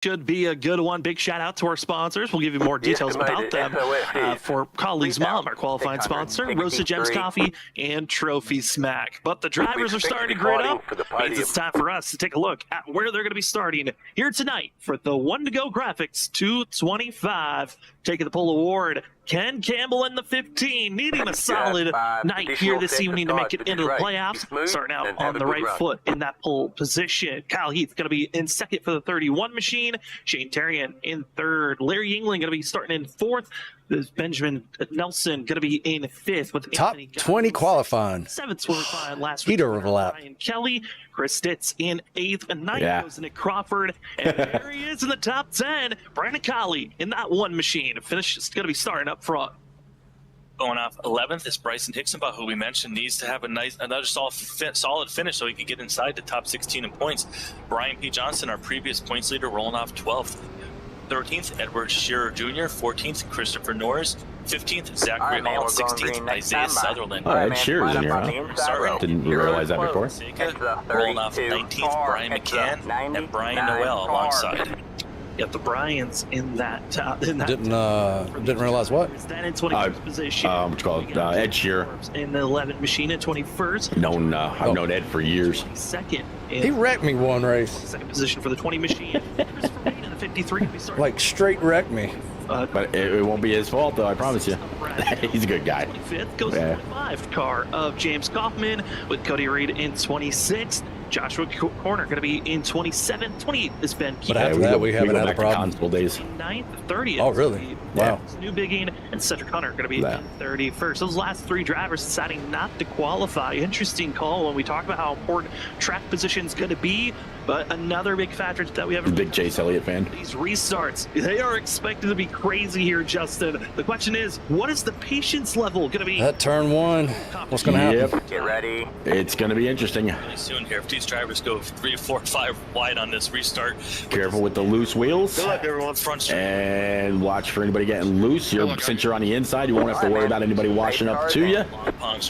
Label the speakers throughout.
Speaker 1: Should be a good one. Big shout out to our sponsors. We'll give you more details about them for Colleagues Mom, our qualified sponsor, Roasted Gems Coffee, and Trophy Smack. But the drivers are starting to grid up. Means it's time for us to take a look at where they're going to be starting here tonight for the One to Go Graphics 225. Taking the pole award, Ken Campbell in the 15, needing a solid night here this evening to make it into the playoffs. Starting out on the right foot in that pole position. Kyle Heath going to be in second for the 31 machine. Shane Terrian in third. Larry England going to be starting in fourth. There's Benjamin Nelson going to be in fifth with
Speaker 2: top 20 qualifying.
Speaker 1: Seventh qualifying last week.
Speaker 2: Heater overlap.
Speaker 1: Ryan Kelly, Chris Stitz in eighth, and ninth goes Nick Crawford. And there he is in the top 10. Brandon Colley in that one machine. Finish is going to be starting up front.
Speaker 3: Going off 11th is Bryson Hixenbaugh, who we mentioned needs to have another solid finish so he can get inside the top 16 in points. Brian P. Johnson, our previous points leader, rolling off 12th. 13th, Edward Shearer Jr. 14th, Christopher Norris. 15th, Zachary Hall. 16th, Isaiah Sutherland.
Speaker 2: Oh, Ed Shearer's in here, huh? Didn't realize that before.
Speaker 3: Rolling off 19th, Brian McCann and Brian Noel alongside.
Speaker 1: Yep, the Bryans in that top.
Speaker 2: Didn't realize what?
Speaker 1: Then in 21st position.
Speaker 4: What's called Ed Shearer.
Speaker 1: In the 11th machine at 21st.
Speaker 4: I've known Ed for years.
Speaker 1: Second.
Speaker 2: He wrecked me one race.
Speaker 1: Second position for the 20 machine. Christopher Payne in the 53.
Speaker 2: Like straight wrecked me.
Speaker 4: But it won't be his fault, though, I promise you. He's a good guy.
Speaker 1: 25th goes to the 25th car of James Kaufman with Cody Reed in 26th. Joshua Corner going to be in 27th. 28th is Ben Keith.
Speaker 2: But after that, we haven't had a problem.
Speaker 1: 9th, 30th.
Speaker 2: Oh, really? Wow.
Speaker 1: New Bigging and Cedric Hunter going to be in 31st. Those last three drivers deciding not to qualify. Interesting call when we talk about how important track position is going to be. But another big factor that we have.
Speaker 4: Big Chase Elliott fan.
Speaker 1: These restarts, they are expected to be crazy here, Justin. The question is, what is the patience level going to be?
Speaker 2: That turn one, what's going to happen?
Speaker 3: Yep. Get ready.
Speaker 4: It's going to be interesting.
Speaker 3: Really soon here, if these drivers go 3, 4, 5 wide on this restart.
Speaker 4: Careful with the loose wheels.
Speaker 3: Good luck, everyone. Front straight.
Speaker 4: And watch for anybody getting loose. Since you're on the inside, you won't have to worry about anybody washing up to you.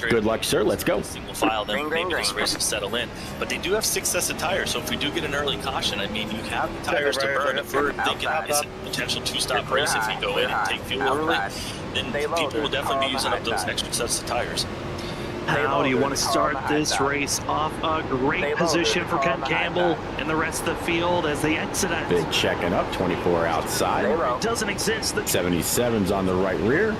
Speaker 4: Good luck, sir. Let's go.
Speaker 3: Single file, then maybe this race will settle in. But they do have 6 sets of tires, so if we do get an early caution, I mean, you have the tires to burn. If we're thinking it's a potential 2-stop race, if you go in and take fuel early, then people will definitely be using up those extra sets of tires.
Speaker 1: How do you want to start this race off? A great position for Ken Campbell and the rest of the field as they exit at
Speaker 4: big checking up, 24 outside.
Speaker 1: It doesn't exist. The
Speaker 4: 77's on the right rear.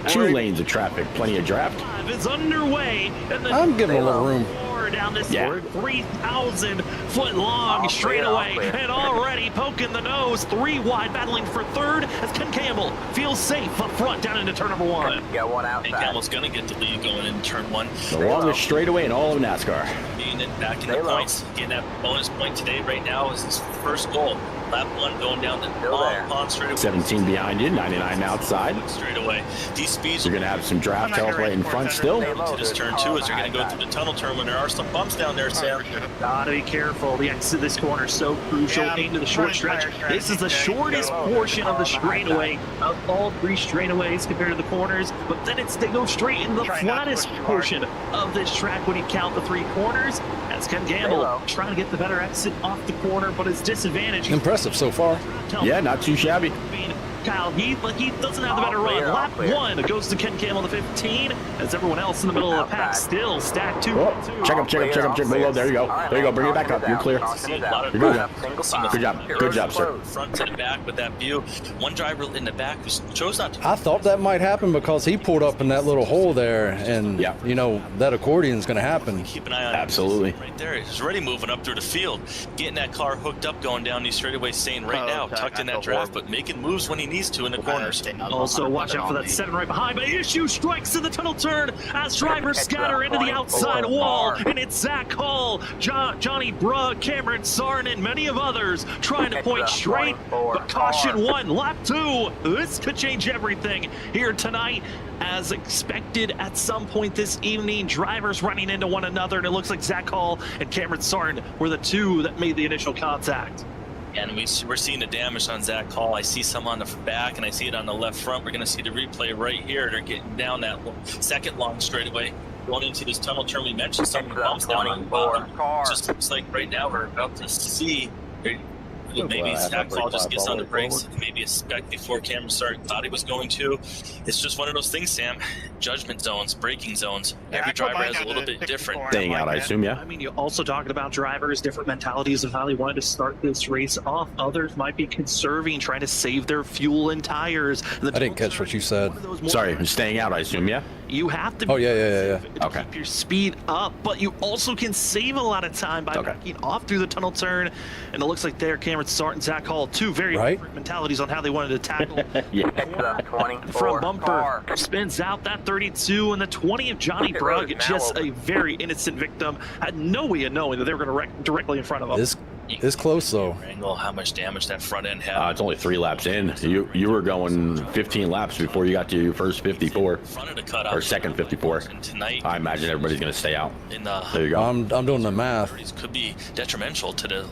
Speaker 4: 2 lanes of traffic, plenty of draft.
Speaker 1: Is underway. And
Speaker 2: I'm giving a little room.
Speaker 1: Down this 3,000-foot long straightaway, and already poking the nose, 3 wide, battling for third as Ken Campbell feels safe up front down into turn number 1.
Speaker 3: Got one outside. And Campbell's going to get the lead going in turn 1.
Speaker 4: The longest straightaway in all of NASCAR.
Speaker 3: Being back in the points, getting that bonus point today right now is his first goal. Lap 1 going down the long pond straightaway.
Speaker 4: 17 behind you, 99 outside.
Speaker 3: Straight away. These speeds.
Speaker 4: You're going to have some draft help right in front still.
Speaker 3: To this turn 2 as you're going to go through the tunnel turn when there are some bumps down there, Sam.
Speaker 1: Gotta be careful. The exit of this corner is so crucial into the short stretch. This is the shortest portion of the straightaway of all 3 straightaways compared to the corners, but then they go straight into the flattest portion of this track when you count the 3 corners. That's Ken Campbell trying to get the better exit off the corner, but his disadvantage.
Speaker 2: Impressive so far.
Speaker 4: Yeah, not too shabby.
Speaker 1: Kyle Heath, but Heath doesn't have the better run. Lap 1 goes to Ken Campbell, the 15, as everyone else in the middle of the pack still stacked 2.
Speaker 4: Check him. There you go. Bring it back up. You're clear. You're good. Good job, sir.
Speaker 3: Front to the back with that view. One driver in the back who chose not to.
Speaker 2: I thought that might happen because he pulled up in that little hole there, and you know that accordion's going to happen.
Speaker 3: Keep an eye on
Speaker 4: absolutely.
Speaker 3: Right there, he's already moving up through the field, getting that car hooked up, going down these straightaways, staying right now, tucked in that draft, but making moves when he needs to in the corners.
Speaker 1: Also, watch out for that 7 right behind, but issue strikes in the tunnel turn as drivers scatter into the outside wall, and it's Zach Hall, Johnny Brugg, Cameron Sarn, and many of others trying to point straight, but caution 1, lap 2. This could change everything here tonight. As expected, at some point this evening, drivers running into one another, and it looks like Zach Hall and Cameron Sarn were the 2 that made the initial contact.
Speaker 3: And we're seeing the damage on Zach Hall. I see some on the back, and I see it on the left front. We're going to see the replay right here. They're getting down that second long straightaway, going into this tunnel turn. We mentioned some of the bumps down on the bottom. Just looks like right now we're about to see maybe Stackfall just gets on the brakes, maybe a spec before camera start, thought he was going to. It's just one of those things, Sam. Judgment zones, braking zones. Every driver has a little bit different.
Speaker 4: Staying out, I assume, yeah?
Speaker 1: I mean, you're also talking about drivers, different mentalities of how they wanted to start this race off. Others might be conserving, trying to save their fuel and tires.
Speaker 2: I didn't catch what you said.
Speaker 4: Sorry, staying out, I assume, yeah?
Speaker 1: You have to be
Speaker 2: yeah.
Speaker 1: to keep your speed up, but you also can save a lot of time by backing off through the tunnel turn. And it looks like there, Cameron Sart and Zach Hall, two very different mentalities on how they wanted to tackle. From bumper, spins out that 32, and the 20 of Johnny Brugg, just a very innocent victim, had no way of knowing that they were going to wreck directly in front of him.
Speaker 2: It's close though.
Speaker 3: Angle, how much damage that front end had.
Speaker 4: It's only 3 laps in. You were going 15 laps before you got to your first 54 or second 54. Tonight, I imagine everybody's going to stay out. There you go.
Speaker 2: I'm doing the math.
Speaker 3: Could be detrimental to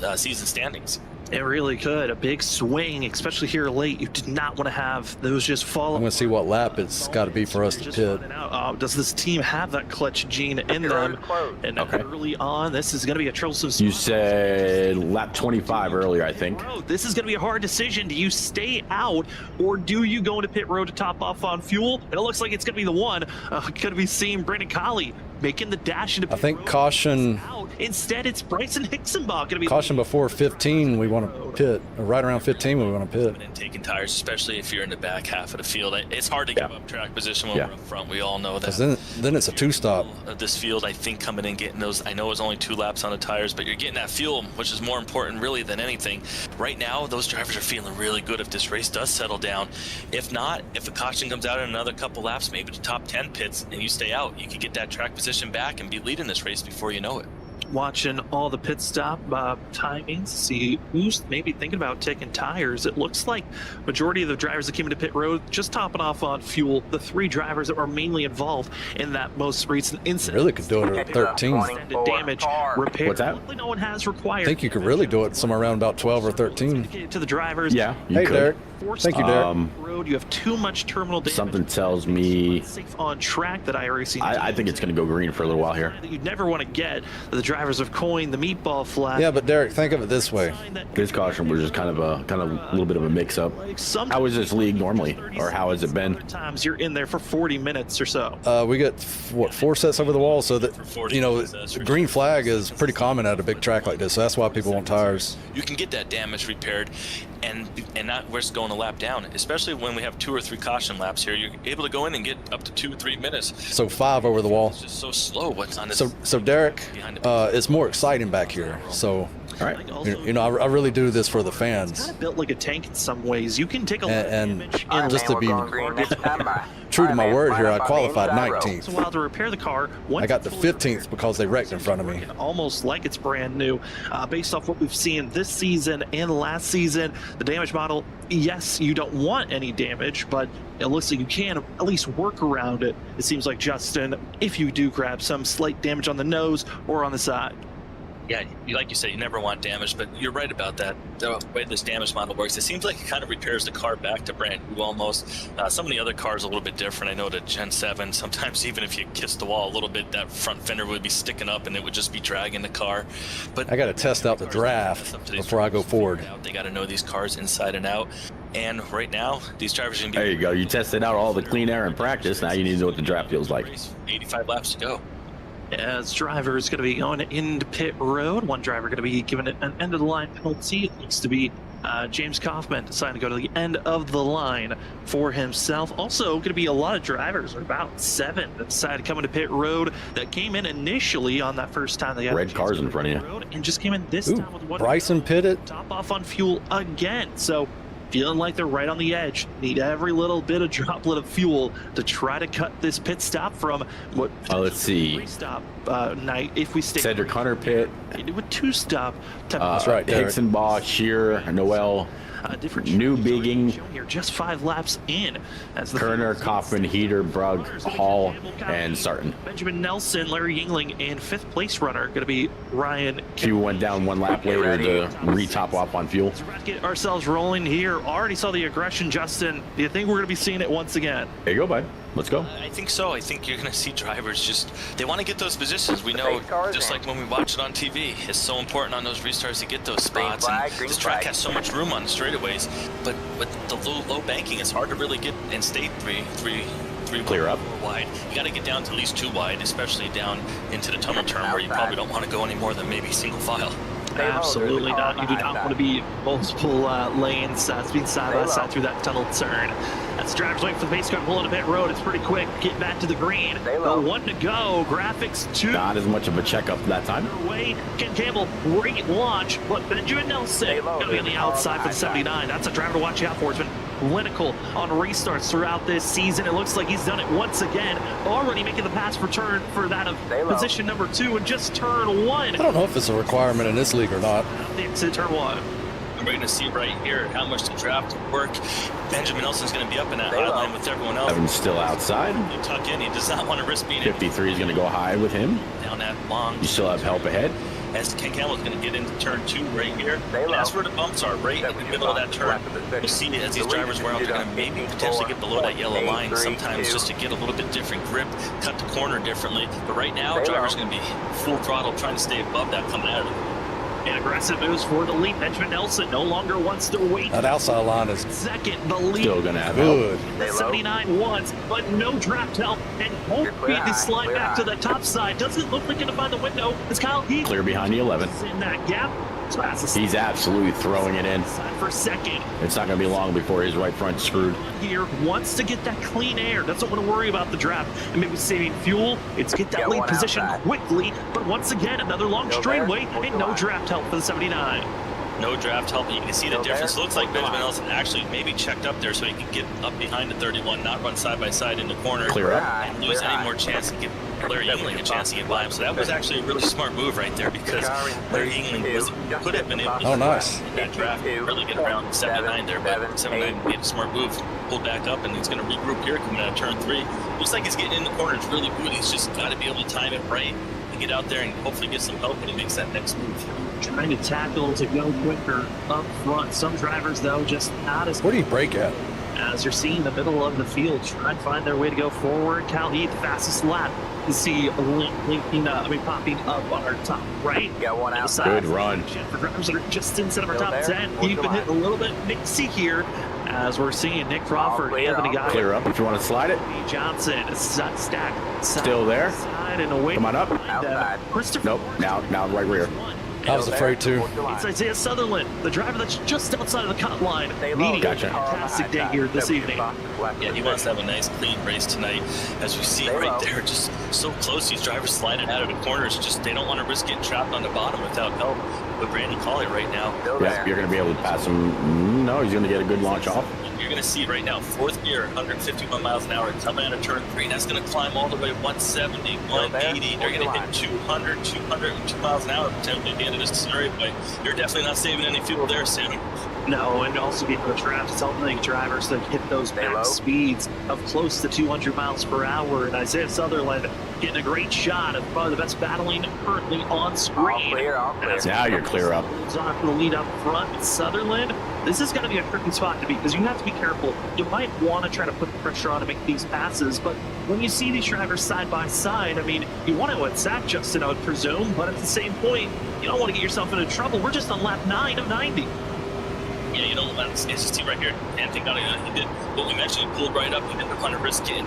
Speaker 3: the season standings.
Speaker 1: It really could. A big swing, especially here late. You did not want to have those just fall.
Speaker 2: I'm going to see what lap it's got to be for us to pit.
Speaker 1: Does this team have that clutch gene in them? And early on, this is going to be a troublesome spot.
Speaker 4: You said lap 25 earlier, I think.
Speaker 1: This is going to be a hard decision. Do you stay out, or do you go into pit road to top off on fuel? And it looks like it's going to be the one. Going to be seeing Brandon Colley making the dash into pit
Speaker 2: I think
Speaker 1: road.
Speaker 2: caution.
Speaker 1: Instead, it's Bryson Hicksenbach going to be
Speaker 2: caution before 15. We want to pit, or right around 15. We want to pit.
Speaker 3: And taking tires, especially if you're in the back half of the field, it's hard to give up track position when we're up front. We all know that.
Speaker 2: Then it's a 2-stop.
Speaker 3: This field, I think, coming in getting those. I know it's only 2 laps on the tires, but you're getting that fuel, which is more important really than anything. Right now, those drivers are feeling really good if this race does settle down. If not, if a caution comes out in another couple laps, maybe the top 10 pits, and you stay out, you can get that track position back and be leading this race before you know it.
Speaker 1: Watching all the pit stop timings, see who's maybe thinking about taking tires. It looks like majority of the drivers that came into pit road just topping off on fuel. The 3 drivers that were mainly involved in that most recent incident.
Speaker 2: Really could do it at 13.
Speaker 1: Damage repair.
Speaker 4: What's that?
Speaker 1: No one has required.
Speaker 2: I think you could really do it somewhere around about 12 or 13.
Speaker 1: To the drivers.
Speaker 4: Yeah.
Speaker 2: Hey, Derek. Thank you, Derek.
Speaker 1: You have too much terminal damage.
Speaker 4: Something tells me
Speaker 1: safe on track that IRC.
Speaker 4: I think it's going to go green for a little while here.
Speaker 1: You'd never want to get the drivers have coined the meatball flag.
Speaker 2: Yeah, but Derek, think of it this way.
Speaker 4: This caution was just kind of a little bit of a mix-up. How is this league normally, or how has it been?
Speaker 1: Times you're in there for 40 minutes or so.
Speaker 2: We get 4 sets over the wall, so that the green flag is pretty common at a big track like this. So that's why people want tires.
Speaker 3: You can get that damage repaired, and not risk going a lap down, especially when we have 2 or 3 caution laps here. You're able to go in and get up to 2-3 minutes.
Speaker 2: So 5 over the wall.
Speaker 3: It's just so slow. What's on this?
Speaker 2: So Derek, it's more exciting back here. So.
Speaker 4: All right.
Speaker 2: I really do this for the fans.
Speaker 1: It's kind of built like a tank in some ways. You can take a
Speaker 2: and just to be true to my word here, I qualified 19th.
Speaker 1: It's a while to repair the car.
Speaker 2: I got the 15th because they wrecked in front of me.
Speaker 1: Almost like it's brand new. Based off what we've seen this season and last season, the damage model, yes, you don't want any damage, but it looks like you can at least work around it. It seems like, Justin, if you do grab some slight damage on the nose or on the side.
Speaker 3: Yeah, like you said, you never want damage, but you're right about that. The way this damage model works, it seems like it kind of repairs the car back to brand new almost. Some of the other cars are a little bit different. I know the Gen 7, sometimes even if you kiss the wall a little bit, that front fender would be sticking up and it would just be dragging the car. But
Speaker 2: I got to test out the draft before I go forward.
Speaker 3: They got to know these cars inside and out. And right now, these drivers are going to be...
Speaker 4: There you go. You tested out all the clean air in practice. Now you need to know what the draft feels like.
Speaker 3: 85 laps to go.
Speaker 1: As drivers going to be going into pit road, one driver going to be given an end of the line penalty. It looks to be James Kaufman deciding to go to the end of the line for himself. Also going to be a lot of drivers, or about 7, that decided to come into pit road that came in initially on that first time they got
Speaker 4: red cars in front of you
Speaker 1: and just came in this time with one
Speaker 2: Bryson pitted
Speaker 1: top off on fuel again. So feeling like they're right on the edge. Need every little bit of droplet of fuel to try to cut this pit stop from what
Speaker 4: let's see.
Speaker 1: Stop night if we stay.
Speaker 4: Cedric Hunter pit.
Speaker 1: With 2-stop.
Speaker 2: That's right.
Speaker 4: Hicksenbach, Shearer, Noel.
Speaker 1: Different
Speaker 4: New Bigging
Speaker 1: here, just 5 laps in. As the
Speaker 4: Kerner, Kaufman, Heater, Brugg, Hall, and Sarton.
Speaker 1: Benjamin Nelson, Larry Yingling, and 5th place runner going to be Ryan.
Speaker 4: Q went down 1 lap later to re-top off on fuel.
Speaker 1: Let's get ourselves rolling here. Already saw the aggression, Justin. Do you think we're going to be seeing it once again?
Speaker 4: There you go, bud. Let's go.
Speaker 3: I think so. I think you're going to see drivers just, they want to get those positions. We know, just like when we watch it on TV, it's so important on those restarts to get those spots. And this track has so much room on the straightaways, but with the low banking, it's hard to really get and stay three
Speaker 4: clear up
Speaker 3: wide. You got to get down to at least 2 wide, especially down into the tunnel turn where you probably don't want to go any more than maybe single file.
Speaker 1: Absolutely not. You do not want to be multiple lanes speed side by side through that tunnel turn. As the drivers waiting for the pace car pulling a pit road, it's pretty quick. Get back to the green. The 1 to go. Graphics 2.
Speaker 4: Not as much of a checkup that time.
Speaker 1: Way. Ken Campbell, great launch, but Benjamin Nelson going to be on the outside for the 79. That's a driver to watch out for. It's been clinical on restarts throughout this season. It looks like he's done it once again, already making the pass return for that of position number 2 and just turn 1.
Speaker 2: I don't know if it's a requirement in this league or not.
Speaker 3: Into turn 1. We're going to see right here how much the draft work. Benjamin Nelson's going to be up in that high line with everyone else.
Speaker 4: Evan's still outside.
Speaker 3: You tuck in. He does not want to risk being
Speaker 4: 53 is going to go high with him.
Speaker 3: Down that long.
Speaker 4: You still have help ahead.
Speaker 3: As Ken Campbell's going to get into turn 2 right here. That's where the bumps are, right in the middle of that turn. You see as these drivers wear out, they're going to maybe potentially get below that yellow line sometimes just to get a little bit different grip, cut the corner differently. But right now, drivers are going to be full throttle trying to stay above that coming out of it.
Speaker 1: And aggressive moves for the lead. Benjamin Nelson no longer wants to wait.
Speaker 2: That outside line is
Speaker 1: second. The lead
Speaker 4: still going to have
Speaker 2: good.
Speaker 1: The 79 once, but no draft help, and won't be the slide back to the top side. Doesn't look like going to find the window. It's Kyle Heath
Speaker 4: clear behind the 11.
Speaker 1: In that gap.
Speaker 4: He's absolutely throwing it in.
Speaker 1: For second.
Speaker 4: It's not going to be long before his right front's screwed.
Speaker 1: Here wants to get that clean air. Doesn't want to worry about the draft and maybe saving fuel. It's get that lead position quickly. But once again, another long straightaway and no draft help for the 79.
Speaker 3: No draft help. You can see the difference. Looks like Benjamin Nelson actually maybe checked up there so he can get up behind the 31, not run side by side in the corner.
Speaker 4: Clear up.
Speaker 3: And lose any more chance to give Larry Yingling a chance to get by him. So that was actually a really smart move right there because Larry Yingling could have been able to that draft really get around 79 there, but 79 made a smart move. Pulled back up and he's going to regroup here coming out of turn 3. Looks like he's getting in the corner. It's really good. He's just got to be able to time it right and get out there and hopefully get some help when he makes that next move.
Speaker 1: Trying to tackle to go quicker up front. Some drivers, though, just not as...
Speaker 2: Where do you brake at?
Speaker 1: As you're seeing the middle of the field, try and find their way to go forward. Cal Heath, fastest lap. You see popping up on our top right.
Speaker 5: Got one outside.
Speaker 4: Good run.
Speaker 1: For drivers that are just inside of our top 10. He's been hitting a little bit mixy here as we're seeing Nick Crawford, Anthony Guy.
Speaker 4: Clear up if you want to slide it.
Speaker 1: Johnson, stack.
Speaker 4: Still there.
Speaker 1: Side and away.
Speaker 4: Come on up.
Speaker 1: Christopher.
Speaker 4: Nope. Now right rear.
Speaker 2: I was afraid too.
Speaker 1: It's Isaiah Sutherland, the driver that's just outside of the cut line. Needing a fantastic day here this evening.
Speaker 3: Yeah, he wants to have a nice clean race tonight. As we see right there, just so close. These drivers sliding out of the corners. Just they don't want to risk getting trapped on the bottom without help. But Brandon Colley right now.
Speaker 4: Yeah, you're going to be able to pass him. No, he's going to get a good launch off.
Speaker 3: You're going to see right now, 4th gear, 151 miles an hour, coming out of turn 3. That's going to climb all the way 170, 180. They're going to hit 200, 202 miles an hour potentially at the end of this scenario. But you're definitely not saving any fuel there, Sam.
Speaker 1: No, and also being the draft, it's helping drivers to hit those max speeds of close to 200 miles per hour. And Isaiah Sutherland getting a great shot of probably the best battling currently on screen.
Speaker 4: Now you're clear up.
Speaker 1: On for the lead up front with Sutherland. This is going to be a tricky spot to be because you have to be careful. You might want to try to put the pressure on to make these passes, but when you see these drivers side by side, I mean, you want to attack Justin, I would presume, but at the same point, you don't want to get yourself into trouble. We're just on lap 9 of 90.
Speaker 3: Yeah, you know, it's just right here. Anthony Gaudio, he did what we mentioned. He pulled right up. He didn't want to risk getting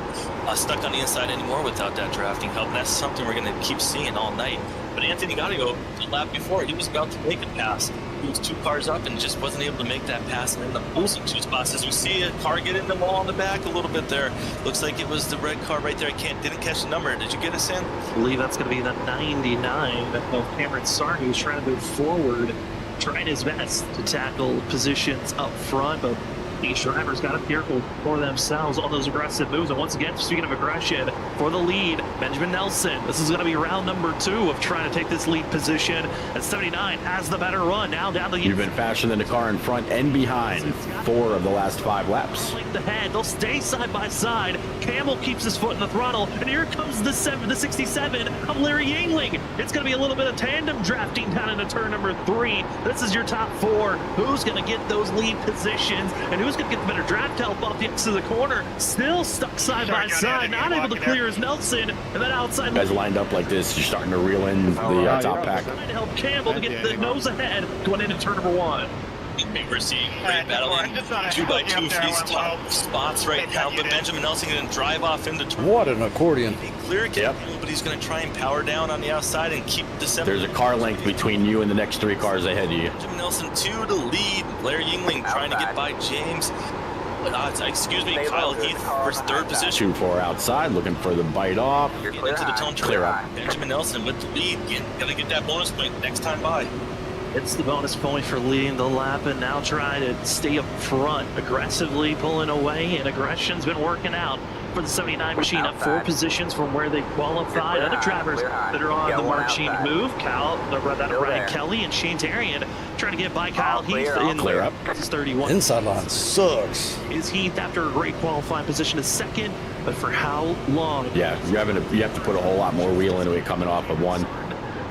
Speaker 3: stuck on the inside anymore without that drafting help. And that's something we're going to keep seeing all night. But Anthony Gaudio, the lap before, he was about to make a pass. He was 2 cars up and just wasn't able to make that pass and ended up losing 2 spots. As we see a car get in the wall on the back a little bit there. Looks like it was the red car right there. Didn't catch the number. Did you get it, Sam?
Speaker 1: I believe that's going to be the 99 of Cameron Sarn, who's trying to move forward, trying his best to tackle positions up front, but these drivers got to be careful for themselves on those aggressive moves. And once again, speaking of aggression, for the lead, Benjamin Nelson. This is going to be round number 2 of trying to take this lead position. And 79 has the better run. Now down the...
Speaker 4: You've been faster than the car in front and behind 4 of the last 5 laps.
Speaker 1: Like the head, they'll stay side by side. Campbell keeps his foot in the throttle, and here comes the 67 of Larry Yingling. It's going to be a little bit of tandem drafting down into turn number 3. This is your top 4. Who's going to get those lead positions, and who's who's going to get the better draft help off the exit of the corner. Still stuck side by side, not able to clear as Nelson. And then outside.
Speaker 4: Guys lined up like this, you're starting to reel in the top pack.
Speaker 1: Trying to help Campbell to get the nose ahead going into turn number 1.
Speaker 3: We're seeing great battling 2x2 for these top spots right now, but Benjamin Nelson going to drive off into turn.
Speaker 2: What an accordion.
Speaker 3: Clear Campbell, but he's going to try and power down on the outside and keep the 7.
Speaker 4: There's a car length between you and the next 3 cars ahead of you.
Speaker 3: Benjamin Nelson 2 to lead. Blair Yingling trying to get by James. Excuse me, Kyle Heath for 3rd position.
Speaker 4: 2-4 outside, looking for the bite off.
Speaker 3: Get into the tone
Speaker 4: clear up.
Speaker 3: Benjamin Nelson with the lead. Gonna get that bonus point next time by.
Speaker 1: It's the bonus point for leading the lap and now trying to stay up front, aggressively pulling away, and aggression's been working out for the 79 machine, up 4 positions from where they qualified. Other drivers that are on the marching move, Brian Kelly and Shane Tarian trying to get by Kyle Heath in
Speaker 4: clear up.
Speaker 1: 31.
Speaker 2: Inside line sucks.
Speaker 1: Is Heath after a great qualifying position is 2nd, but for how long?
Speaker 4: Yeah, you have to put a whole lot more wheel into it coming off of 1.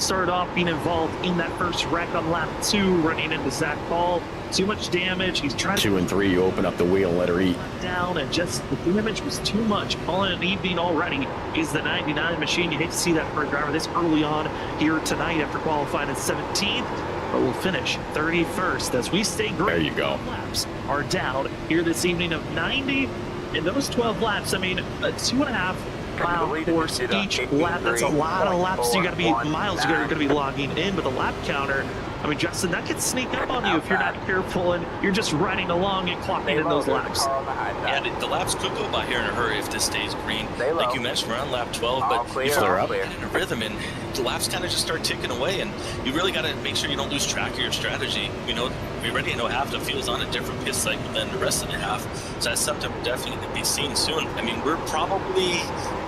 Speaker 1: Started off being involved in that first wreck on lap 2, running into Zach Paul. Too much damage. He's trying
Speaker 4: 2 and 3, you open up the wheel, let her eat.
Speaker 1: Down, and just the damage was too much. All in an evening already is the 99 machine. You hate to see that for a driver this early on here tonight after qualifying at 17th. But we'll finish 31st as we stay great.
Speaker 4: There you go.
Speaker 1: Laps are down here this evening of 90. In those 12 laps, I mean, 2.5 mile course each lap. That's a lot of laps. You got to be miles. You're going to be logging in, but the lap counter. I mean, Justin, that could sneak up on you if you're not careful and you're just riding along and clocking in those laps.
Speaker 3: Yeah, the laps could go by here in a hurry if this stays green. Like you mentioned, we're on lap 12, but
Speaker 4: you clear up.
Speaker 3: Get in a rhythm, and the laps kind of just start ticking away, and you really got to make sure you don't lose track of your strategy. We already know half the field's on a different pit cycle than the rest of the half, so that's something we're definitely going to be seeing soon. I mean, we're probably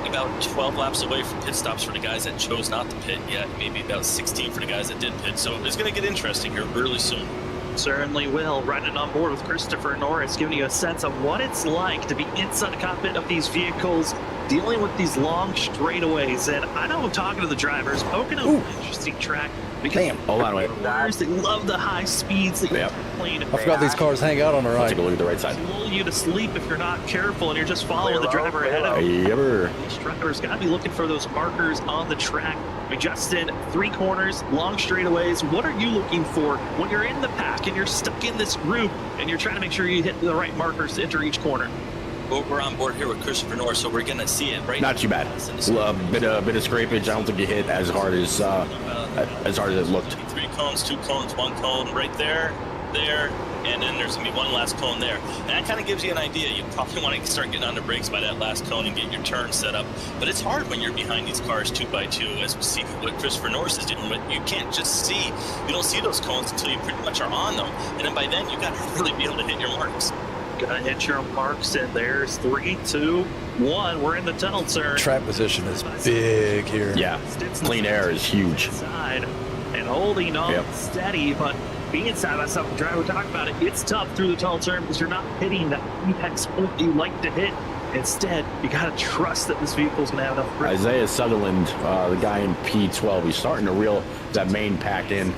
Speaker 3: about 12 laps away from pit stops for the guys that chose not to pit yet, maybe about 16 for the guys that did pit, so it's going to get interesting here really soon.
Speaker 1: Certainly will. Riding on board with Christopher Norris, giving you a sense of what it's like to be inside the cockpit of these vehicles, dealing with these long straightaways. And I know, talking to the drivers, Pocono is an interesting track because
Speaker 4: hold on, wait.
Speaker 1: They love the high speeds that you're playing.
Speaker 2: I forgot these cars hang out on the right.
Speaker 4: Take a look at the right side.
Speaker 1: Lull you to sleep if you're not careful and you're just following the driver ahead of you. These drivers got to be looking for those markers on the track. I mean, Justin, 3 corners, long straightaways. What are you looking for when you're in the pack and you're stuck in this group and you're trying to make sure you hit the right markers to enter each corner?
Speaker 3: Well, we're on board here with Christopher Norris, so we're going to see it right.
Speaker 4: Not too bad. A bit of scrapage. I don't think you hit as hard as it looked.
Speaker 3: 3 cones, 2 cones, 1 cone right there, and then there's going to be 1 last cone there. And that kind of gives you an idea. You probably want to start getting on the brakes by that last cone and get your turn set up. But it's hard when you're behind these cars 2x2, as we see what Christopher Norris is dealing with. You can't just see, you don't see those cones until you pretty much are on them. And then by then, you got to really be able to hit your marks.
Speaker 1: Gotta hit your marks, and there's 3, 2, 1. We're in the tunnel, sir.
Speaker 2: Track position is big here.
Speaker 4: Yeah, clean air is huge.
Speaker 1: Side and holding on steady, but being side by side with the driver, we're talking about it. It's tough through the tunnel turn because you're not hitting that apex point you like to hit. Instead, you gotta trust that this vehicle's gonna have enough grip.
Speaker 4: Isaiah Sutherland, the guy in P12, he's starting to reel that main pack in.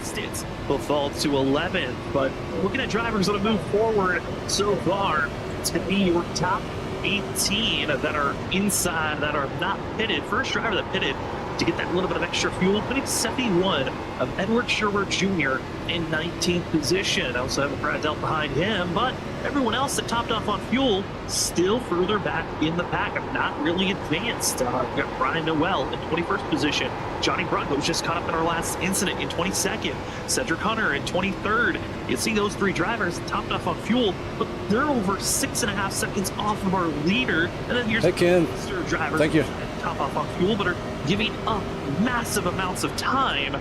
Speaker 1: Will fall to 11th, but looking at drivers that have moved forward so far, to be your top 18 that are inside, that are not pitted. First driver that pitted to get that little bit of extra fuel, putting 71 of Edward Sherwood Jr. in 19th position. Also have a Brad Delt behind him, but everyone else that topped off on fuel still further back in the pack. Not really advanced. We've got Brian Noel in 21st position. Johnny Brunko was just caught up in our last incident in 22nd. Cedric Hunter in 23rd. You see those 3 drivers topped off on fuel, but they're over 6.5 seconds off of our leader. And then here's the drivers.
Speaker 2: Thank you.
Speaker 1: Top off on fuel, but are giving up massive amounts of time.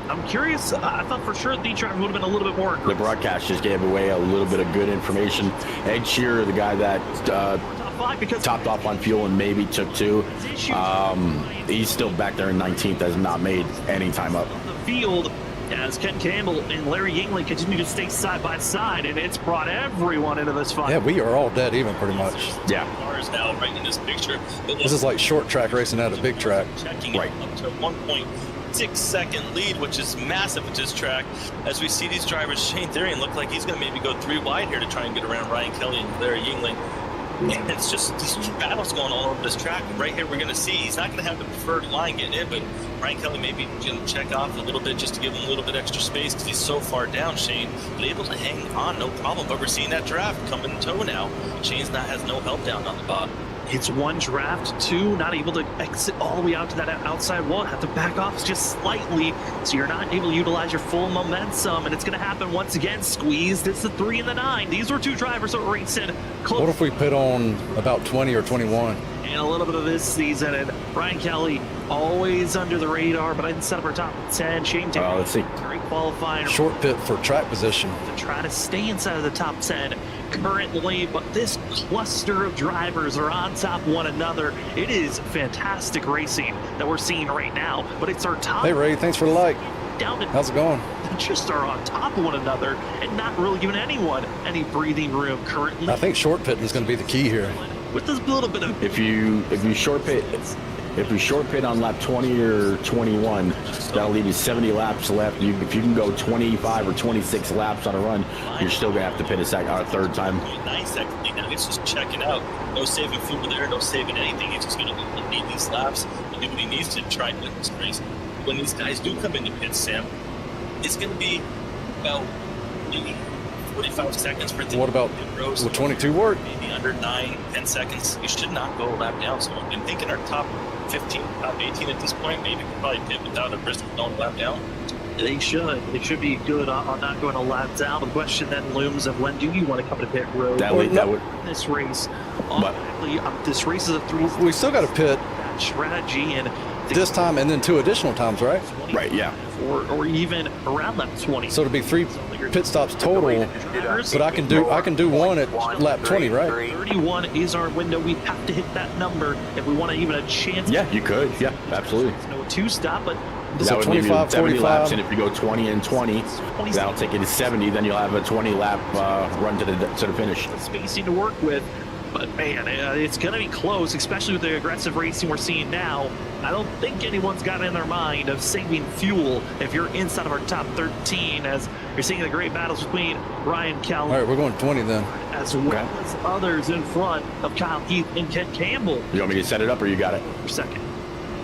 Speaker 1: I'm curious. I thought for sure the driver would have been a little bit more aggressive.
Speaker 4: The broadcast just gave away a little bit of good information. Ed Shearer, the guy that topped off on fuel and maybe took 2, he's still back there in 19th, has not made any time up.
Speaker 1: The field, as Ken Campbell and Larry Yingling continue to stay side by side, and it's brought everyone into this fight.
Speaker 2: Yeah, we are all dead even pretty much.
Speaker 4: Yeah.
Speaker 3: Cars now right in this picture.
Speaker 2: This is like short track racing at a big track.
Speaker 3: Checking right up to 1.2 6-second lead, which is massive at this track. As we see these drivers, Shane Therian look like he's going to maybe go 3 wide here to try and get around Ryan Kelly and Larry Yingling. And it's just these battles going all over this track. Right here, we're going to see he's not going to have the preferred line getting in, but Ryan Kelly maybe going to check off a little bit just to give him a little bit extra space because he's so far down, Shane, but able to hang on, no problem. But we're seeing that draft coming in tow now. Shane's has no help down on the bottom.
Speaker 1: It's 1 draft, 2 not able to exit all the way out to that outside wall, have to back off just slightly, so you're not able to utilize your full momentum, and it's going to happen once again. Squeezed. It's the 3 and the 9. These were 2 drivers that were racing close.
Speaker 2: What if we pit on about 20 or 21?
Speaker 1: And a little bit of this season, and Ryan Kelly always under the radar, but inside of our top 10. Shane Taylor,
Speaker 2: let's see.
Speaker 1: great qualifying.
Speaker 2: Short pit for track position.
Speaker 1: To try to stay inside of the top 10 currently, but this cluster of drivers are on top of one another. It is fantastic racing that we're seeing right now, but it's our top.
Speaker 2: Hey Ray, thanks for the like.
Speaker 1: Down to
Speaker 2: How's it going?
Speaker 1: just are on top of one another and not really giving anyone any breathing room currently.
Speaker 2: I think short pitting is going to be the key here.
Speaker 1: With this little bit of
Speaker 4: If you short pit on lap 20 or 21, that'll leave you 70 laps left. If you can go 25 or 26 laps on a run, you're still gonna have to pit a third time.
Speaker 3: 9 seconds lead. Now he's just checking out. No saving fuel there, no saving anything. He's just gonna need these laps and do what he needs to try and win this race. When these guys do come into pits, Sam, it's gonna be about maybe 45 seconds for the
Speaker 2: What about
Speaker 3: rows.
Speaker 2: will 22 work?
Speaker 3: Maybe under 9-10 seconds. You should not go a lap down. So I'm thinking our top 15, top 18 at this point, maybe could probably pit without a risk of going a lap down.
Speaker 1: They should. They should be good on not going a lap down. The question then looms of when do you want to come to pit road?
Speaker 4: That would
Speaker 1: This race. Automatically, this race is a 3.
Speaker 2: We still got to pit
Speaker 1: strategy and
Speaker 2: this time and then 2 additional times, right?
Speaker 4: Right, yeah.
Speaker 1: Or even around lap 20.
Speaker 2: So it'll be 3 pit stops total, but I can do 1 at lap 20, right?
Speaker 1: 31 is our window. We have to hit that number if we want to even a chance.
Speaker 4: Yeah, you could. Yeah, absolutely.
Speaker 1: No 2 stop, but
Speaker 2: So
Speaker 4: that would leave you
Speaker 2: 25,
Speaker 4: 70 laps,
Speaker 2: 45.
Speaker 4: and if you go 20 and 20, that'll take you to 70. Then you'll have a 20 lap run to the finish.
Speaker 1: spacing to work with. But man, it's going to be close, especially with the aggressive racing we're seeing now. I don't think anyone's got in their mind of saving fuel if you're inside of our top 13, as you're seeing the great battles between Ryan Kelly.
Speaker 2: All right, we're going 20 then.
Speaker 1: As well as others in front of Kyle Heath and Ken Campbell.
Speaker 4: You want me to set it up, or you got it?
Speaker 1: For second.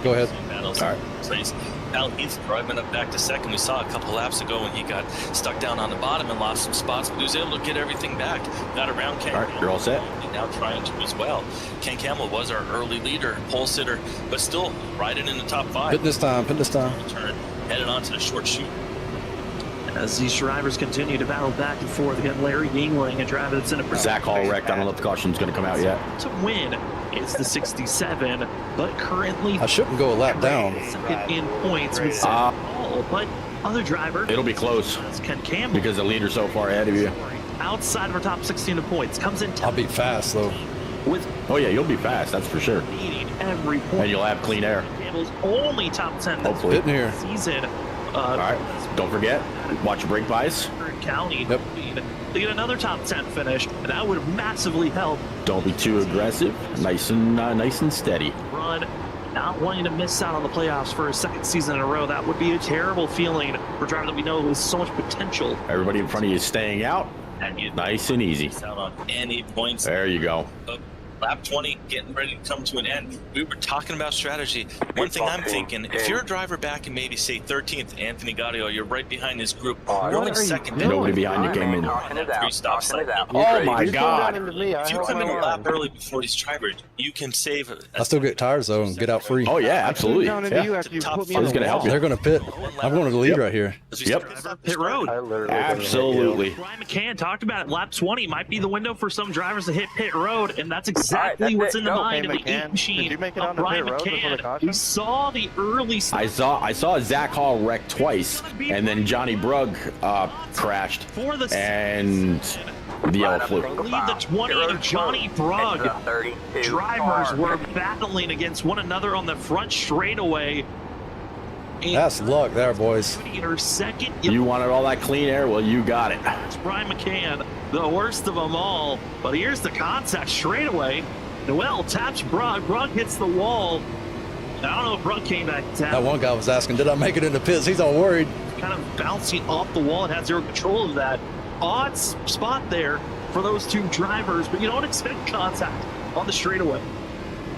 Speaker 2: Go ahead.
Speaker 3: Battles.
Speaker 4: All right.
Speaker 3: Place. Kyle Heath driving up back to second. We saw a couple laps ago when he got stuck down on the bottom and lost some spots, but he was able to get everything back. Got around Ken.
Speaker 4: All right, you're all set.
Speaker 3: And now trying to as well. Ken Campbell was our early leader, pole sitter, but still riding in the top 5.
Speaker 2: Pit this time.
Speaker 3: Turn, headed on to the short chute.
Speaker 1: As these drivers continue to battle back and forth, again, Larry Yingling, a driver that's in a
Speaker 4: Zach Hall wrecked. I don't know if the caution's going to come out yet.
Speaker 1: to win is the 67, but currently
Speaker 2: I shouldn't go a lap down.
Speaker 1: second in points with Zach Hall, but other driver
Speaker 4: It'll be close
Speaker 1: is Ken Campbell.
Speaker 4: because the leader's so far ahead of you.
Speaker 1: Outside of our top 16 in points, comes in
Speaker 2: I'll
Speaker 1: top
Speaker 2: be fast though.
Speaker 1: with
Speaker 4: Oh yeah, you'll be fast. That's for sure.
Speaker 1: leading every point.
Speaker 4: And you'll have clean air.
Speaker 1: Campbell's only top 10 this
Speaker 4: Hopefully.
Speaker 2: Pitting here.
Speaker 1: season.
Speaker 4: All right. Don't forget, watch your brake bias.
Speaker 1: County
Speaker 2: Yep.
Speaker 1: to get another top 10 finish, and that would massively help
Speaker 4: Don't be too aggressive. Nice and steady.
Speaker 1: run. Not wanting to miss out on the playoffs for a second season in a row. That would be a terrible feeling for a driver that we know has so much potential.
Speaker 4: Everybody in front of you is staying out.
Speaker 3: And you
Speaker 4: Nice and easy.
Speaker 3: miss out on any points.
Speaker 4: There you go.
Speaker 3: Lap 20 getting ready to come to an end. We were talking about strategy. One thing I'm thinking, if you're a driver back in maybe say 13th, Anthony Gaudio, you're right behind this group. You're only second.
Speaker 4: Nobody behind you came in.
Speaker 3: 3 stops.
Speaker 4: Oh my God.
Speaker 3: If you come in a lap early before these drivers, you can save.
Speaker 2: I still get tires though and get out free.
Speaker 4: Oh yeah, absolutely.
Speaker 5: Down into you
Speaker 4: Yeah.
Speaker 5: after you
Speaker 3: Top
Speaker 5: put me
Speaker 3: five.
Speaker 5: in
Speaker 4: I was
Speaker 5: the
Speaker 4: gonna help
Speaker 5: wall.
Speaker 4: you.
Speaker 2: They're going to pit. I'm going to the lead
Speaker 4: Yep.
Speaker 2: right here.
Speaker 4: Yep.
Speaker 1: Pit road.
Speaker 4: Absolutely.
Speaker 1: Brian McCann talked about it. Lap 20 might be the window for some drivers to hit pit road, and that's exactly what's in the mind of the
Speaker 5: McCann.
Speaker 1: 8 machine
Speaker 5: Did you make it
Speaker 1: of
Speaker 5: on the
Speaker 1: Brian
Speaker 5: pit road before the
Speaker 1: McCann.
Speaker 5: caution?
Speaker 1: We saw the early
Speaker 4: I saw Zach Hall wreck twice, and then Johnny Brugg crashed,
Speaker 1: for the
Speaker 4: and the yellow
Speaker 1: I
Speaker 4: flew.
Speaker 1: believe the 20 of Johnny Brugg drivers were battling against one another on the front straightaway. And
Speaker 2: That's luck there, boys.
Speaker 1: her second.
Speaker 4: You wanted all that clean air? Well, you got it.
Speaker 1: It's Brian McCann, the worst of them all. But here's the contact straight away. Noel taps Brugg. Brugg hits the wall. I don't know if Ruck came back down.
Speaker 2: That one guy was asking, did I make it in the pits? He's all worried.
Speaker 1: Kind of bouncing off the wall and had zero control of that. Odd spot there for those two drivers, but you don't expect contact on the straightaway.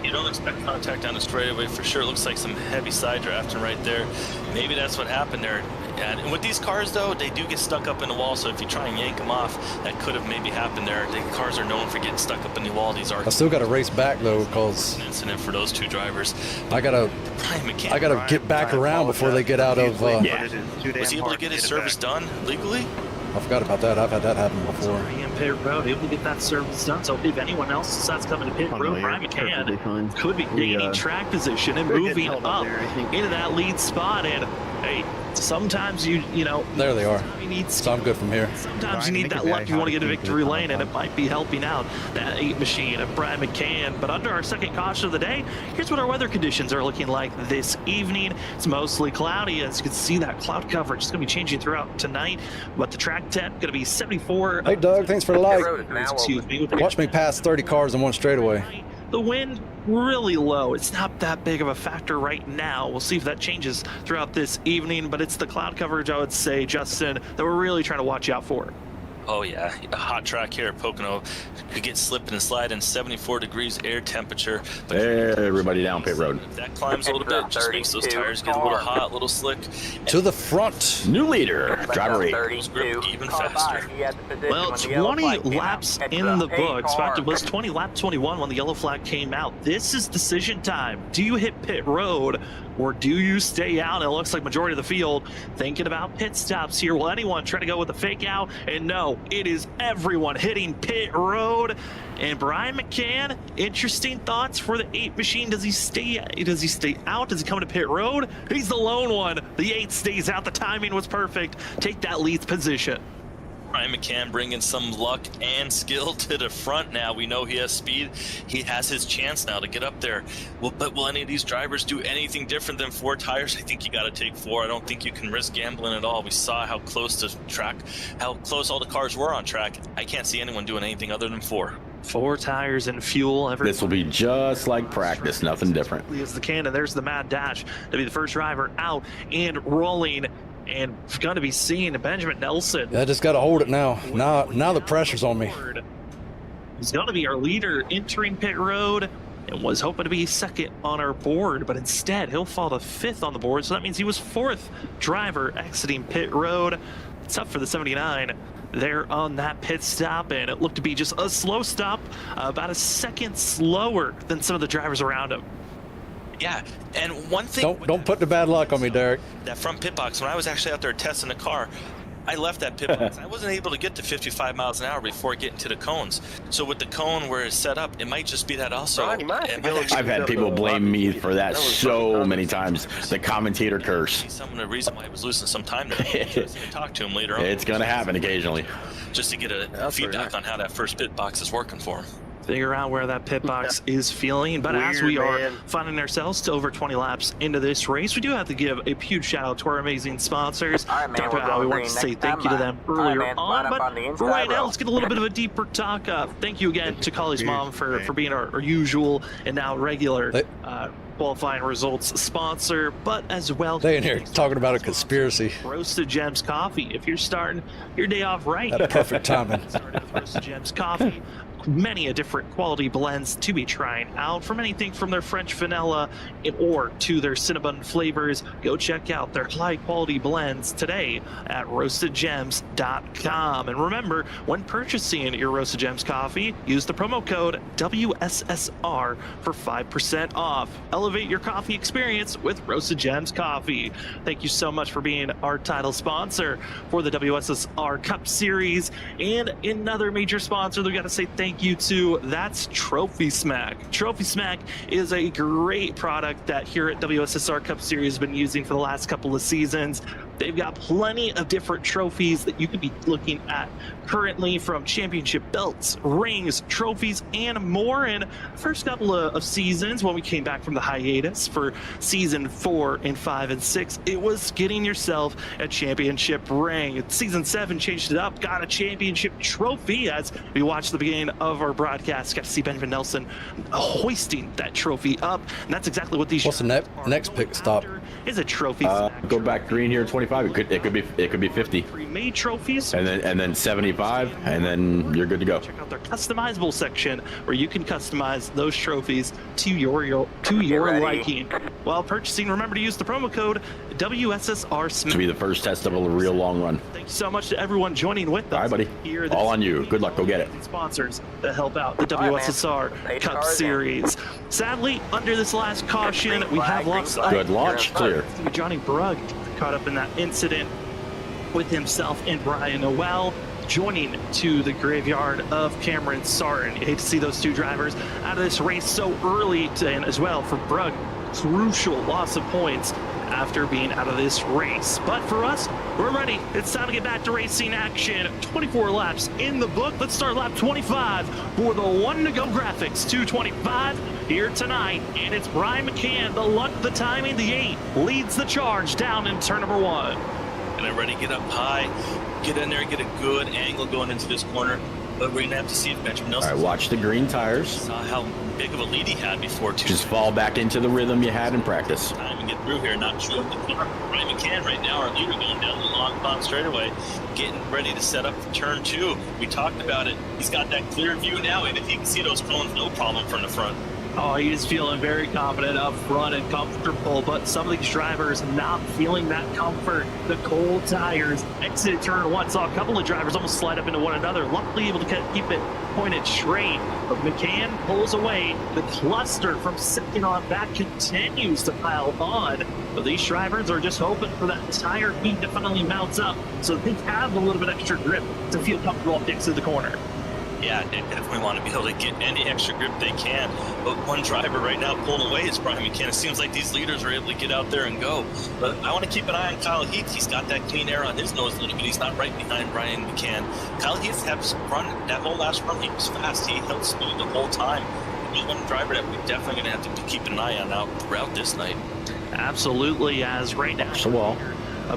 Speaker 3: You don't expect contact on the straightaway for sure. It looks like some heavy side drafting right there. Maybe that's what happened there. And with these cars, though, they do get stuck up in the wall. So if you try and yank them off, that could have maybe happened there. The cars are known for getting stuck up in the wall. These are.
Speaker 2: I still got to race back though, because
Speaker 3: an incident for those two drivers.
Speaker 2: I gotta get back around before they get out of.
Speaker 3: Was he able to get his service done legally?
Speaker 2: I forgot about that. I've had that happen before.
Speaker 1: In pit road, able to get that service done. So if anyone else decides coming to pit road, Brian McCann could be gaining track position and moving up into that lead spot. And hey, sometimes you know.
Speaker 2: There they are. So I'm good from here.
Speaker 1: Sometimes you need that luck. You want to get a victory lane, and it might be helping out that 8 machine of Brian McCann. But under our second caution of the day, here's what our weather conditions are looking like this evening. It's mostly cloudy. As you can see, that cloud coverage is going to be changing throughout tonight. But the track temp going to be 74.
Speaker 2: Hey, Doug, thanks for the like.
Speaker 1: Excuse me.
Speaker 2: Watch me pass 30 cars in one straightaway.
Speaker 1: The wind really low. It's not that big of a factor right now. We'll see if that changes throughout this evening, but it's the cloud coverage, I would say, Justin, that we're really trying to watch out for.
Speaker 3: Oh yeah, a hot track here at Pocono. Could get slipping and sliding, 74 degrees air temperature. But
Speaker 4: everybody down pit road.
Speaker 3: If that climbs a little bit, just makes those tires get a little hot, a little slick.
Speaker 2: To the front.
Speaker 4: New leader, driver 8.
Speaker 3: Even faster.
Speaker 1: Well, 20 laps in the books. In fact, it was 20 lap 21 when the yellow flag came out. This is decision time. Do you hit pit road or do you stay out? It looks like majority of the field thinking about pit stops here. Will anyone try to go with a fake out? And no, it is everyone hitting pit road. And Brian McCann, interesting thoughts for the 8 machine. Does he stay out? Does he come to pit road? He's the lone one. The 8 stays out. The timing was perfect. Take that lead position.
Speaker 3: Brian McCann bringing some luck and skill to the front now. We know he has speed. He has his chance now to get up there. But will any of these drivers do anything different than 4 tires? I think you got to take 4. I don't think you can risk gambling at all. We saw how close to track, how close all the cars were on track. I can't see anyone doing anything other than 4.
Speaker 1: 4 tires and fuel.
Speaker 4: This will be just like practice, nothing different.
Speaker 1: As the can, and there's the mad dash to be the first driver out and rolling. And it's going to be seeing Benjamin Nelson.
Speaker 2: I just got to hold it now. Now the pressure's on me.
Speaker 1: He's going to be our leader entering pit road and was hoping to be second on our board, but instead he'll fall to 5th on the board. So that means he was 4th driver exiting pit road. It's up for the 79 there on that pit stop, and it looked to be just a slow stop, about a second slower than some of the drivers around him.
Speaker 3: Yeah, and one thing...
Speaker 2: Don't put the bad luck on me, Derek.
Speaker 3: That front pit box, when I was actually out there testing the car, I left that pit box. I wasn't able to get to 55 miles an hour before getting to the cones. So with the cone where it's set up, it might just be that also.
Speaker 4: I've had people blame me for that so many times. The commentator curse.
Speaker 3: Some of the reason why I was losing some time there. I was going to talk to him later on.
Speaker 4: It's going to happen occasionally.
Speaker 3: Just to get a feedback on how that first pit box is working for him.
Speaker 1: Figure out where that pit box is feeling. But as we are finding ourselves to over 20 laps into this race, we do have to give a huge shout out to our amazing sponsors. Talked about how we want to say thank you to them earlier on, but for right now, let's get a little bit of a deeper talk. Thank you again to Collie's mom for being our usual and now regular qualifying results sponsor, but as well.
Speaker 2: They in here talking about a conspiracy.
Speaker 1: Roasted Gems Coffee. If you're starting your day off right,
Speaker 2: that perfect timing.
Speaker 1: Started with Roasted Gems Coffee. Many a different quality blends to be trying out, from anything from their French vanilla or to their cinnamon flavors. Go check out their high quality blends today at roastedgems.com. And remember, when purchasing your Roasted Gems coffee, use the promo code WSSR for 5% off. Elevate your coffee experience with Roasted Gems Coffee. Thank you so much for being our title sponsor for the WSSR Cup Series. And another major sponsor that we got to say thank you to, that's Trophy Smack. Trophy Smack is a great product that here at WSSR Cup Series has been using for the last couple of seasons. They've got plenty of different trophies that you could be looking at currently, from championship belts, rings, trophies, and more. And first couple of seasons, when we came back from the hiatus for season 4 and 5 and 6, it was getting yourself a championship ring. Season 7 changed it up, got a championship trophy. As we watched the beginning of our broadcast, got to see Benjamin Nelson hoisting that trophy up, and that's exactly what these.
Speaker 2: What's the next pick stop?
Speaker 1: Is a trophy.
Speaker 4: Go back green here, 25. It could be 50.
Speaker 1: Pre-made trophies.
Speaker 4: And then 75, and then you're good to go.
Speaker 1: Check out their customizable section where you can customize those trophies to your liking. While purchasing, remember to use the promo code WSSR
Speaker 4: To be the first test of a real long run.
Speaker 1: Thank you so much to everyone joining with us.
Speaker 4: All right, buddy.
Speaker 1: Here
Speaker 4: All on you. Good luck. Go get it.
Speaker 1: Sponsors that help out the WSSR Cup Series. Sadly, under this last caution, we have lost.
Speaker 4: Good launch. Clear.
Speaker 1: Johnny Brugg caught up in that incident with himself and Brian Noel, joining to the graveyard of Cameron Sartin. You hate to see those two drivers out of this race so early, and as well for Brugg, crucial loss of points after being out of this race. But for us, we're ready. It's time to get back to racing action. 24 laps in the book. Let's start lap 25 for the one to go graphics. 225 here tonight, and it's Brian McCann, the luck, the timing, the 8 leads the charge down in turn number 1.
Speaker 3: And I'm ready to get up high, get in there, get a good angle going into this corner. But we're gonna have to see if Benjamin Nelson.
Speaker 4: All right, watch the green tires.
Speaker 3: Saw how big of a lead he had before too.
Speaker 4: Just fall back into the rhythm you had in practice.
Speaker 3: Time and get through here, not sure what the car. Brian McCann right now, our leader, going down the long pond straightaway, getting ready to set up for turn 2. We talked about it. He's got that clear view now, and if he can see those cones, no problem from the front.
Speaker 1: Oh, he's feeling very confident up front and comfortable, but some of these drivers not feeling that comfort. The cold tires exited turn 1. Saw a couple of drivers almost slide up into one another. Luckily able to keep it pointed straight, but McCann pulls away. The cluster from second on back continues to pile on. But these drivers are just hoping for that tire heat to finally mount up so they have a little bit extra grip to feel comfortable up next to the corner.
Speaker 3: Yeah, they definitely want to be able to get any extra grip they can. But one driver right now pulling away is Brian McCann. It seems like these leaders are able to get out there and go. But I want to keep an eye on Kyle Heath. He's got that clean air on his nose a little bit. He's not right behind Brian McCann. Kyle Heath has run that whole last run. He was fast. He held speed the whole time. He's one driver that we're definitely going to have to keep an eye on out throughout this night.
Speaker 1: Absolutely, as right now.
Speaker 4: So well.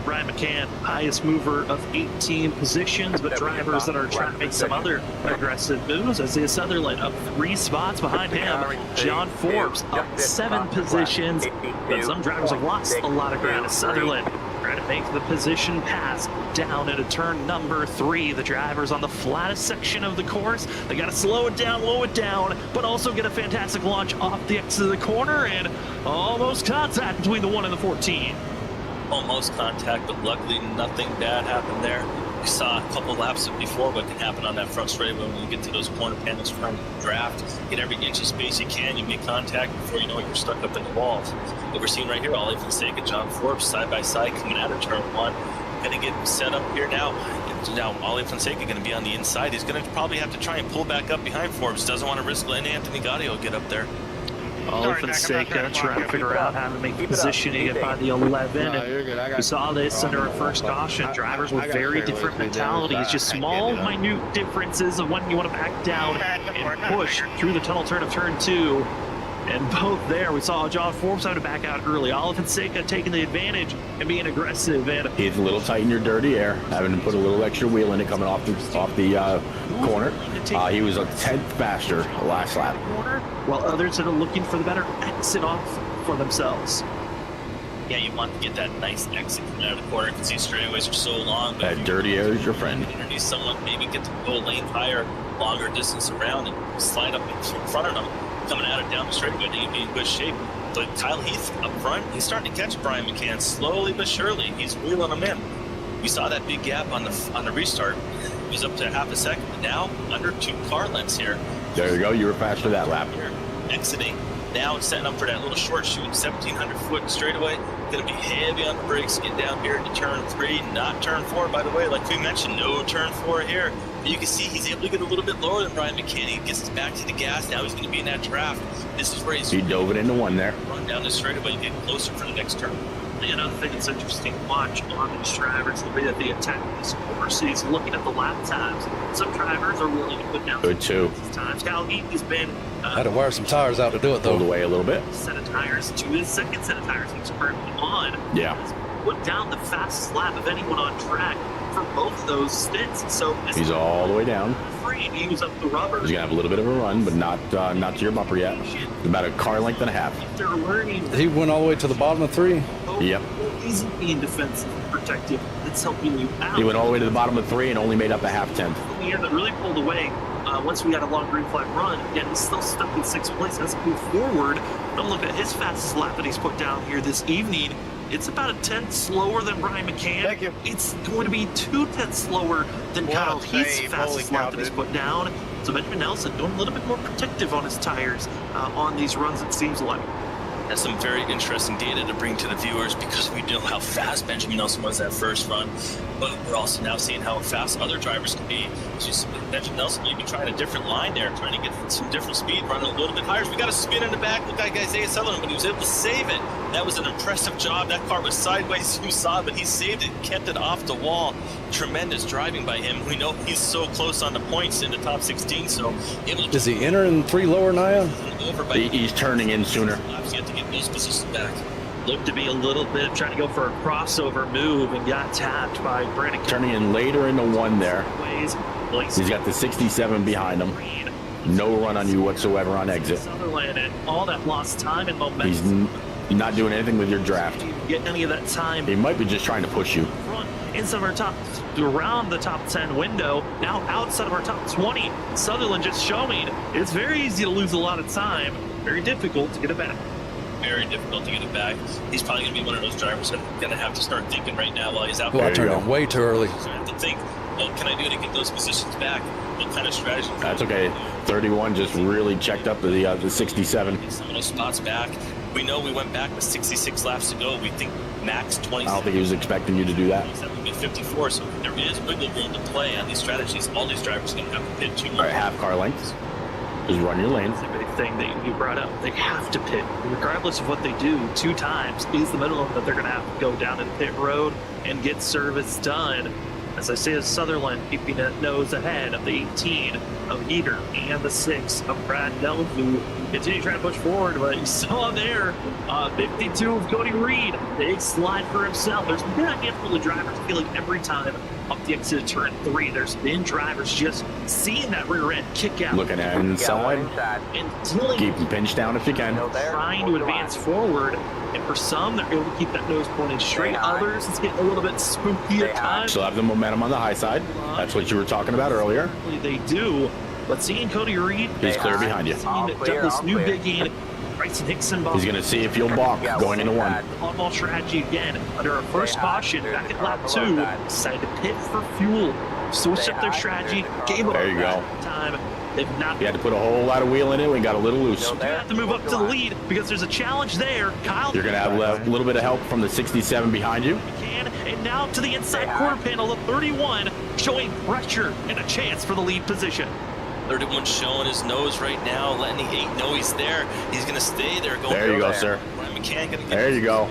Speaker 1: Brian McCann, highest mover of 18 positions, but drivers that are trying to make some other aggressive moves. Isaiah Sutherland up 3 spots behind him. John Forbes up 7 positions, but some drivers have lost a lot of ground. Sutherland trying to make the position pass down into turn number 3. The drivers on the flattest section of the course, they got to slow it down, but also get a fantastic launch off the exit of the corner, and almost contact between the 1 and the 14.
Speaker 3: Almost contact, but luckily nothing bad happened there. We saw a couple laps before what can happen on that front straightaway when you get to those corner panels trying to draft. Get every inch of space you can. You make contact before you know it, you're stuck up in the walls. What we're seeing right here, Ollie Fonseca, John Forbes side by side coming out of turn 1. Going to get set up here now. Now Ollie Fonseca going to be on the inside. He's going to probably have to try and pull back up behind Forbes. Doesn't want to risk letting Anthony Gaudio get up there.
Speaker 1: Ollie Fonseca trying to figure out how to make positioning by the 11. We saw this under our first caution. Drivers with very different mentalities, just small, minute differences of when you want to back down and push through the tunnel turn of turn 2. And both there, we saw John Forbes having to back out early. Ollie Fonseca taking the advantage and being aggressive. And
Speaker 4: he's a little tight in your dirty air, having to put a little extra wheel in it coming off the corner. He was a 10th faster last lap.
Speaker 1: While others are looking for the better exit off for themselves.
Speaker 3: Yeah, you want to get that nice exit coming out of the corner because these straightaways are so long.
Speaker 4: That dirty air is your friend.
Speaker 3: Underneath someone, maybe get to go a lane higher, longer distance around, and slide up in front of them. Coming at it down the straightaway, I think he'd be in good shape. But Kyle Heath up front, he's starting to catch Brian McCann slowly but surely. He's wheeling him in. We saw that big gap on the restart. It was up to half a second, but now under 2 car lengths here.
Speaker 4: There you go. You were faster that lap.
Speaker 3: Here, exiting. Now it's setting up for that little short shoot, 1,700 foot straightaway. Going to be heavy on the brakes, get down here into turn 3, not turn 4, by the way. Like we mentioned, no turn 4 here. But you can see he's able to get a little bit lower than Brian McCann. He gets his back to the gas. Now he's going to be in that draft. This is where he
Speaker 4: dove it into 1 there.
Speaker 3: Run down the straightaway and get closer for the next turn.
Speaker 1: Another thing that's interesting to watch on these drivers, the way that they attack this course, is looking at the lap times. Some drivers are willing to put down
Speaker 4: good too.
Speaker 1: Times. Kyle Heath has been
Speaker 2: Had to wire some tires out to do it though.
Speaker 4: Pulled away a little bit.
Speaker 1: set of tires to his second set of tires he's currently on.
Speaker 4: Yeah.
Speaker 1: He's put down the fastest lap of anyone on track for both those stints. So
Speaker 4: He's all the way down.
Speaker 1: free to use up the rubber.
Speaker 4: He's gonna have a little bit of a run, but not to your bumper yet. About a car length and a half.
Speaker 1: If they're learning,
Speaker 2: He went all the way to the bottom of 3.
Speaker 4: Yep.
Speaker 1: isn't being defensive and protective. It's helping you out.
Speaker 4: He went all the way to the bottom of 3 and only made up a half tenth.
Speaker 1: The air that really pulled away once we got a long green flag run. Again, he's still stuck in 6th place. Let's move forward. Don't look at his fastest lap that he's put down here this evening. It's about a 10th slower than Brian McCann.
Speaker 5: Thank you.
Speaker 1: It's going to be 2/10 slower than Kyle Heath's fastest lap that he's put down. So Benjamin Nelson doing a little bit more protective on his tires on these runs, it seems like.
Speaker 3: That's some very interesting data to bring to the viewers because we know how fast Benjamin Nelson was that first run, but we're also now seeing how fast other drivers can be. Just Benjamin Nelson maybe trying a different line there, trying to get some different speed, running a little bit higher. We got a spin in the back. Look at Isaiah Sutherland, but he was able to save it. That was an impressive job. That car was sideways, you saw it, but he saved it, kept it off the wall. Tremendous driving by him. We know he's so close on the points in the top 16, so able to
Speaker 2: Is he entering 3 lower, Naya?
Speaker 3: over by
Speaker 4: He's turning in sooner.
Speaker 3: laps yet to get those positions back.
Speaker 1: Looked to be a little bit trying to go for a crossover move and got tapped by Brandon.
Speaker 4: Turning in later into 1 there.
Speaker 1: Ways.
Speaker 4: He's got the 67 behind him. No run on you whatsoever on exit.
Speaker 1: Sutherland and all that lost time and momentum.
Speaker 4: He's not doing anything with your draft.
Speaker 1: Get any of that time
Speaker 4: He might be just trying to push you.
Speaker 1: front inside of our top, around the top 10 window, now outside of our top 20. Sutherland just showing it's very easy to lose a lot of time, very difficult to get it back.
Speaker 3: Very difficult to get it back. He's probably going to be one of those drivers that's going to have to start thinking right now while he's out
Speaker 2: Well, I
Speaker 3: there.
Speaker 4: There you
Speaker 2: turned
Speaker 4: go.
Speaker 2: in way too early.
Speaker 3: So I have to think, what can I do to get those positions back? What kind of strategy?
Speaker 4: That's okay. 31 just really checked up the 67.
Speaker 3: Get some of those spots back. We know we went back with 66 laps to go. We think max 20.
Speaker 4: I don't think he was expecting you to do that.
Speaker 3: That would be 54. So there is wiggle room to play on these strategies. All these drivers are going to have to pit 2
Speaker 4: All right, half car length. Just run your lane.
Speaker 1: It's a big thing that you brought up. They have to pit, regardless of what they do. 2 times is the minimum that they're going to have to go down to the pit road and get service done. As I say, Sutherland keeping that nose ahead of the 18 of Heater and the 6 of Brad Delvaux. Continue trying to push forward, but you saw there 52 of Cody Reed. Big slide for himself. There's been a handful of drivers, I feel like every time up the exit of turn 3, there's been drivers just seeing that rear end kick out.
Speaker 4: Looking at inside.
Speaker 1: And dealing
Speaker 4: Keep him pinched down if you can.
Speaker 1: trying to advance forward, and for some, they're able to keep that nose pointed straight. Others, it's getting a little bit spooky at times.
Speaker 4: Still have the momentum on the high side. That's what you were talking about earlier.
Speaker 1: They do, but seeing Cody Reed,
Speaker 4: He's clear behind you.
Speaker 1: seeing Douglas Newbigin, Bryson Hickson,
Speaker 4: He's going to see if you'll balk going into 1.
Speaker 1: on-ball strategy again under a first caution back at lap 2, decided to pit for fuel, switched up their strategy, gave up
Speaker 4: There you go.
Speaker 1: time. They've not
Speaker 4: You had to put a whole lot of wheel in it. We got a little loose.
Speaker 1: You have to move up to the lead because there's a challenge there. Kyle
Speaker 4: You're going to have a little bit of help from the 67 behind you.
Speaker 1: can, and now to the inside quarter panel of 31, showing pressure and a chance for the lead position.
Speaker 3: 31 showing his nose right now, letting the 8 know he's there. He's going to stay there. Going
Speaker 4: There you go, sir.
Speaker 3: Brian McCann going to get
Speaker 4: There you go.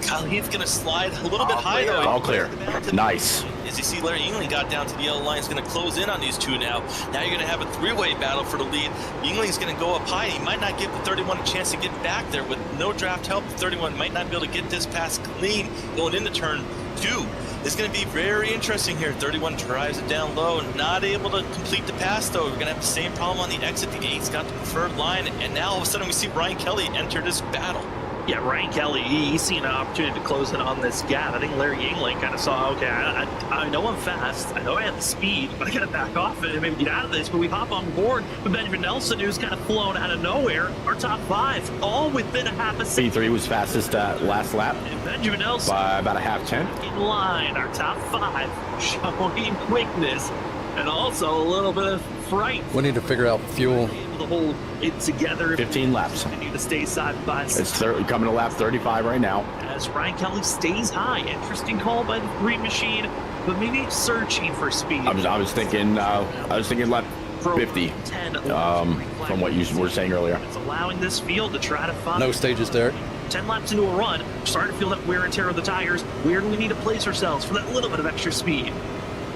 Speaker 3: Kyle Heath's going to slide a little bit high, though.
Speaker 4: All clear. Nice.
Speaker 3: As you see, Larry Yingling got down to the yellow line. He's going to close in on these 2 now. Now you're going to have a 3-way battle for the lead. Yingling's going to go up high. He might not give the 31 a chance to get back there. With no draft help, the 31 might not be able to get this pass clean going into turn 2. It's going to be very interesting here. 31 drives it down low, not able to complete the pass, though. We're going to have the same problem on the exit. The 8's got the preferred line, and now all of a sudden we see Ryan Kelly enter this battle.
Speaker 1: Yeah, Ryan Kelly, he's seen an opportunity to close in on this gap. I think Larry Yingling kind of saw, okay, I know I'm fast. I know I have the speed, but I got to back off and maybe get out of this. But we hop on board with Benjamin Nelson, who's kind of flown out of nowhere. Our top 5, all within a half a second.
Speaker 4: B3 was fastest last lap
Speaker 1: And Benjamin Nelson
Speaker 4: by about a half tenth.
Speaker 1: in line. Our top 5 showing quickness and also a little bit of fright.
Speaker 2: We need to figure out fuel.
Speaker 1: Able to hold it together.
Speaker 4: 15 laps.
Speaker 1: Continue to stay side by side.
Speaker 4: It's coming to lap 35 right now.
Speaker 1: As Ryan Kelly stays high. Interesting call by the Green Machine, but maybe searching for speed.
Speaker 4: I was thinking lap 50
Speaker 1: 10
Speaker 4: from what you were saying earlier.
Speaker 1: It's allowing this field to try to find.
Speaker 2: No stages, Derek.
Speaker 1: 10 laps into a run, starting to feel that wear and tear of the tires. Where do we need to place ourselves for that little bit of extra speed?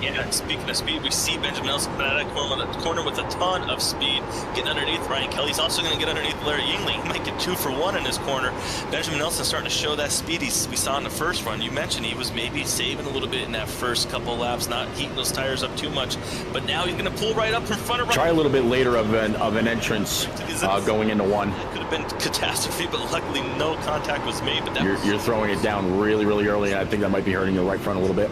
Speaker 3: Yeah, speaking of speed, we see Benjamin Nelson coming out of that corner with a ton of speed, getting underneath Ryan Kelly. He's also going to get underneath Larry Yingling. He might get 2 for 1 in this corner. Benjamin Nelson starting to show that speed we saw in the first run. You mentioned he was maybe saving a little bit in that first couple of laps, not heating those tires up too much. But now he's going to pull right up in front of Ryan.
Speaker 4: Try a little bit later of an entrance going into 1.
Speaker 3: It could have been catastrophe, but luckily no contact was made. But
Speaker 4: you're throwing it down really, really early, and I think that might be hurting your right front a little bit.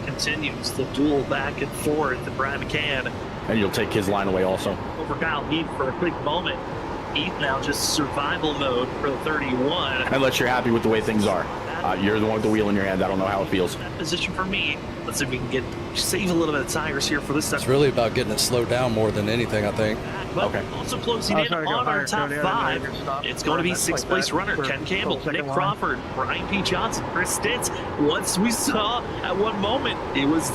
Speaker 1: Continues the duel back and forth, and Brad McCann.
Speaker 4: And you'll take his line away also.
Speaker 1: Over Kyle Heath for a quick moment. Heath now just survival mode for the 31.
Speaker 4: Unless you're happy with the way things are. You're the one with the wheel in your hand. I don't know how it feels.
Speaker 1: That position for me. Let's see if we can save a little bit of tires here for this stuff.
Speaker 2: It's really about getting it slowed down more than anything, I think.
Speaker 1: But
Speaker 4: okay.
Speaker 1: Also closing in on our top 5. It's going to be 6th place runner Ken Campbell, Nick Crawford, Brian P. Johnson, Chris Stitz. Once we saw at one moment it was,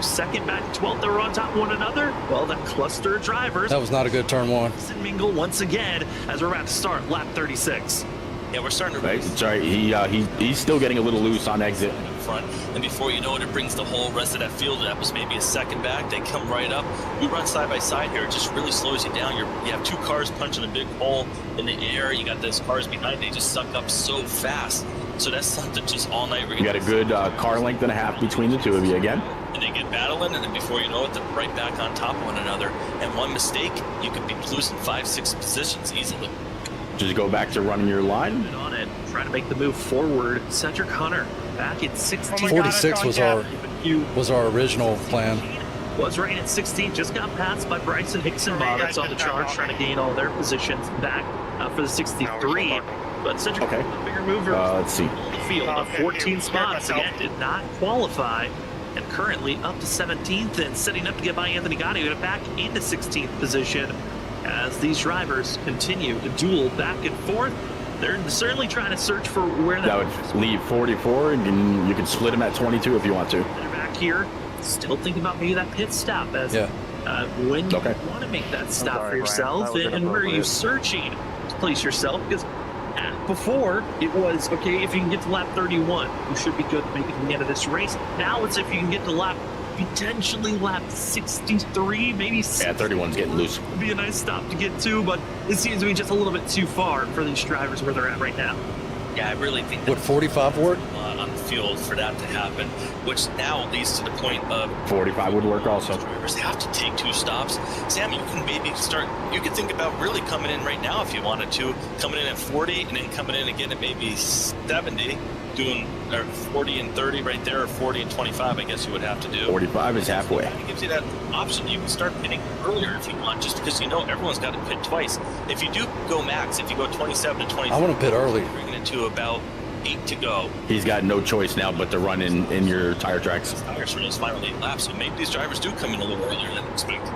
Speaker 1: second back to 12th, they were on top of one another. Well, the cluster of drivers.
Speaker 2: That was not a good turn 1.
Speaker 1: Mingle once again as we're about to start lap 36.
Speaker 3: Yeah, we're starting to.
Speaker 4: Right. Sorry, he's still getting a little loose on exit.
Speaker 3: Front, and before you know it, it brings the whole rest of that field. That was maybe a second back. They come right up. We run side by side here. It just really slows you down. You have 2 cars punching a big hole in the air. You got those cars behind. They just suck up so fast. So that's something just all night.
Speaker 4: You got a good car length and a half between the two of you again.
Speaker 3: And they get battling, and then before you know it, they're right back on top of one another. And one mistake, you could be losing 5-6 positions easily.
Speaker 4: Just go back to running your line.
Speaker 1: On it, trying to make the move forward. Cedric Hunter back at 16.
Speaker 2: 46 was our original plan.
Speaker 1: Was right at 16. Just got passed by Bryson Hickson-Bob. That's on the charge, trying to gain all their positions back for the 63. But Cedric,
Speaker 4: okay.
Speaker 1: The bigger mover.
Speaker 4: Let's see.
Speaker 1: Field of 14 spots again did not qualify, and currently up to 17th and setting up to get by Anthony Gotti back into 16th position. As these drivers continue to duel back and forth, they're certainly trying to search for where
Speaker 4: that would leave 44, and you can split them at 22 if you want to.
Speaker 1: They're back here, still thinking about maybe that pit stop as when you want to make that stop for yourself, and where are you searching to place yourself? Because before it was okay if you can get to lap 31, you should be good to make it to the end of this race. Now it's if you can get to potentially lap 63, maybe 60.
Speaker 4: Yeah, 31's getting loose.
Speaker 1: Would be a nice stop to get to, but it seems to be just a little bit too far for these drivers where they're at right now.
Speaker 3: Yeah, I really think
Speaker 2: would 45 work
Speaker 3: on the field for that to happen, which now leads to the point of
Speaker 4: 45 would work also.
Speaker 3: Drivers have to take 2 stops. Sam, you can maybe start. You could think about really coming in right now if you wanted to, coming in at 40 and then coming in again at maybe 70. Doing 40 and 30 right there, or 40 and 25, I guess you would have to do.
Speaker 4: 45 is halfway.
Speaker 3: It gives you that option. You can start pitting earlier if you want, just because everyone's got to pit twice. If you do go max, if you go 27 to 25,
Speaker 2: I want to pit early.
Speaker 3: Bringing it to about 8 to go.
Speaker 4: He's got no choice now but to run in your tire tracks.
Speaker 3: Tires for those final 8 laps, so maybe these drivers do come in a little earlier than expected.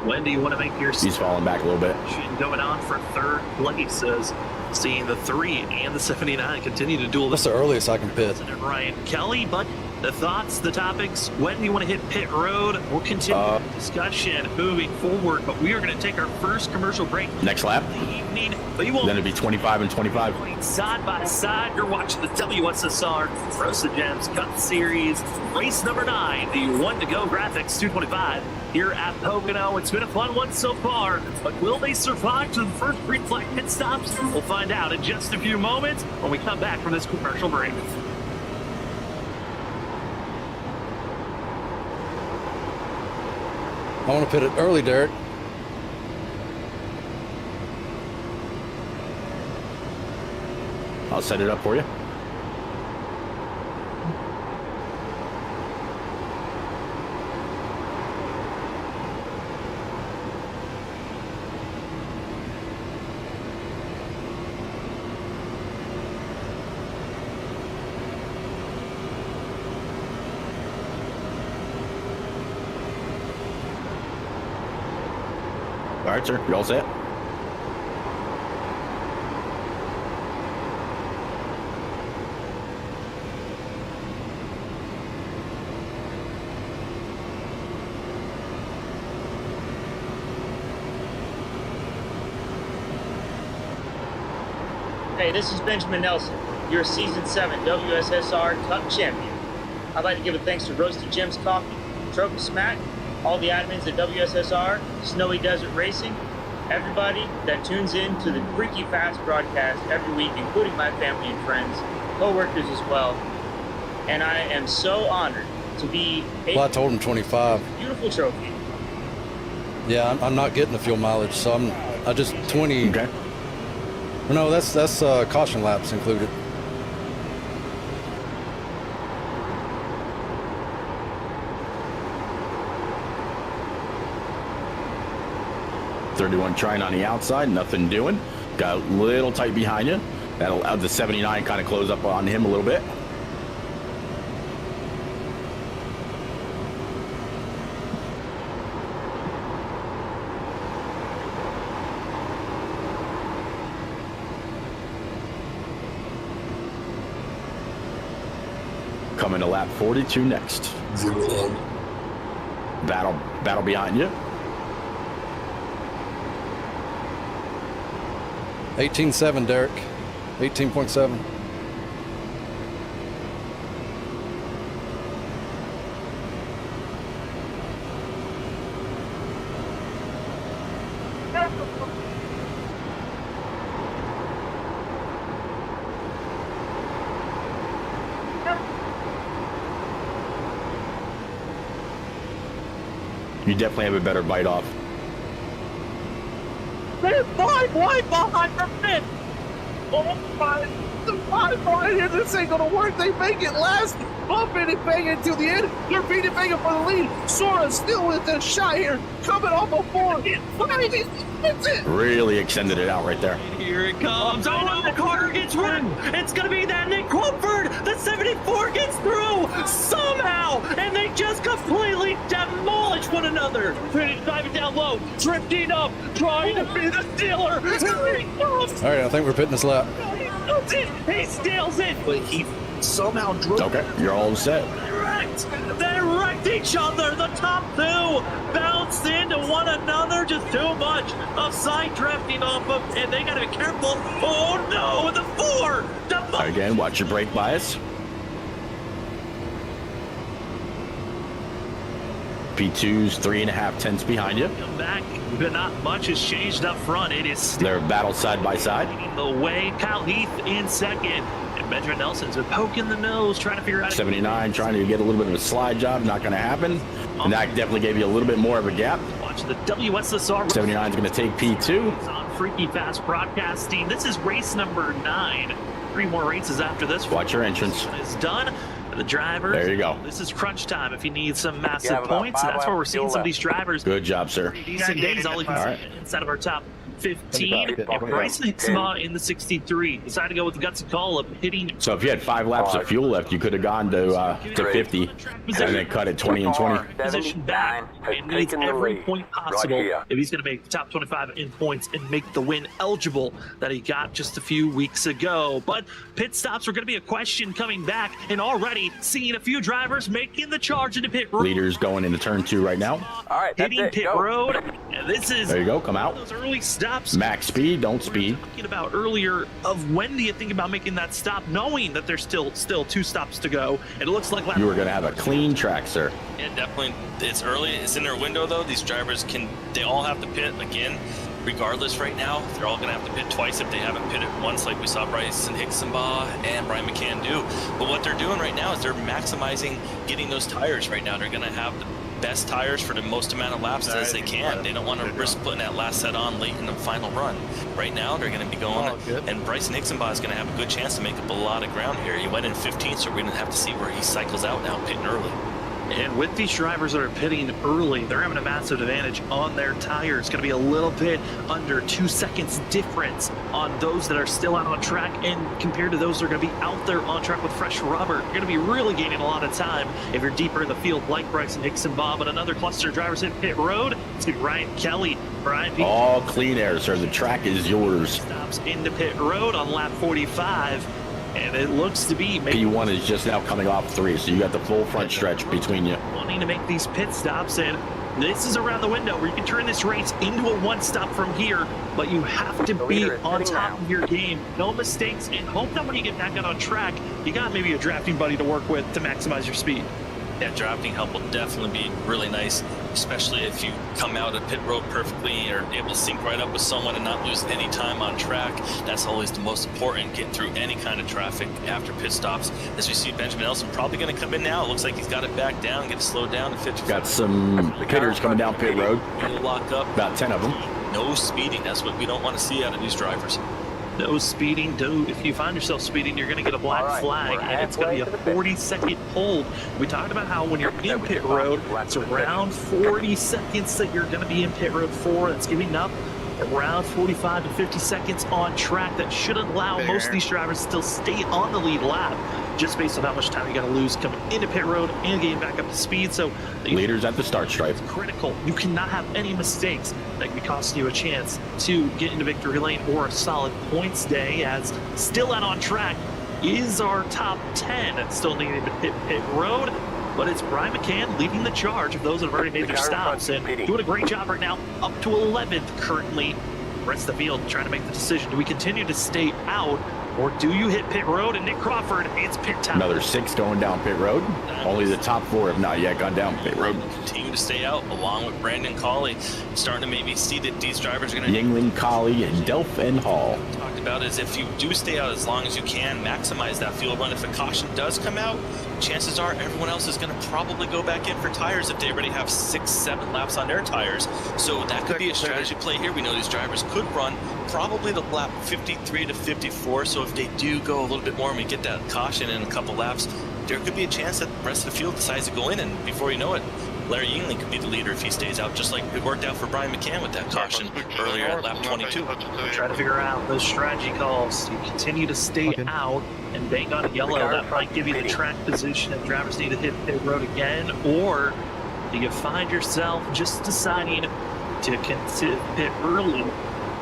Speaker 1: When do you want to make your?
Speaker 4: He's falling back a little bit.
Speaker 1: Going on for 3rd place as seeing the 3 and the 79 continue to duel.
Speaker 2: That's the earliest I can pit.
Speaker 1: Ryan Kelly, but the thoughts, the topics, when do you want to hit pit road? We'll continue the discussion moving forward, but we are going to take our first commercial break.
Speaker 4: Next lap.
Speaker 1: The evening, but you won't.
Speaker 4: Then it'd be 25 and 25.
Speaker 1: Side by side, you're watching the WSSR Rosa Gems Cup Series, race number 9, the 1 to go graphics 225 here at Pocono. It's been a fun one so far, but will they survive to the first green flag pit stops? We'll find out in just a few moments when we come back from this commercial break.
Speaker 2: I want to pit it early, Derek.
Speaker 4: I'll set it up for you. All right, sir. You all set?
Speaker 5: Hey, this is Benjamin Nelson, your Season 7 WSSR Cup champion. I'd like to give a thanks to Roasted Jim's Coffee, Trophy Smack, all the admins at WSSR, Snowy Desert Racing, everybody that tunes in to the Freaky Fast broadcast every week, including my family and friends, co-workers as well. And I am so honored to be
Speaker 2: Well, I told him 25.
Speaker 5: beautiful trophy.
Speaker 2: Yeah, I'm not getting the fuel mileage, so I just 20.
Speaker 4: Okay.
Speaker 2: No, that's caution laps included.
Speaker 4: .31 trying on the outside, nothing doing. Got a little tight behind you. That'll have the 79 kind of close up on him a little bit. Coming to lap 42 next. Battle behind you.
Speaker 2: 18.7, Derek. 18.7.
Speaker 4: You definitely have a better bite off.
Speaker 6: They're 5 wide behind the fifth. Oh my, the 5 wide here. This ain't gonna work. They make it last. Bumping and banging to the end. They're beating banging for the lead. Sora's still with the shot here. Coming off a 4. That's it.
Speaker 4: Really extended it out right there.
Speaker 1: Here it comes. Oh no, Carter gets run. It's going to be that Nick Crumford. The 74 gets through somehow. And they just completely demolish one another. Driving down low, drifting up, trying to be the stealer. Here he comes.
Speaker 2: All right, I think we're pitting this lap.
Speaker 1: He steals it. But he somehow drove.
Speaker 4: Okay, you're all set.
Speaker 1: They wrecked each other. The top two bounced into one another. Just too much of side drifting off of, and they got to be careful. Oh no, the 4.
Speaker 4: Again, watch your brake bias. P2's 3.5 tenths behind you.
Speaker 1: Come back, but not much has changed up front. It is still
Speaker 4: They're battle side by side.
Speaker 1: the way. Kyle Heath in second, and Benjamin Nelson's been poking the nose, trying to figure out.
Speaker 4: 79 trying to get a little bit of a slide job, not going to happen. And that definitely gave you a little bit more of a gap.
Speaker 1: Watch the WSSR.
Speaker 4: 79 is going to take P2.
Speaker 1: It's on Freaky Fast Broadcasting. This is race number 9. 3 more races after this.
Speaker 4: Watch your entrance.
Speaker 1: Is done. The drivers.
Speaker 4: There you go.
Speaker 1: This is crunch time if you need some massive points. That's where we're seeing some of these drivers.
Speaker 4: Good job, sir.
Speaker 1: Decent days, all
Speaker 4: right.
Speaker 1: Inside of our top 15. And Bryson Hicksema in the 63. Decided to go with the guts and call of hitting.
Speaker 4: So if you had 5 laps of fuel left, you could have gone to 50 and then cut it 20 and 20.
Speaker 1: Position back and needs every point possible if he's going to make the top 25 in points and make the win eligible that he got just a few weeks ago. But pit stops are going to be a question coming back, and already seeing a few drivers making the charge into pit road.
Speaker 4: Leaders going into turn 2 right now.
Speaker 7: All right, that's
Speaker 1: Hitting
Speaker 7: it.
Speaker 1: pit
Speaker 7: Go.
Speaker 1: road, and this is
Speaker 4: There you go, come out.
Speaker 1: those early stops.
Speaker 4: Max speed, don't speed.
Speaker 1: Talking about earlier of when do you think about making that stop, knowing that there's still 2 stops to go, and it looks like
Speaker 4: You are going to have a clean track, sir.
Speaker 3: Yeah, definitely. It's early. It's in their window, though. These drivers they all have to pit again, regardless right now. They're all going to have to pit twice if they haven't pitted once, like we saw Bryson Hicksema and Brian McCann do. But what they're doing right now is they're maximizing getting those tires right now. They're going to have the best tires for the most amount of laps as they can. They don't want to risk putting that last set on late in the final run. Right now, they're going to be going, and Bryson Hicksema is going to have a good chance to make up a lot of ground here. He went in 15th, so we're going to have to see where he cycles out now, pitting early.
Speaker 1: And with these drivers that are pitting early, they're having a massive advantage on their tires. It's going to be a little bit under 2 seconds difference on those that are still out on track, and compared to those that are going to be out there on track with fresh rubber. You're going to be really gaining a lot of time if you're deeper in the field like Bryson Hicksema. But another cluster of drivers in pit road. It's going to be Ryan Kelly, Brian P.
Speaker 4: All clean air, sir. The track is yours.
Speaker 1: Stops into pit road on lap 45. And it looks to be
Speaker 4: P1 is just now coming off 3, so you got the full front stretch between you.
Speaker 1: wanting to make these pit stops, and This is around the window where you can turn this race into a one-stop from here, but you have to be on top of your game. No mistakes, and hope that when you get back out on track, you got maybe a drafting buddy to work with to maximize your speed.
Speaker 3: Yeah, drafting help will definitely be really nice, especially if you come out of pit road perfectly or able to sync right up with someone and not lose any time on track. That's always the most important, getting through any kind of traffic after pit stops. As we see Benjamin Elson probably going to come in now. It looks like he's got it back down, get it slowed down to 50.
Speaker 4: Got some hitters coming down pit road.
Speaker 3: He'll lock up.
Speaker 4: About 10 of them.
Speaker 3: No speeding. That's what we don't want to see out of these drivers.
Speaker 1: No speeding. If you find yourself speeding, you're going to get a black flag, and it's going to be a 40-second hold. We talked about how when you're in pit road, it's around 40 seconds that you're going to be in pit road for. That's giving up around 45 to 50 seconds on track. That should allow most of these drivers to still stay on the lead lap, just based on how much time you got to lose coming into pit road and getting back up to speed. So
Speaker 4: leaders at the start stripe.
Speaker 1: It's critical. You cannot have any mistakes that could be costing you a chance to get into victory lane or a solid points day, as still out on track is our top 10 still needing to hit pit road. But it's Brian McCann leading the charge of those that have already made their stops and doing a great job right now, up to 11th currently. The rest of the field trying to make the decision. Do we continue to stay out, or do you hit pit road? And Nick Crawford, it's pit time.
Speaker 4: Another 6 going down pit road. Only the top 4 have not yet gone down pit road.
Speaker 3: Continue to stay out, along with Brandon Colley. Starting to maybe see that these drivers are going to...
Speaker 4: Yingling, Colley, Delph, and Hall.
Speaker 3: Talked about is if you do stay out as long as you can, maximize that fuel run. If a caution does come out, chances are everyone else is going to probably go back in for tires if they already have 6-7 laps on their tires. So that could be a strategy play here. We know these drivers could run probably the lap 53 to 54. So if they do go a little bit more and we get that caution in a couple laps, there could be a chance that the rest of the field decides to go in, and before you know it, Larry Yingling could be the leader if he stays out, just like it worked out for Brian McCann with that caution earlier at lap 22.
Speaker 1: Try to figure out those strategy calls. You continue to stay out and bank on yellow. That might give you the track position if drivers need to hit pit road again, or do you find yourself just deciding to pit early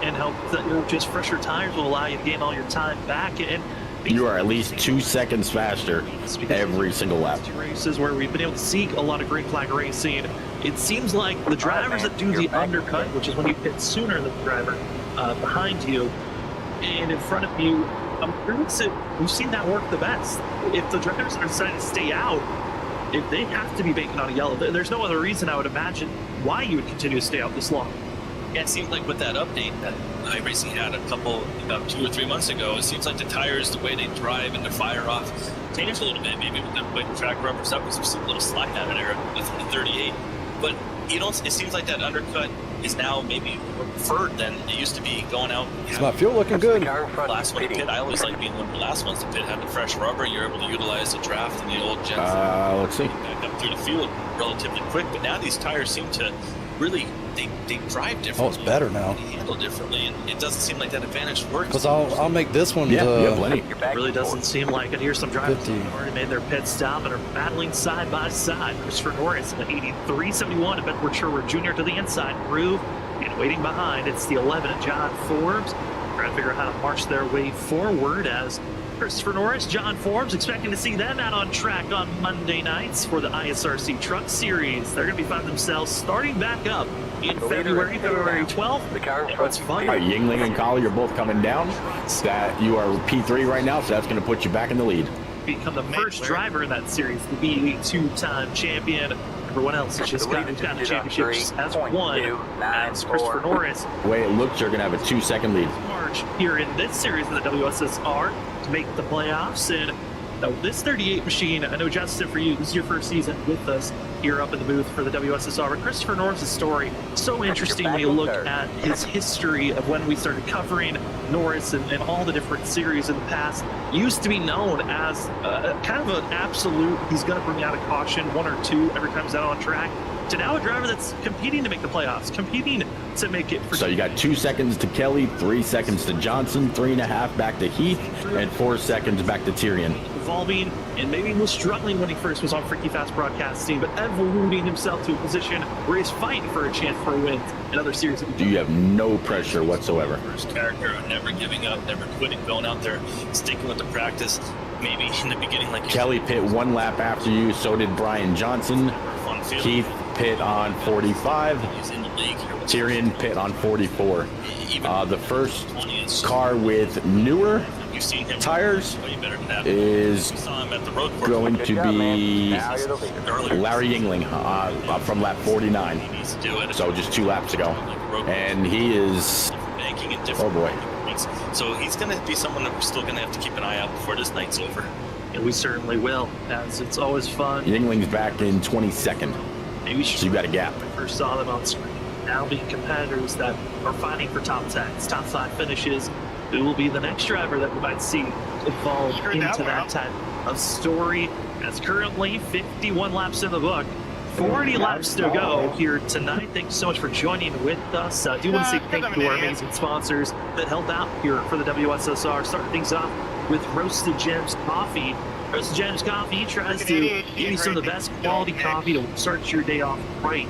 Speaker 1: and hope that just fresher tires will allow you to gain all your time back? And
Speaker 4: you are at least 2 seconds faster every single lap.
Speaker 1: Two races where we've been able to see a lot of green flag racing. It seems like the drivers that do the undercut, which is when you pit sooner than the driver behind you and in front of you, I'm curious if we've seen that work the best. If the drivers are deciding to stay out, if they have to be banking on a yellow, there's no other reason I would imagine why you would continue to stay out this long.
Speaker 3: Yeah, it seems like with that update that iRacing had about 2 or 3 months ago, it seems like the tires, the way they drive and the fire off, changed a little bit. Maybe with the way the track rubbers up, because we've seen a little slide out of there with the 38. But it seems like that undercut is now maybe preferred than it used to be going out.
Speaker 2: It's my fuel looking good.
Speaker 3: Last one to pit. I always like being one of the last ones to pit, having fresh rubber. You're able to utilize the draft and the old jets.
Speaker 4: Let's see.
Speaker 3: Back up through the field relatively quick, but now these tires seem to really they drive differently.
Speaker 2: Oh, it's better now.
Speaker 3: They handle differently, and it doesn't seem like that advantage works.
Speaker 2: Because I'll make this one.
Speaker 4: Plenty.
Speaker 1: It really doesn't seem like it. Here's some drivers who have already made their pit stop and are battling side by side. Christopher Norris in the 8371, and Bedford Sherwood Jr. to the inside groove, and waiting behind, it's the 11 at John Forbes. Trying to figure out how to march their way forward as Christopher Norris, John Forbes, expecting to see them out on track on Monday nights for the ISRC Truck Series. They're going to be finding themselves starting back up in February 12th. What's fun?
Speaker 4: All right, Yingling and Colley are both coming down. That you are P3 right now, so that's going to put you back in the lead.
Speaker 1: Become the first driver in that series to be a 2-time champion. Everyone else has just gotten the championship just as one. As Christopher Norris.
Speaker 4: The way it looks, you're going to have a 2-second lead.
Speaker 1: March here in this series of the WSSR to make the playoffs. And now this 38 machine, I know, Justin, for you, this is your first season with us here up in the booth for the WSSR. But Christopher Norris' story, so interesting when you look at his history of when we started covering Norris and all the different series in the past. Used to be known as kind of an absolute, he's going to bring out a caution, 1 or 2 every time he's out on track, to now a driver that's competing to make the playoffs, competing to make it.
Speaker 4: So you got 2 seconds to Kelly, 3 seconds to Johnson, 3.5 back to Heath, and 4 seconds back to Tyrion.
Speaker 1: Evolving, and maybe he was struggling when he first was on Freaky Fast Broadcasting, but evolving himself to a position where he's fighting for a chance for a win in other series.
Speaker 4: Do you have no pressure whatsoever?
Speaker 3: First character of never giving up, never quitting, going out there, sticking with the practice. Maybe in the beginning, like
Speaker 4: Kelly pit 1 lap after you, so did Brian Johnson.
Speaker 3: Fun field.
Speaker 4: Keith pit on 45.
Speaker 3: He's in the league here.
Speaker 4: Tyrion pit on 44.
Speaker 3: Even
Speaker 4: The first
Speaker 3: 20 is
Speaker 4: car with newer
Speaker 3: you've seen him
Speaker 4: tires
Speaker 3: way better than that.
Speaker 4: is
Speaker 3: We saw him at the road course
Speaker 4: going to be
Speaker 3: earlier.
Speaker 4: Larry Yingling from lap 49.
Speaker 3: He needs to do it.
Speaker 4: So just 2 laps ago.
Speaker 3: Like the road course,
Speaker 4: And he is,
Speaker 3: different banking and different
Speaker 4: oh boy.
Speaker 3: points. So he's going to be someone that we're still going to have to keep an eye out before this night's over.
Speaker 1: And we certainly will, as it's always fun.
Speaker 4: Yingling's back in 22nd.
Speaker 1: Maybe
Speaker 4: So you got a gap.
Speaker 1: I first saw them on screen. Now being competitors that are fighting for top 10s, top 5 finishes, who will be the next driver that we might see evolve into that type of story. As currently 51 laps in the book, 40 laps to go here tonight. Thank you so much for joining with us. I do want to say thank you to our amazing sponsors that helped out here for the WSSR. Starting things off with Roasted Gems Coffee. Roasted Gems Coffee tries to give you some of the best quality coffee to start your day off right.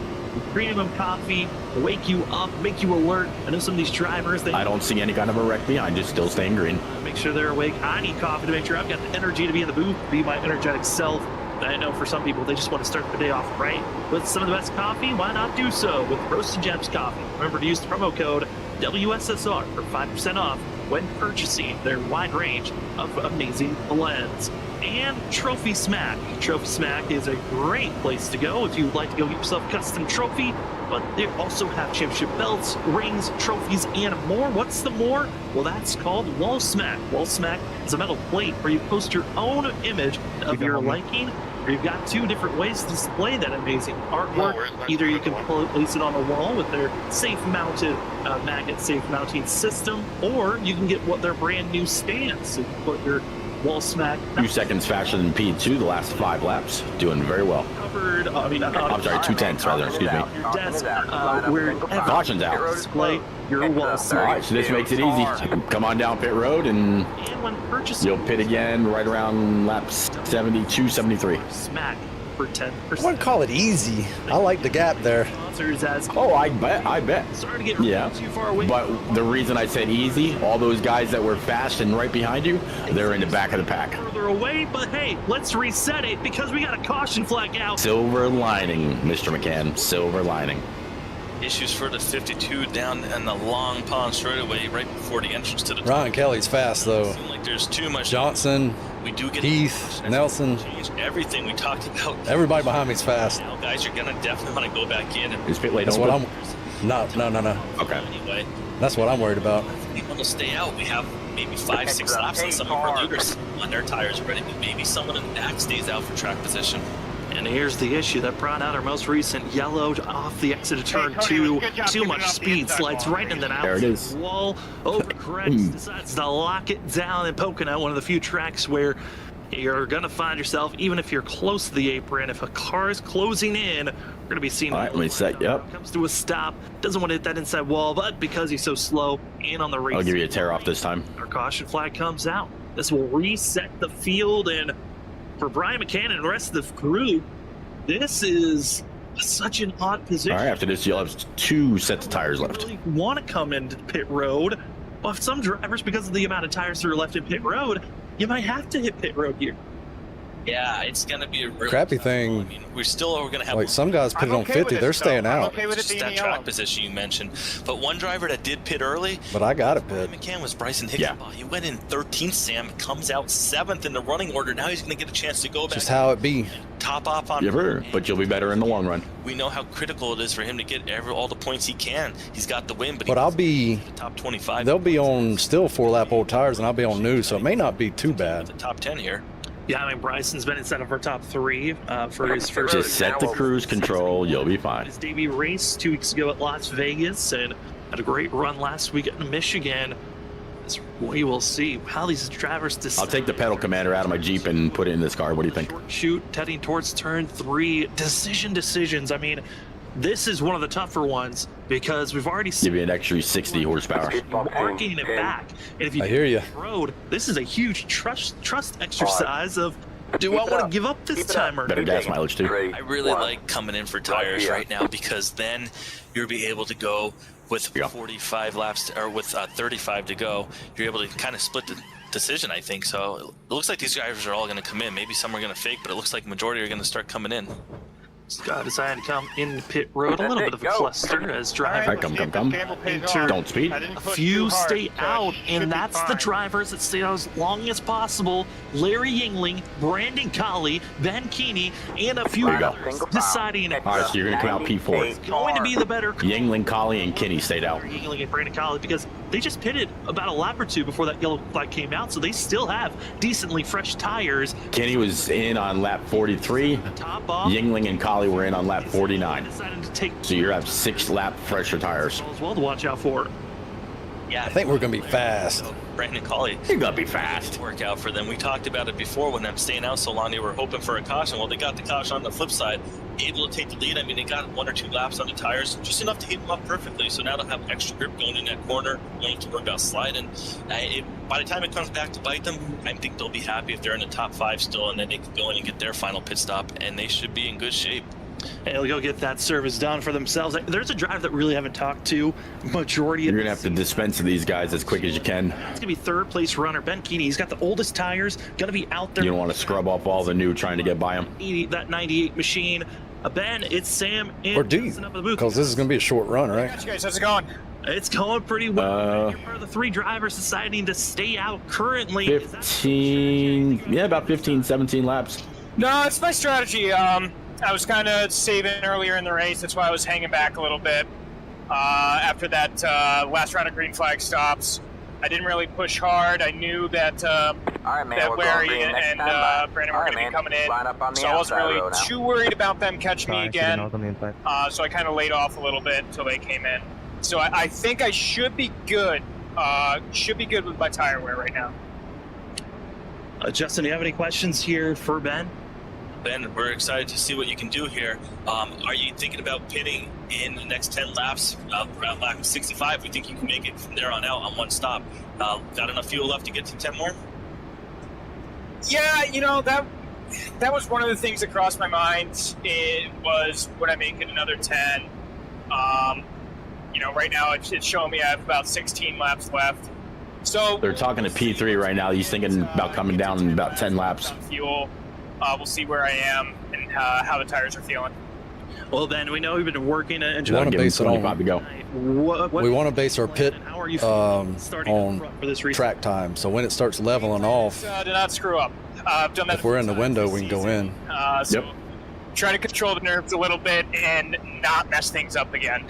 Speaker 1: Premium coffee, wake you up, make you alert. I know some of these drivers, they
Speaker 4: I don't see any kind of a wreck behind you, still staying green.
Speaker 1: make sure they're awake. I need coffee to make sure I've got the energy to be in the booth, be my energetic self. I know for some people, they just want to start the day off right with some of the best coffee. Why not do so with Roasted Gems Coffee? Remember to use the promo code WSSR for 5% off when purchasing their wide range of amazing blends. And Trophy Smack. Trophy Smack is a great place to go if you'd like to go get yourself a custom trophy, but they also have championship belts, rings, trophies, and more. What's the more? Well, that's called Wall Smack. Wall Smack is a metal plate where you post your own image of your liking. You've got 2 different ways to display that amazing artwork. Either you can place it on a wall with their safe-mounted magnet safe mounting system, or you can get their brand new stands. So you can put your Wall Smack
Speaker 4: 2 seconds faster than P2 the last 5 laps. Doing very well.
Speaker 1: covered.
Speaker 4: I'm sorry, 2 tenths rather, excuse me.
Speaker 1: Your desk, wherever
Speaker 4: Caution's out.
Speaker 1: display your Wall
Speaker 4: All
Speaker 1: Smack.
Speaker 4: right, so this makes it easy. Come on down pit road and
Speaker 1: And when purchasing
Speaker 4: you'll pit again right around laps 72, 73.
Speaker 1: Smack for 10%.
Speaker 2: I wouldn't call it easy. I like the gap there.
Speaker 1: Sponsors as
Speaker 4: Oh, I bet.
Speaker 1: starting to get
Speaker 4: Yeah,
Speaker 1: too far away.
Speaker 4: but the reason I said easy, all those guys that were fast and right behind you, they're in the back of the pack.
Speaker 1: Further away, but hey, let's reset it because we got a caution flag out.
Speaker 4: Silver lining, Mr. McCann, silver lining.
Speaker 3: Issues for the 52 down in the Long Pond straightaway right before the entrance to the
Speaker 2: Ryan Kelly's fast though.
Speaker 3: Seems like there's too much.
Speaker 2: Johnson,
Speaker 3: We do get
Speaker 2: Heath, Nelson,
Speaker 3: change everything we talked about.
Speaker 2: everybody behind me's fast.
Speaker 3: Now, guys, you're gonna definitely want to go back in and
Speaker 4: Is pit lane
Speaker 2: That's what
Speaker 4: open?
Speaker 2: I'm. No.
Speaker 4: Okay.
Speaker 3: anyway.
Speaker 2: That's what I'm worried about.
Speaker 3: People will stay out. We have maybe 5-6 laps on some of our leaders on their tires already, but maybe someone in the back stays out for track position.
Speaker 1: And here's the issue that brought out our most recent yellowed off the exit of turn 2. Too much speed, slides right into that
Speaker 4: There it is.
Speaker 1: wall, overcorrects, decides to lock it down in Pocono, one of the few tracks where you're going to find yourself, even if you're close to the apron, if a car is closing in, we're going to be seeing
Speaker 4: All right, let me set you up.
Speaker 1: comes to a stop, doesn't want to hit that inside wall, but because he's so slow and on the race,
Speaker 4: I'll give you a tear off this time.
Speaker 1: our caution flag comes out. This will reset the field, and for Brian McCann and the rest of the crew, this is such an odd position.
Speaker 4: All right, after this, you'll have 2 sets of tires left.
Speaker 1: Really want to come into pit road, but some drivers, because of the amount of tires that are left in pit road, you might have to hit pit road here.
Speaker 3: Yeah, it's going to be a really
Speaker 2: Crappy
Speaker 3: tough
Speaker 2: thing.
Speaker 3: call. I mean, we're going to have
Speaker 2: Like some guys put it on 50, they're staying out.
Speaker 3: just that track position you mentioned. But one driver that did pit early,
Speaker 2: But I got a pit.
Speaker 3: McCann, was Bryson
Speaker 4: Yeah.
Speaker 3: Hickenbaugh. He went in 13th, Sam, comes out 7th in the running order. Now he's going to get a chance to go back,
Speaker 2: Just how it be.
Speaker 3: top off on.
Speaker 4: You ever, but you'll be better in the long run.
Speaker 3: We know how critical it is for him to get all the points he can. He's got the win, but
Speaker 2: But I'll be.
Speaker 3: the top 25.
Speaker 2: They'll be on still 4-lap old tires, and I'll be on new, so it may not be too bad.
Speaker 3: the top 10 here.
Speaker 1: Yeah, I mean, Bryson's been inside of our top 3 for his first
Speaker 4: Just set the cruise control, you'll be fine.
Speaker 1: his debut race 2 weeks ago at Las Vegas, and had a great run last week in Michigan. As we will see how these drivers decide.
Speaker 4: I'll take the pedal commander out of my Jeep and put it in this car. What do you think?
Speaker 1: Short shoot, heading towards turn 3. Decisions. I mean, this is one of the tougher ones because we've already
Speaker 4: Give
Speaker 1: seen
Speaker 4: you an extra 60 horsepower.
Speaker 1: marking it back. And if you
Speaker 2: I hear ya.
Speaker 1: road, this is a huge trust exercise of, do I want to give up this time or
Speaker 4: Better
Speaker 1: not?
Speaker 4: gas mileage too.
Speaker 3: I really like coming in for tires right now because then you'll be able to go with
Speaker 4: Yeah.
Speaker 3: 45 laps or with 35 to go. You're able to kind of split the decision, I think. So it looks like these drivers are all going to come in. Maybe some are going to fake, but it looks like the majority are going to start coming in.
Speaker 1: Scott decided to come in pit road. A little bit of a cluster as driver.
Speaker 4: Come. Don't speed.
Speaker 1: A few stay out, and that's the drivers that stay out as long as possible. Larry Yingling, Brandon Colley, Ben Keeney, and a few
Speaker 4: There you go.
Speaker 1: others deciding.
Speaker 4: All right, so you're going to come out P4.
Speaker 1: It's going to be the better
Speaker 4: Yingling, Colley, and Kinney stayed out.
Speaker 1: Yingling and Brandon Colley, because they just pitted about a lap or two before that yellow flag came out, so they still have decently fresh tires.
Speaker 4: Kenny was in on lap 43.
Speaker 1: Top off.
Speaker 4: Yingling and Colley were in on lap 49.
Speaker 1: Decided to take
Speaker 4: So you have 6 lap fresher tires.
Speaker 1: as well to watch out for.
Speaker 3: Yeah,
Speaker 2: I think we're going to be fast.
Speaker 3: Brandon Colley.
Speaker 4: You're going to be fast.
Speaker 3: Work out for them. We talked about it before when them staying out so long. They were hoping for a caution. Well, they got the caution on the flip side, able to take the lead. I mean, they got 1 or 2 laps on the tires, just enough to hit them up perfectly. So now they'll have extra grip going in that corner, won't to worry about sliding. By the time it comes back to bite them, I think they'll be happy if they're in the top 5 still, and then they can go in and get their final pit stop, and they should be in good shape.
Speaker 1: And they'll go get that service done for themselves. There's a drive that really haven't talked to majority of
Speaker 4: You're going to have to dispense to these guys as quick as you can.
Speaker 1: It's going to be 3rd place runner Ben Keeney. He's got the oldest tires, going to be out there.
Speaker 4: You don't want to scrub off all the new trying to get by them.
Speaker 1: That 98 machine. Ben, it's Sam.
Speaker 2: Or do you? Because this is going to be a short run, right?
Speaker 7: You guys, how's it going?
Speaker 1: It's going pretty well. You're part of the 3 drivers deciding to stay out currently.
Speaker 4: 15, yeah, about 15, 17 laps.
Speaker 7: No, it's my strategy. I was kind of saving earlier in the race. That's why I was hanging back a little bit. After that last round of green flag stops, I didn't really push hard. I knew that that Larry and Brandon were going to be coming in, so I wasn't really too worried about them catching me again. So I kind of laid off a little bit until they came in. So I think I should be good. Should be good with my tire wear right now.
Speaker 1: Justin, do you have any questions here for Ben?
Speaker 3: Ben, we're excited to see what you can do here. Are you thinking about pitting in the next 10 laps, around lap 65? We think you can make it from there on out on 1 stop. Got enough fuel left to get to 10 more?
Speaker 7: Yeah, you know, that was one of the things that crossed my mind. It was, would I make it another 10? You know, right now it's showing me I have about 16 laps left. So
Speaker 4: They're talking to P3 right now. He's thinking about coming down in about 10 laps.
Speaker 7: Fuel. We'll see where I am and how the tires are feeling.
Speaker 1: Well, Ben, we know we've been working and
Speaker 2: We want to base it on.
Speaker 4: 25 to go.
Speaker 2: We want to base our pit
Speaker 1: how are you starting
Speaker 2: on
Speaker 1: for this race?
Speaker 2: track time. So when it starts leveling off,
Speaker 7: Do not screw up. I've done that.
Speaker 2: if we're in the window, we can go in.
Speaker 7: So
Speaker 4: Yep.
Speaker 7: try to control the nerves a little bit and not mess things up again.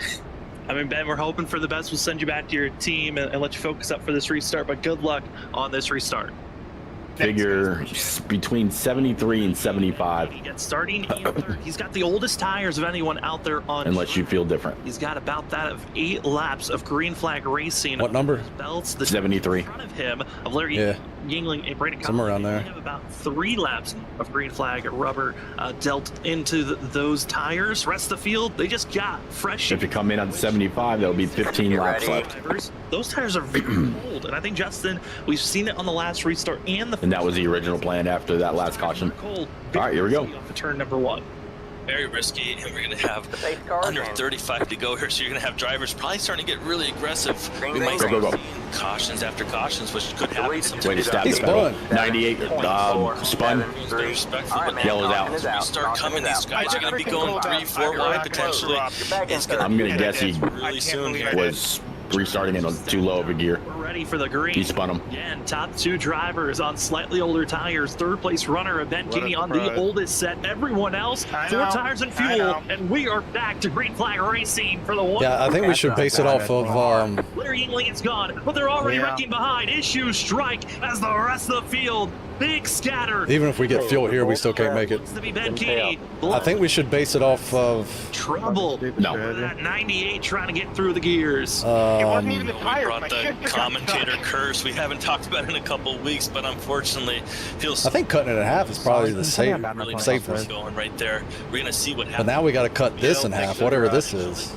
Speaker 1: I mean, Ben, we're hoping for the best. We'll send you back to your team and let you focus up for this restart, but good luck on this restart.
Speaker 4: Figure between 73 and 75.
Speaker 1: He gets starting in 3rd. He's got the oldest tires of anyone out there on.
Speaker 4: Unless you feel different.
Speaker 1: He's got about that of 8 laps of green flag racing.
Speaker 2: What number?
Speaker 1: Belts. The
Speaker 4: 73.
Speaker 1: in front of him of Larry Yingling and Brandon Colley.
Speaker 2: Somewhere around there.
Speaker 1: They have about 3 laps of green flag rubber dealt into those tires. Rest of the field, they just got fresh.
Speaker 4: If you come in on 75, that'll be 15 laps left.
Speaker 1: Those tires are very old, and I think, Justin, we've seen it on the last restart and the.
Speaker 4: And that was the original plan after that last caution.
Speaker 1: Cold.
Speaker 4: All right, here we go.
Speaker 1: Off of turn number 1.
Speaker 3: Very risky, and we're going to have under 35 to go here, so you're going to have drivers probably starting to get really aggressive. We might
Speaker 4: Go, go, go.
Speaker 3: see cautions after cautions, which could happen
Speaker 4: Way
Speaker 3: sometimes.
Speaker 4: to stop
Speaker 2: He
Speaker 4: the pedal.
Speaker 2: spun.
Speaker 4: 98, spun.
Speaker 3: Very respectful, but
Speaker 4: Yellow's out.
Speaker 3: as we start coming, these guys are going to be going 3, 4 wide potentially. It's going to
Speaker 4: I'm going to guess he
Speaker 3: really soon here.
Speaker 4: was restarting in too low of a gear.
Speaker 1: We're ready for the green.
Speaker 4: He spun him.
Speaker 1: Again, top 2 drivers on slightly older tires. 3rd place runner, Ben Keeney on the oldest set. Everyone else, 4 tires and fuel. And we are back to green flag racing for the one.
Speaker 2: Yeah, I think we should base it off of
Speaker 1: Larry Yingling is gone, but they're already wrecking behind. Issues strike as the rest of the field. Big scatter.
Speaker 2: even if we get fuel here, we still can't make it.
Speaker 1: It's to be Ben Keeney.
Speaker 2: I think we should base it off of
Speaker 1: Trouble.
Speaker 4: No.
Speaker 1: That 98 trying to get through the gears.
Speaker 3: We brought the commentator curse. We haven't talked about it in a couple of weeks, but unfortunately, feels.
Speaker 2: I think cutting it in half is probably the
Speaker 3: really
Speaker 2: safest.
Speaker 3: going right there. We're gonna see what
Speaker 2: But
Speaker 3: happens.
Speaker 2: now we got to cut this in half, whatever this is.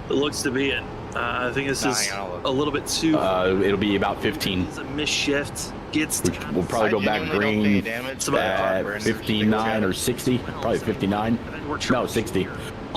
Speaker 1: It looks to be it. I think this is a little bit too.
Speaker 4: It'll be about 15.
Speaker 1: It's a misshift. Gets
Speaker 4: We'll probably go back green at 59 or 60. Probably 59. No, 60.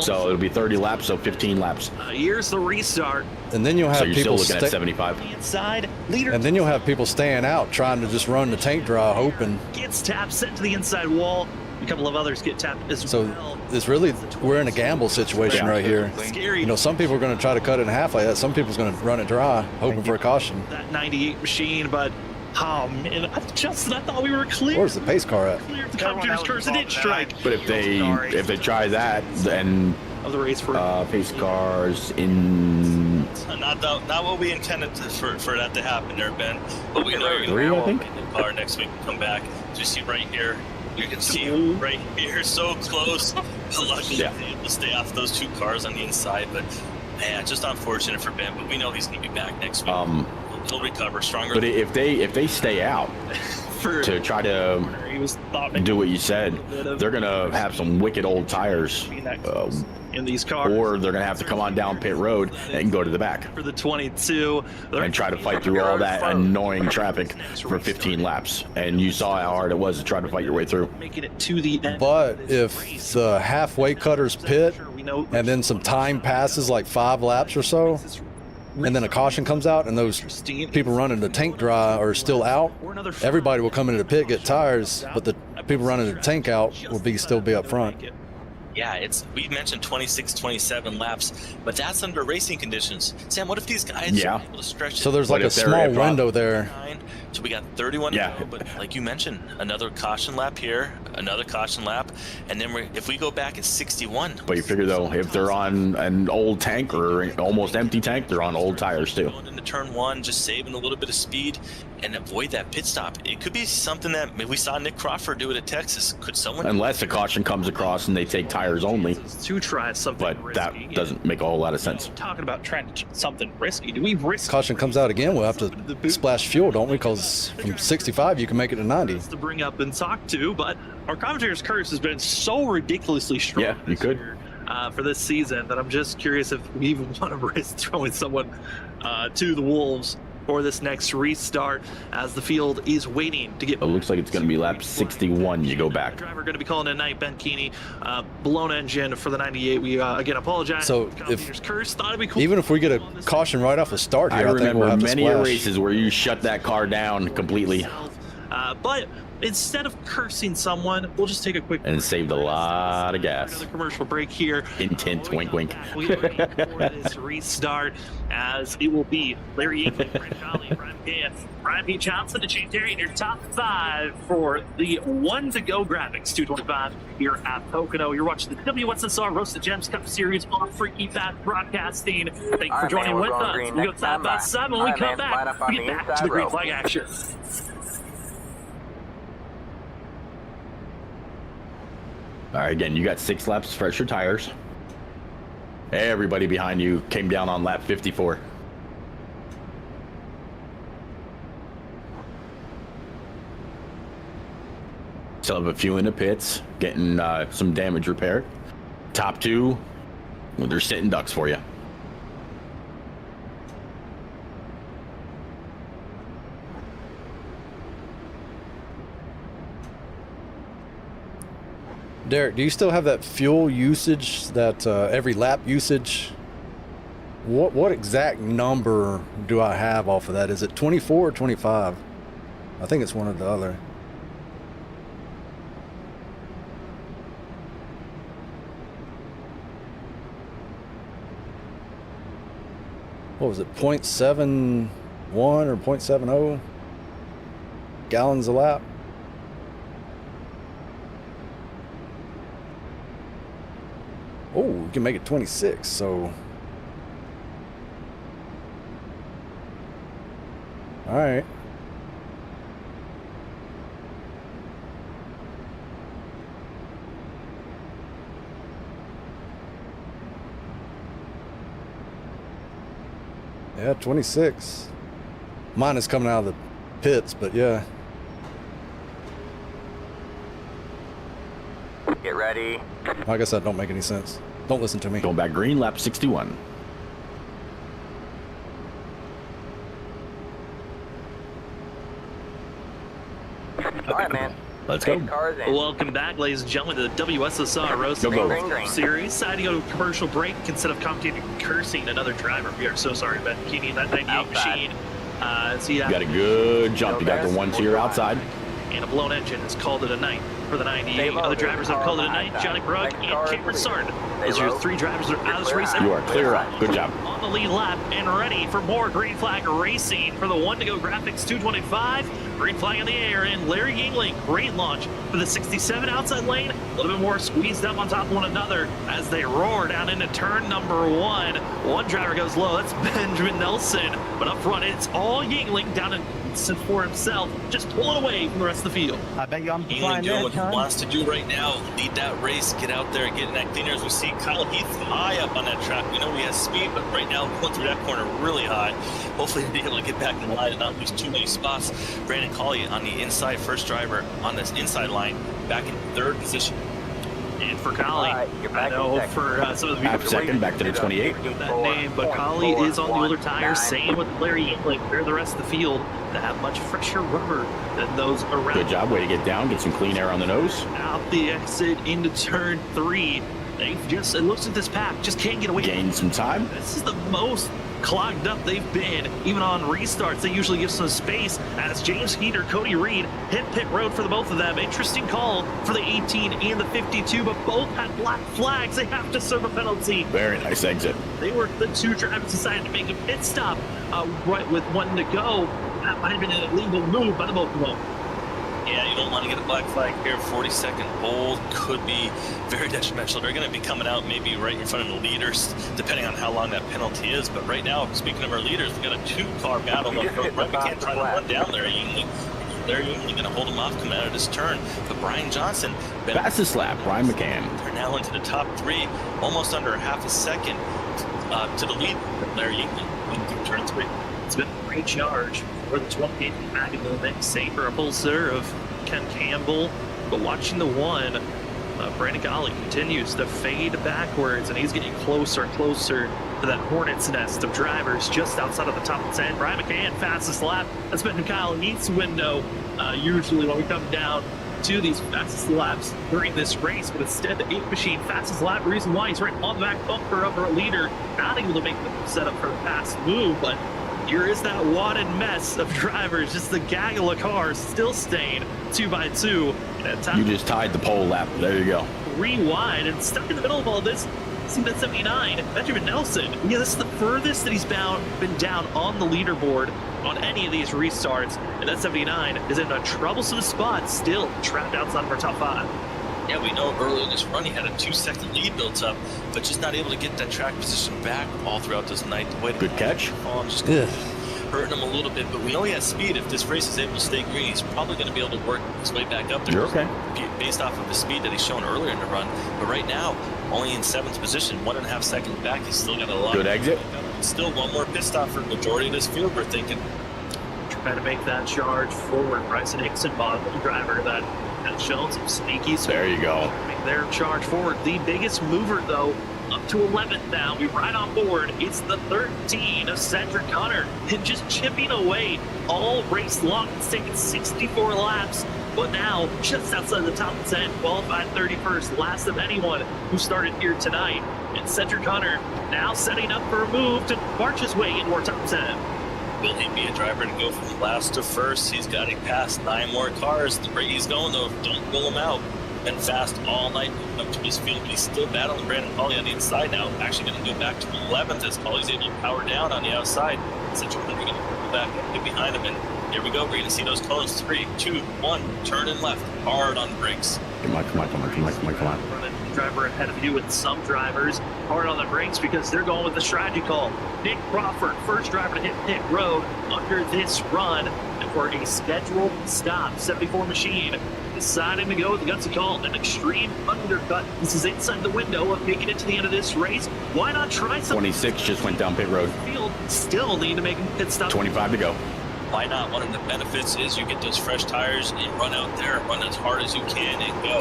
Speaker 4: So it'll be 30 laps, so 15 laps.
Speaker 1: Here's the restart.
Speaker 2: And then you'll have
Speaker 4: So you're still
Speaker 2: people
Speaker 4: looking at 75.
Speaker 1: Inside, leader
Speaker 2: and then you'll have people staying out trying to just run the tank dry, hoping.
Speaker 1: gets tapped, sent to the inside wall. A couple of others get tapped as
Speaker 2: So
Speaker 1: well.
Speaker 2: it's really, we're in a gamble situation right here.
Speaker 1: Scary.
Speaker 2: You know, some people are going to try to cut it in half like that. Some people's going to run it dry, hoping for a caution.
Speaker 1: That 98 machine, but oh man, I thought we were clear.
Speaker 2: Where's the pace car at?
Speaker 1: Clear the commentator's curse and it strike.
Speaker 4: But if they try that, then
Speaker 1: Of the race for
Speaker 4: pace cars in
Speaker 3: Not what we intended for that to happen there, Ben. But we know you're
Speaker 4: Three, I think.
Speaker 3: in the car next week and come back. As you see right here, you can see right here, so close. But luckily,
Speaker 4: Yeah.
Speaker 3: he's able to stay off those two cars on the inside. But man, just unfortunate for Ben. But we know he's going to be back next week. He'll recover stronger.
Speaker 4: But if they stay out
Speaker 1: for
Speaker 4: to try to
Speaker 1: he was thought
Speaker 4: do what you said, they're gonna have some wicked old tires,
Speaker 1: in these cars.
Speaker 4: or they're gonna have to come on down pit road and go to the back
Speaker 1: For the 22,
Speaker 4: and try to fight through all that annoying traffic for 15 laps. And you saw how hard it was to try to fight your way through.
Speaker 1: making it to the end.
Speaker 2: But if the halfway cutters pit and then some time passes, like 5 laps or so, and then a caution comes out and those people running the tank dry are still out, everybody will come into the pit, get tires, but the people running the tank out will still be up front.
Speaker 3: Yeah, we mentioned 26, 27 laps, but that's under racing conditions. Sam, what if these guys are able to stretch it?
Speaker 2: So there's
Speaker 4: What
Speaker 2: like a
Speaker 4: if they're
Speaker 2: small
Speaker 4: at drop?
Speaker 2: window there.
Speaker 3: So we got 31
Speaker 4: Yeah.
Speaker 3: to go, but like you mentioned, another caution lap here, another caution lap, and then if we go back at 61.
Speaker 4: But you figure though, if they're on an old tank or almost empty tank, they're on old tires too.
Speaker 3: Going into turn 1, just saving a little bit of speed and avoid that pit stop. It could be something that maybe we saw Nick Crawford do it at Texas. Could someone?
Speaker 4: Unless a caution comes across and they take tires only,
Speaker 1: To try something
Speaker 4: but
Speaker 1: risky.
Speaker 4: that doesn't make a whole lot of sense.
Speaker 1: Talking about trying to something risky. Do we risk
Speaker 2: Caution comes out again, we'll have to splash fuel, don't we? Because from 65 you can make it to 90.
Speaker 1: to bring up and talk to? But our commentator's curse has been so ridiculously strong.
Speaker 4: Yeah, you
Speaker 1: this
Speaker 4: could.
Speaker 1: year, for this season that I'm just curious if we even want to risk throwing someone to the wolves for this next restart, as the field is waiting to get.
Speaker 4: It looks like it's going to be lap 61. You go back.
Speaker 1: Driver going to be calling it night. Ben Keeney, blown engine for the 98. We again apologize.
Speaker 2: So
Speaker 1: Commentator's curse thought it'd be cool.
Speaker 2: Even if we get a caution right off the start
Speaker 4: I
Speaker 2: here, I think
Speaker 4: remember
Speaker 2: we'll have to
Speaker 4: many
Speaker 2: splash.
Speaker 4: races where you shut that car down completely
Speaker 1: But instead of cursing someone, we'll just take a quick
Speaker 4: and saved a lot of gas.
Speaker 1: another commercial break here.
Speaker 4: Hint, wink, wink.
Speaker 1: We are ready for this restart, as it will be Larry Eagley, Brent Jolly, Brian Payne, Brian P. Johnson, and Shane Terry in your top 5 for the 1-to-go graphics 225 here at Pocono. You're watching the WSSR Roasted Gems Cup Series on Freaky Fast Broadcasting. Thank you for joining with us. We go side by side when we come back. We get back to the green flag action.
Speaker 4: All right, again, you got 6 laps, fresher tires. Everybody behind you came down on lap 54. Still have a few in the pits, getting some damage repaired. Top 2, well, they're sitting ducks for you.
Speaker 2: Derek, do you still have that fuel usage, that every lap usage? What exact number do I have off of that? Is it 24 or 25? I think it's one or the other. What was it, 0.71 or 0.70 gallons a lap? Oh, we can make it 26, so. All right. Yeah, 26. Mine is coming out of the pits, but yeah.
Speaker 8: Get ready.
Speaker 2: I guess that don't make any sense. Don't listen to me.
Speaker 4: Going back green, lap 61.
Speaker 8: All right, man.
Speaker 4: Let's go.
Speaker 8: Cars in.
Speaker 1: Welcome back, ladies and gentlemen, to the WSSR Roasted
Speaker 4: Go, go.
Speaker 1: Gems Series. Decided to go to a commercial break instead of commentating cursing another driver. We are so sorry, Ben Keeney, in that 98
Speaker 8: Outside.
Speaker 1: machine. So
Speaker 4: You got a good jump. You got the ones here outside.
Speaker 1: and a blown engine has called it a night. for the 98. Other drivers have called it a night. Johnny Brooke and Cameron Sarton. Those are your 3 drivers that are out of this race.
Speaker 4: You are clear up. Good job.
Speaker 1: On the lead lap and ready for more green flag racing for the 1-to-go graphics 225. Green flag in the air, and Larry Yingling, great launch for the 67 outside lane. A little bit more squeezed up on top of one another as they roar down into turn number 1. One driver goes low, that's Benjamin Nelson. But up front, it's all Yingling down in for himself, just pulling away from the rest of the field.
Speaker 9: I bet you I'm
Speaker 3: Yingling
Speaker 9: flying
Speaker 3: doing
Speaker 9: that
Speaker 3: what he
Speaker 9: time.
Speaker 3: wants to do right now, lead that race, get out there, get in that cleaner. As we see Kyle Heath high up on that track. We know he has speed, but right now going through that corner really high. Hopefully he'll be able to get back in the line and not lose too many spots. Brandon Colley on the inside, first driver on this inside line, back in 3rd position.
Speaker 1: And for Collie, I know for some of the
Speaker 4: Half second, back to the 28.
Speaker 1: that name, but Collie is on the older tires. Same with Larry Yingling. They're the rest of the field that have much fresher rubber than those around.
Speaker 4: Good job. Way to get down. Get some clean air on the nose.
Speaker 1: Out the exit into turn 3. They've just, it looks at this pack, just can't get away.
Speaker 4: Gain some time.
Speaker 1: This is the most clogged up they've been. Even on restarts, they usually give some space as James Heater, Cody Reed hit pit road for the both of them. Interesting call for the 18 and the 52, but both had black flags. They have to serve a penalty.
Speaker 4: Very nice exit.
Speaker 1: They were the 2 drivers decided to make a pit stop right with 1 to go. That might have been an illegal move by the both of them.
Speaker 3: Yeah, you don't want to get a black flag here. 40-second hold could be very detrimental. They're going to be coming out maybe right in front of the leaders, depending on how long that penalty is. But right now, speaking of our leaders, we got a 2-car battle. We can't try to run down there. They're usually going to hold him off coming out of this turn. But Brian Johnson,
Speaker 4: Fastest lap, Brian McCann.
Speaker 3: They're now into the top 3, almost under half a second to the lead. Larry Yingling through turn 3.
Speaker 1: It's been a great charge for the 28th back in the mix. Safer upholster of Ken Campbell. But watching the 1, Brandon Golly continues to fade backwards, and he's getting closer and closer to that hornet's nest of drivers just outside of the top 10. Brian McCann, fastest lap. That's been Kyle Heath's window. Usually when we come down to these fastest laps during this race, but instead the 8 machine fastest lap. Reason why he's right on the back bumper of our leader, not able to make the setup for the fast move, but here is that wadded mess of drivers, just the gaggle of cars still staying 2 by 2.
Speaker 4: You just tied the pole lap. There you go.
Speaker 1: Rewind and stuck in the middle of all this. See that 79, Benjamin Nelson. Yeah, this is the furthest that he's been down on the leaderboard on any of these restarts. And that 79 is in a troublesome spot, still trapped outside of our top 5.
Speaker 3: Yeah, we know early in this run he had a 2-second lead built up, but just not able to get that track position back all throughout this night.
Speaker 4: Good catch.
Speaker 3: Just hurting him a little bit, but we know he has speed. If this race is able to stay green, he's probably going to be able to work his way back up there.
Speaker 4: You're okay.
Speaker 3: Based off of the speed that he's shown earlier in the run. But right now, only in 7th position, 1.5 seconds back. He's still got a lot.
Speaker 4: Good exit.
Speaker 3: Still 1 more pit stop for the majority of this field, we're thinking.
Speaker 1: Trying to make that charge forward. Bryson Hickson, bottom driver that has shown some sneaky.
Speaker 4: There you go.
Speaker 1: Make their charge forward. The biggest mover, though, up to 11th now. We're right on board. It's the 13 of Cedric Hunter. And just chipping away all race long. It's taken 64 laps. But now, just outside the top 10, qualified 31st, last of anyone who started here tonight. And Cedric Hunter now setting up for a move to march his way into our top 10.
Speaker 3: Will he be a driver to go from last to first? He's got to pass 9 more cars. The rate he's going, though, don't pull him out. Been fast all night up to his field, but he's still battling Brandon Colley on the inside now. Actually going to go back to 11th as Colley's able to power down on the outside. Central Hunter going to pull back up behind him, and here we go. We're going to see those cones. 3, 2, 1, turn and left. Hard on the brakes.
Speaker 4: Come on.
Speaker 1: Running driver ahead of you with some drivers hard on the brakes because they're going with the strategy call. Nick Crawford, first driver to hit pit road under this run, and for a scheduled stop, 74 machine deciding to go with the gutsy call, an extreme undercut. This is inside the window of making it to the end of this race. Why not try something?
Speaker 4: 26 just went down pit road.
Speaker 1: Field still need to make a pit stop.
Speaker 4: 25 to go.
Speaker 3: Why not? One of the benefits is you get those fresh tires and you run out there, run as hard as you can and go.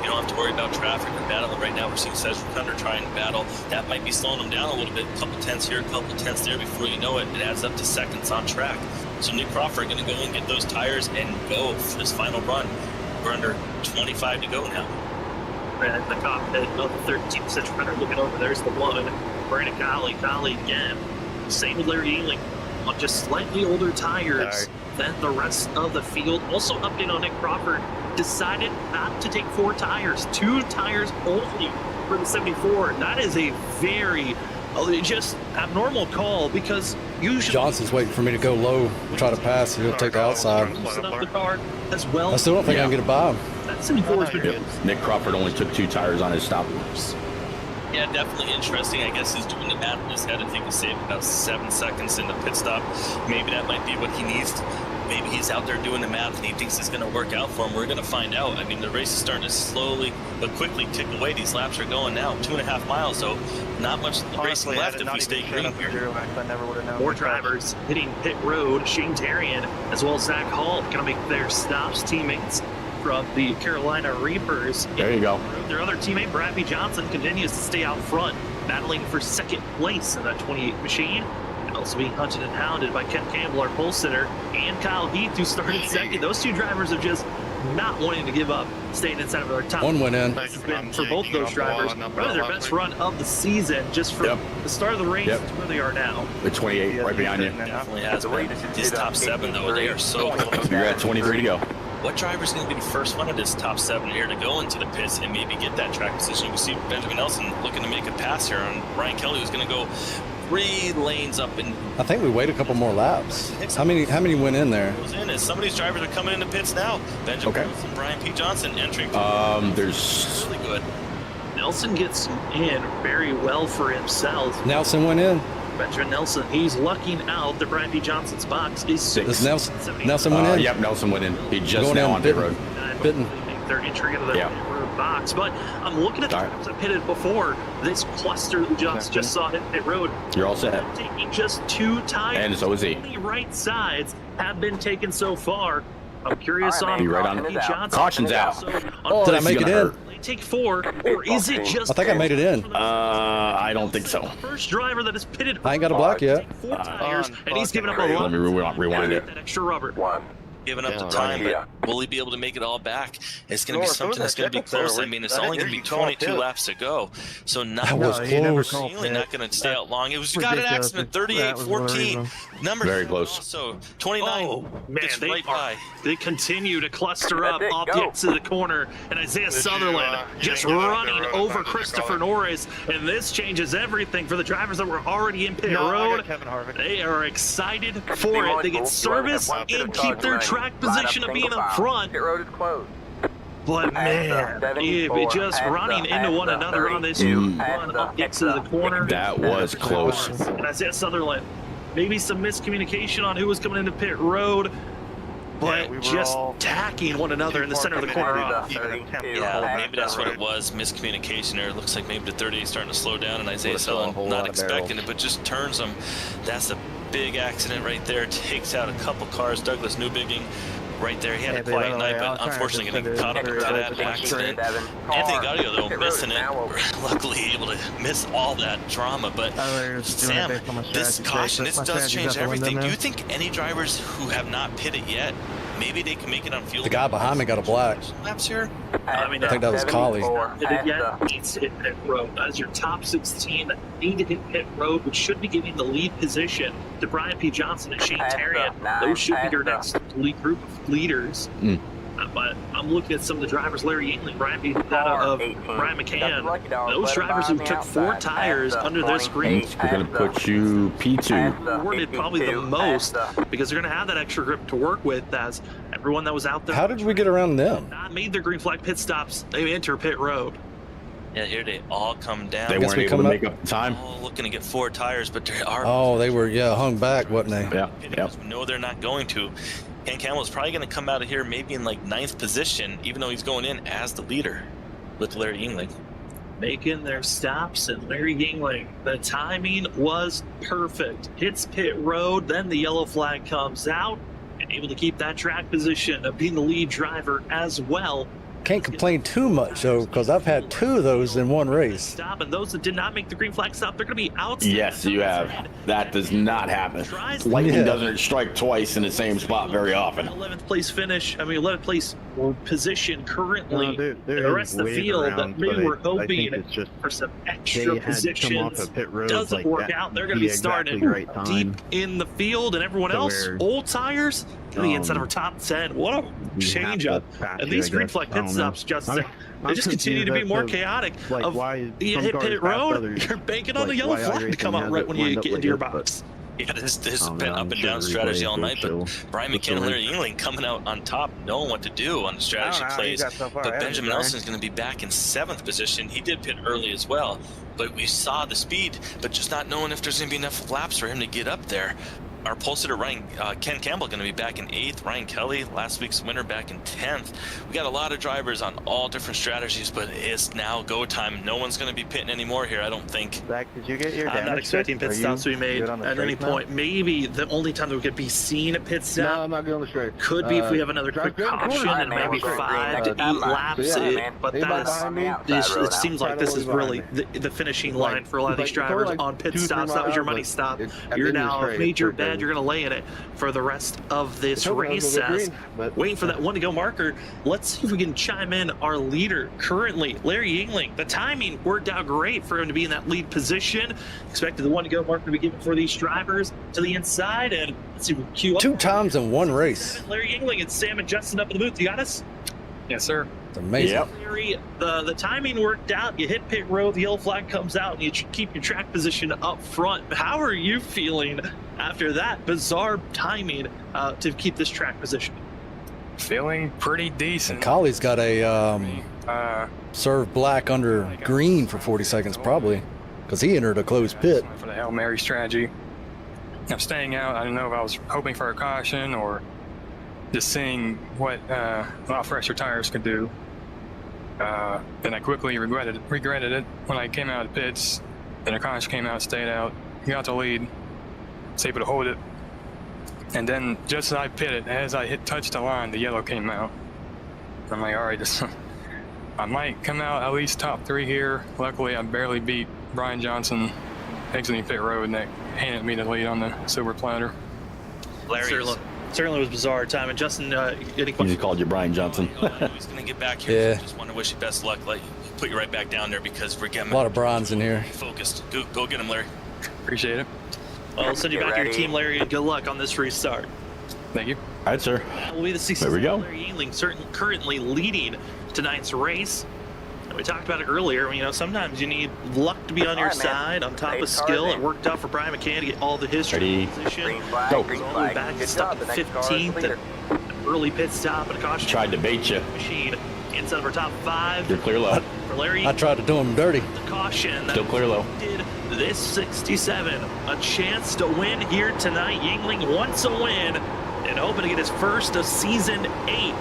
Speaker 3: You don't have to worry about traffic or battling. Right now we're seeing Cedric Hunter trying to battle. That might be slowing him down a little bit. A couple tenths here, a couple tenths there. Before you know it, it adds up to seconds on track. So Nick Crawford going to go and get those tires and go for this final run. We're under 25 to go now.
Speaker 1: At the cockpit of the 13th Cedric Hunter looking over. There's the 1. Brandon Colley again. Same with Larry Yingling. on just slightly older tires than the rest of the field. Also, update on Nick Crawford, decided not to take 4 tires, 2 tires only for the 74. That is a very just abnormal call, because usually
Speaker 2: Johnson's waiting for me to go low, try to pass. He'll take the outside.
Speaker 1: the car as well.
Speaker 2: I still don't think I can get it by him.
Speaker 1: That 74 has been good.
Speaker 4: Nick Crawford only took 2 tires on his stop.
Speaker 3: Yeah, definitely interesting. I guess he's doing the math in his head. I think he saved about 7 seconds in the pit stop. Maybe that might be what he needs. Maybe he's out there doing the math and he thinks it's going to work out for him. We're going to find out. I mean, the race is starting to slowly but quickly tick away. These laps are going now 2.5 miles, so not much racing left if we stay green here.
Speaker 1: More drivers hitting pit road. Shane Tarian as well as Zach Hall going to make their stops. Teammates from the Carolina Reapers.
Speaker 4: There you go.
Speaker 1: Their other teammate, Bradley Johnson, continues to stay out front, battling for second place in that 28 machine. Also being hunted and hounded by Ken Campbell, our pole sitter, and Kyle Heath, who started second. Those 2 drivers have just not wanting to give up, staying inside of their top.
Speaker 2: One went in.
Speaker 1: This has been, for both of those drivers, probably their best run of the season, just from the start of the race to where they are now.
Speaker 4: The 28 right behind you.
Speaker 3: Definitely has been. These top 7, though, they are so close.
Speaker 4: You're at 23 to go.
Speaker 3: What driver's going to be the first one of this top 7 here to go into the pits and maybe get that track position? We see Benjamin Nelson looking to make a pass here on Ryan Kelly, who's going to go 3 lanes up and
Speaker 2: I think we wait a couple more laps. How many went in there?
Speaker 3: goes in as some of these drivers are coming into pits now. Benjamin Nelson, Brian P. Johnson entering.
Speaker 4: There's
Speaker 3: really good.
Speaker 1: Nelson gets in very well for himself.
Speaker 2: Nelson went in.
Speaker 1: Benjamin Nelson, he's lucking out that Brian P. Johnson's box is 6.
Speaker 2: Does Nelson went in?
Speaker 4: Yep, Nelson went in. He just
Speaker 2: Going
Speaker 4: now
Speaker 2: in,
Speaker 4: on pit road.
Speaker 2: Bitten.
Speaker 1: Their entry into the pit road box. But I'm looking at the drivers that pitted before. This cluster that we just saw hit pit road.
Speaker 4: You're all set.
Speaker 1: Taking just 2 tires.
Speaker 4: And so is he.
Speaker 1: Only right sides have been taken so far. I'm curious on
Speaker 4: Be right on
Speaker 1: P. Johnson.
Speaker 4: Caution's out.
Speaker 1: So,
Speaker 2: Did I make it in?
Speaker 1: they take 4, or is it just?
Speaker 2: I think I made it in.
Speaker 4: I don't think so.
Speaker 1: First driver that has pitted.
Speaker 2: I ain't got a block yet.
Speaker 1: 4 tires, and he's giving up a lot.
Speaker 4: Let me rewind it.
Speaker 1: That extra rubber.
Speaker 3: Giving up the time, but will he be able to make it all back? It's going to be something that's going to be close. I mean, it's only going to be 22 laps to go, so
Speaker 2: That was close.
Speaker 3: really not going to stay out long. It was got an accident, 38-14, numbers
Speaker 4: Very close.
Speaker 3: So 29 gets right by.
Speaker 1: They continue to cluster up off the exit of the corner, and Isaiah Sutherland just running over Christopher Norris, and this changes everything for the drivers that were already in pit road. They are excited for it. They get service and keep their track position of being up front.
Speaker 8: Pit road is closed.
Speaker 1: But man, it just running into one another on this run up the exit of the corner.
Speaker 4: That was close.
Speaker 1: And Isaiah Sutherland, maybe some miscommunication on who was coming into pit road, but just tacking one another in the center of the corner off.
Speaker 3: Yeah, maybe that's what it was, miscommunication there. It looks like maybe the 38 is starting to slow down, and Isaiah Sutherland not expecting it, but just turns them. That's a big accident right there. Takes out a couple cars. Douglas Newbigging right there. He had a quiet night, but unfortunately getting caught up into that accident. Anthony Gaudio, though, missing it. Luckily able to miss all that drama. But Sam, this caution, this does change everything. Do you think any drivers who have not pitted yet, maybe they can make it on fuel?
Speaker 2: The guy behind me got a black.
Speaker 3: Laps here?
Speaker 1: I mean,
Speaker 2: I think that was Collie.
Speaker 1: Needs to hit pit road. As your top 16 that need to hit pit road, which should be giving the lead position to Brian P. Johnson and Shane Tarian. Those should be your next lead group of leaders. But I'm looking at some of the drivers, Larry Yingling, Brian McCann. Those drivers who took 4 tires under this green.
Speaker 4: We're going to put you P2.
Speaker 1: Rewarded probably the most because they're going to have that extra grip to work with, as everyone that was out there.
Speaker 2: How did we get around them?
Speaker 1: Not made their green flag pit stops. They enter pit road.
Speaker 3: Yeah, here they all come down.
Speaker 4: They weren't able to make up time.
Speaker 3: All looking to get 4 tires, but they are.
Speaker 2: Oh, they were, hung back, wasn't they?
Speaker 4: Yeah.
Speaker 3: No, they're not going to. Ken Campbell is probably going to come out of here maybe in like 9th position, even though he's going in as the leader with Larry Yingling.
Speaker 1: Making their stops, and Larry Yingling, the timing was perfect. Hits pit road, then the yellow flag comes out, and able to keep that track position of being the lead driver as well.
Speaker 2: Can't complain too much, though, because I've had 2 of those in one race.
Speaker 1: Stop, and those that did not make the green flag stop, they're going to be outside.
Speaker 4: Yes, you have. That does not happen. Lightning doesn't strike twice in the same spot very often.
Speaker 1: 11th place finish. 11th place position currently.
Speaker 9: There
Speaker 1: The rest of the
Speaker 9: ways
Speaker 1: field
Speaker 9: around,
Speaker 1: that maybe
Speaker 9: but
Speaker 1: we're
Speaker 9: I
Speaker 1: hoping
Speaker 9: think it's just
Speaker 1: for some
Speaker 9: they
Speaker 1: extra
Speaker 9: had come off
Speaker 1: positions
Speaker 9: a pit road
Speaker 1: doesn't
Speaker 9: like
Speaker 1: work
Speaker 9: that
Speaker 1: out. They're
Speaker 9: would
Speaker 1: going to be
Speaker 9: exactly
Speaker 1: starting
Speaker 9: right time
Speaker 1: deep in the field, and everyone
Speaker 9: to
Speaker 1: else,
Speaker 9: where,
Speaker 1: old tires, to the inside of our top 10. What a change up. And these green flag pit stops, Justin, they just continue to be more chaotic.
Speaker 9: Like, why
Speaker 1: you hit pit road, you're banking on the yellow flag to come out right when you get into your box.
Speaker 3: Yeah, this has been up and down strategy all night, but Brian McKinnon and Larry Yingling coming out on top, knowing what to do on the strategy plays. But Benjamin Nelson's going to be back in 7th position. He did pit early as well, but we saw the speed, but just not knowing if there's going to be enough laps for him to get up there. Our pole sitter, Ken Campbell, going to be back in 8th. Ryan Kelly, last week's winner, back in 10th. We got a lot of drivers on all different strategies, but it's now go time. No one's going to be pitting anymore here, I don't think.
Speaker 9: Zach, did you get your
Speaker 1: I'm not expecting pit stops to be made at any point. Maybe the only time that we could be seen a pit stop
Speaker 9: No, I'm not going to straight.
Speaker 1: could be if we have another quick caution and maybe 5 to 8 laps. But it seems like this is really the finishing line for a lot of these drivers on pit stops. That was your money stop. You're now a major bet. You're going to lay in it for the rest of this race. Waiting for that one to go marker. Let's see if we can chime in our leader currently, Larry Yingling. The timing worked out great for him to be in that lead position. Expected the one to go marker to be given for these drivers to the inside, and let's see if we queue up.
Speaker 2: 2 times in one race.
Speaker 1: Larry Yingling and Sam and Justin up in the booth. You got us?
Speaker 7: Yes, sir.
Speaker 2: It's amazing.
Speaker 4: Yep.
Speaker 1: Larry, the timing worked out. You hit pit road, the yellow flag comes out, and you keep your track position up front. How are you feeling after that bizarre timing to keep this track position?
Speaker 10: Feeling pretty decent.
Speaker 2: And Colley's got a serve black under green for 40 seconds probably, because he entered a closed pit.
Speaker 10: For the Hail Mary strategy. I'm staying out. I didn't know if I was hoping for a caution or just seeing what a lot fresher tires could do. Then I quickly regretted it when I came out of the pits. Then a caution came out, stayed out, got the lead, was able to hold it. And then just as I pitted, as I touched the line, the yellow came out. I'm like, all right, I might come out at least top 3 here. Luckily, I barely beat Brian Johnson exiting pit road, and that handed me the lead on the silver platter.
Speaker 3: Larry
Speaker 1: Certainly was bizarre time. And Justin, any questions?
Speaker 4: He called you Brian Johnson.
Speaker 3: He's going to get back here.
Speaker 2: Yeah.
Speaker 3: So just want to wish you best luck. Put you right back down there because we're getting
Speaker 2: A lot of bronze in here.
Speaker 3: focused. Go get him, Larry.
Speaker 10: Appreciate it.
Speaker 1: Well, I'll send you back to your team, Larry, and good luck on this restart.
Speaker 10: Thank you.
Speaker 4: All right, sir.
Speaker 1: Will be the 66th.
Speaker 4: There we go.
Speaker 1: Larry Yingling currently leading tonight's race. We talked about it earlier. You know, sometimes you need luck to be on your side, on top of skill. It worked out for Brian McCann to get all the history position.
Speaker 4: Go.
Speaker 1: All the way back, stuck at 15th, and an early pit stop and a caution.
Speaker 4: Tried to bait you.
Speaker 1: Machine inside of our top 5.
Speaker 4: You're clear low.
Speaker 1: For Larry,
Speaker 2: I tried to do him dirty.
Speaker 1: the caution.
Speaker 4: Still clear low.
Speaker 1: Did this 67 a chance to win here tonight? Yingling wants a win and hoping to get his first of season 8.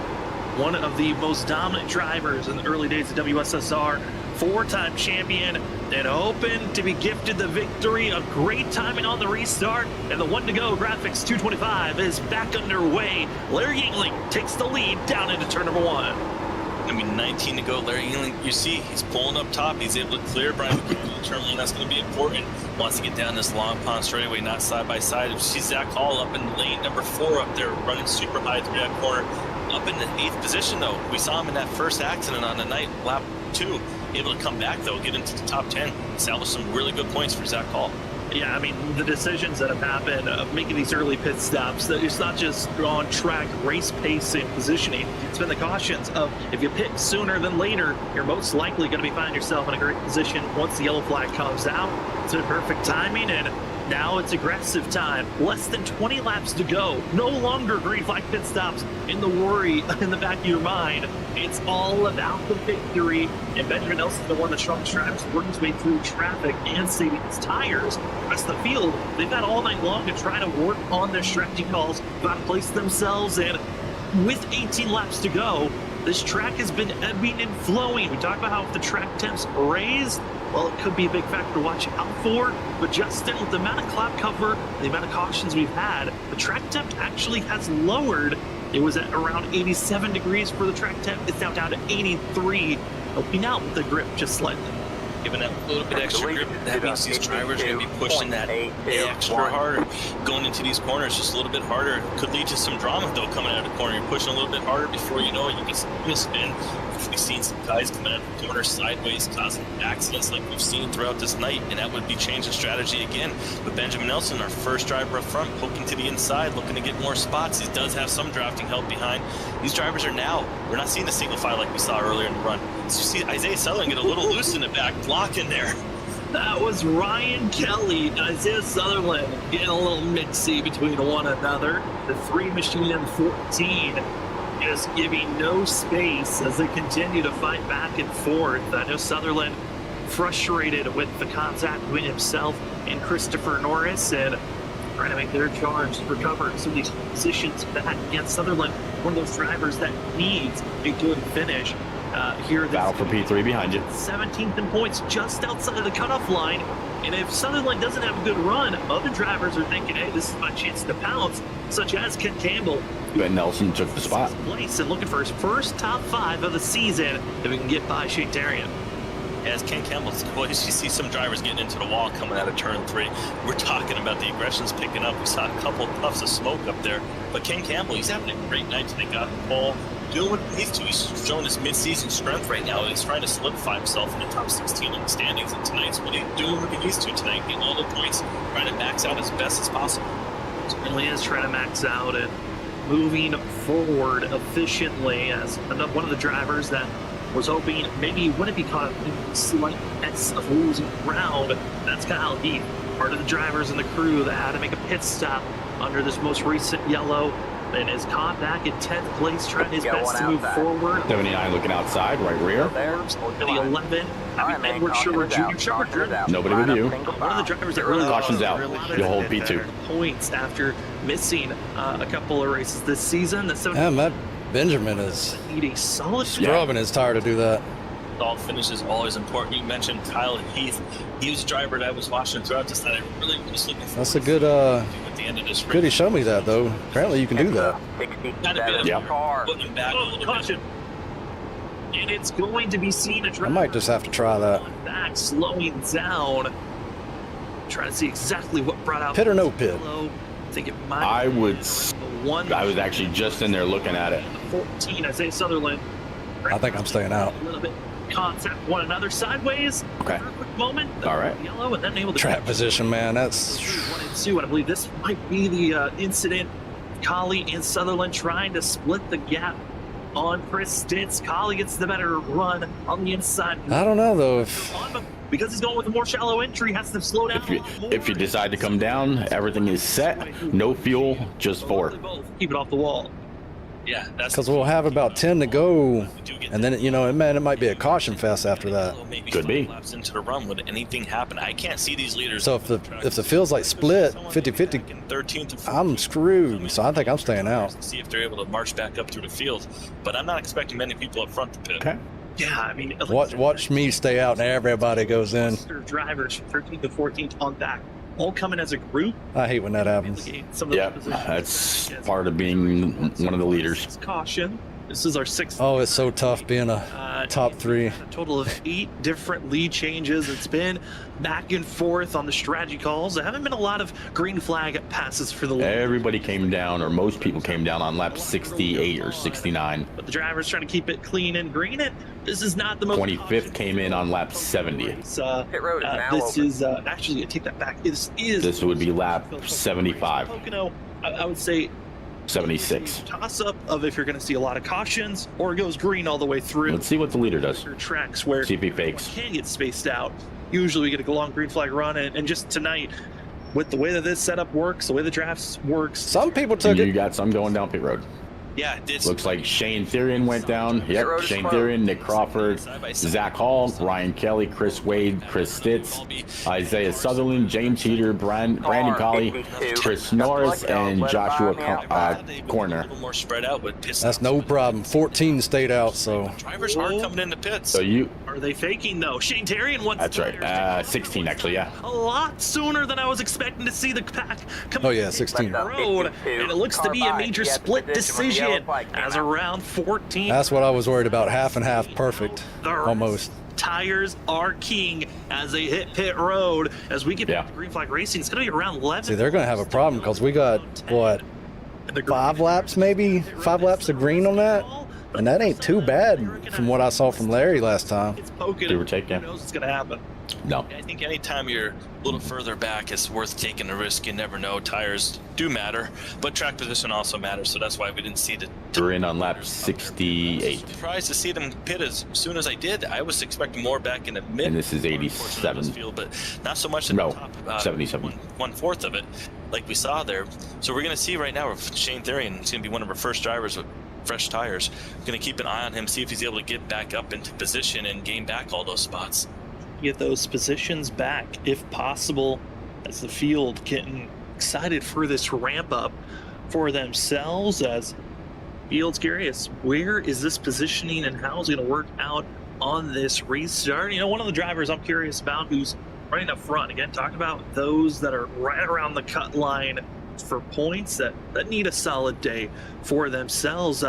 Speaker 1: One of the most dominant drivers in the early days of WSSR, 4-time champion, and hoping to be gifted the victory. A great timing on the restart, and the one to go graphics 225 is back underway. Larry Yingling takes the lead down into turn number 1.
Speaker 3: I mean, 19 to go. Larry Yingling, you see, he's pulling up top. He's able to clear Brian McKinnon the turn lane. That's going to be important. Wants to get down this long pond straightaway, not side by side. You see Zach Hall up in lane number 4 up there, running super high through that corner. Up in the 8th position, though. We saw him in that first accident on the night, lap 2. Able to come back, though, get into the top 10. Establish some really good points for Zach Hall.
Speaker 1: Yeah, I mean, the decisions that have happened of making these early pit stops, that it's not just on track race pacing, positioning. It's been the cautions of if you pit sooner than later, you're most likely going to be finding yourself in a great position once the yellow flag comes out. It's been perfect timing, and now it's aggressive time. Less than 20 laps to go. No longer green flag pit stops in the worry in the back of your mind. It's all about the victory. And Benjamin Nelson, the one of the strongest drivers, working his way through traffic and saving his tires. The rest of the field, they've got all night long to try to work on their strategy calls, got to place themselves in. With 18 laps to go, this track has been ebbing and flowing. We talked about how if the track temps raised, well, it could be a big factor to watch out for. But Justin, with the amount of cloud cover, the amount of cautions we've had, the track temp actually has lowered. It was at around 87 degrees for the track temp. It's now down to 83, helping out with the grip just slightly.
Speaker 3: giving that little bit extra grip. That means these drivers are going to be pushing that extra harder, going into these corners just a little bit harder. Could lead to some drama though coming out of the corner. You're pushing a little bit harder before you know it. You can spin. We've seen some guys coming out of the corner sideways, causing accidents like we've seen throughout this night, and that would be changing strategy again. But Benjamin Nelson, our first driver up front, poking to the inside, looking to get more spots. He does have some drafting help behind. These drivers are now, we're not seeing the single file like we saw earlier in the run. So you see Isaiah Sutherland get a little loose in the back, blocking there.
Speaker 1: That was Ryan Kelly and Isaiah Sutherland getting a little mixy between one another. The 3 machine and 14 just giving no space as they continue to fight back and forth. I know Sutherland frustrated with the contact between himself and Christopher Norris and trying to make their charge to recover some of these positions back against Sutherland, one of those drivers that needs a good finish. Here,
Speaker 4: battle for P3 behind you.
Speaker 1: 17th in points, just outside of the cutoff line. And if Sutherland doesn't have a good run, other drivers are thinking, hey, this is my chance to pounce, such as Ken Campbell.
Speaker 4: Ben Nelson took the spot.
Speaker 1: Place and looking for his first top 5 of the season if we can get by Shane Tarian.
Speaker 3: As Ken Campbell's voice, you see some drivers getting into the wall coming out of turn 3. We're talking about the aggression's picking up. We saw a couple puffs of smoke up there. But Ken Campbell, he's having a great night today. Got the pole, doing what he needs to. He's showing his mid-season strength right now. He's trying to solidify himself in the top 16 in the standings. And tonight's what he's doing what he needs to tonight, getting all the points, trying to max out as best as possible.
Speaker 1: Certainly is trying to max out and moving forward efficiently as one of the drivers that was hoping maybe he wouldn't be caught in a slight mess of losing ground. That's Kyle Heath, part of the drivers and the crew that had to make a pit stop under this most recent yellow and is caught back in 10th place, trying his best to move forward.
Speaker 4: 79 looking outside, right rear.
Speaker 1: The 11, Edward Sherwood Jr. Sherwood Jr.
Speaker 4: Nobody with you.
Speaker 1: One of the drivers that really
Speaker 4: Caution's out. You'll hold P2.
Speaker 1: Points after missing a couple of races this season.
Speaker 2: Matt Benjamin is
Speaker 1: a solid
Speaker 2: scrubbing his tire to do that.
Speaker 3: All finishes always important. You mentioned Kyle Heath. He was a driver that I was watching throughout this night. I really was looking for.
Speaker 2: That's a good.
Speaker 3: At the end of this race.
Speaker 2: Good, he showed me that though. Apparently, you can do that.
Speaker 3: Looking back a little
Speaker 1: caution. And it's going to be seen.
Speaker 2: I might just have to try that.
Speaker 1: Back, slowing down. Trying to see exactly what brought out.
Speaker 2: Pit or no pit?
Speaker 1: I think it might.
Speaker 4: I was actually just in there looking at it.
Speaker 1: 14, Isaiah Sutherland.
Speaker 2: I think I'm staying out.
Speaker 1: A little bit contact one another sideways.
Speaker 4: Okay.
Speaker 1: For a quick moment.
Speaker 4: All right.
Speaker 1: Yellow and then able to
Speaker 2: trap position, man. That's
Speaker 1: 1 and 2. And I believe this might be the incident. Colley and Sutherland trying to split the gap on Chris Stitz. Colley gets the better run on the inside.
Speaker 2: I don't know though
Speaker 1: because he's going with a more shallow entry, has to slow down.
Speaker 4: If you decide to come down, everything is set. No fuel, just 4.
Speaker 1: Keep it off the wall.
Speaker 3: Yeah, that's
Speaker 2: because we'll have about 10 to go, and then it might be a caution fest after that.
Speaker 4: Could be.
Speaker 3: Laps into the run, would anything happen? I can't see these leaders.
Speaker 2: So if the field's like split 50-50, I'm screwed. So I think I'm staying out.
Speaker 3: See if they're able to march back up through the field, but I'm not expecting many people up front to pit.
Speaker 4: Okay.
Speaker 1: Yeah, I mean,
Speaker 2: watch me stay out and everybody goes in.
Speaker 1: Drivers from 13th to 14th on back, all coming as a group.
Speaker 2: I hate when that happens.
Speaker 4: Yeah, that's part of being one of the leaders.
Speaker 1: Caution. This is our 6th.
Speaker 2: Oh, it's so tough being a top 3.
Speaker 1: A total of 8 different lead changes. It's been back and forth on the strategy calls. There haven't been a lot of green flag passes for the lead.
Speaker 4: Everybody came down, or most people came down on lap 68 or 69.
Speaker 1: But the driver's trying to keep it clean and green. And this is not the most.
Speaker 4: 25th came in on lap 70.
Speaker 1: This is actually, I take that back. This
Speaker 4: would be lap 75.
Speaker 1: Pocono, I would say
Speaker 4: 76.
Speaker 1: Toss-up of if you're going to see a lot of cautions or it goes green all the way through.
Speaker 4: Let's see what the leader does.
Speaker 1: Tracks where
Speaker 4: see if he fakes.
Speaker 1: Can get spaced out. Usually we get a long green flag run, and just tonight, with the way that this setup works, the way the drafts works.
Speaker 2: Some people took it.
Speaker 4: You got some going down pit road.
Speaker 3: Yeah,
Speaker 4: looks like Shane Therian went down. Yep, Shane Therian, Nick Crawford, Zach Hall, Ryan Kelly, Chris Wade, Chris Stitz, Isaiah Sutherland, James Heater, Brandon Colley, Chris Norris, and Joshua Corner.
Speaker 2: That's no problem. 14 stayed out, so.
Speaker 3: Drivers aren't coming into pits.
Speaker 4: So you.
Speaker 1: Are they faking though? Shane Therian wants.
Speaker 4: That's right. 16 actually, yeah.
Speaker 1: A lot sooner than I was expecting to see the pack come.
Speaker 2: Oh yeah, 16.
Speaker 1: Road, and it looks to be a major split decision as around 14.
Speaker 2: That's what I was worried about. Half and half, perfect, almost.
Speaker 1: Tires are king as they hit pit road. As we get back to Green Flag Racing, it's going to be around 11.
Speaker 2: See, they're going to have a problem because we got, what, 5 laps maybe? 5 laps of green on that? And that ain't too bad from what I saw from Larry last time.
Speaker 1: It's Pocono.
Speaker 4: Give or take, yeah.
Speaker 1: Who knows what's going to happen?
Speaker 4: No.
Speaker 3: I think anytime you're a little further back, it's worth taking a risk. You never know. Tires do matter, but track position also matters, so that's why we didn't see the...
Speaker 4: We're in on lap 68.
Speaker 3: Surprised to see them pit as soon as I did. I was expecting more back in the mid.
Speaker 4: And this is 87.
Speaker 3: Field, but not so much in the top
Speaker 4: 77.
Speaker 3: One-fourth of it, like we saw there. So we're going to see right now with Shane Therian. He's going to be one of our first drivers with fresh tires. Going to keep an eye on him, see if he's able to get back up into position and gain back all those spots.
Speaker 1: Get those positions back if possible, as the field getting excited for this ramp up for themselves. As field's curious, where is this positioning and how is it going to work out on this restart? You know, one of the drivers I'm curious about who's running up front, again, talking about those that are right around the cut line for points that need a solid day for themselves.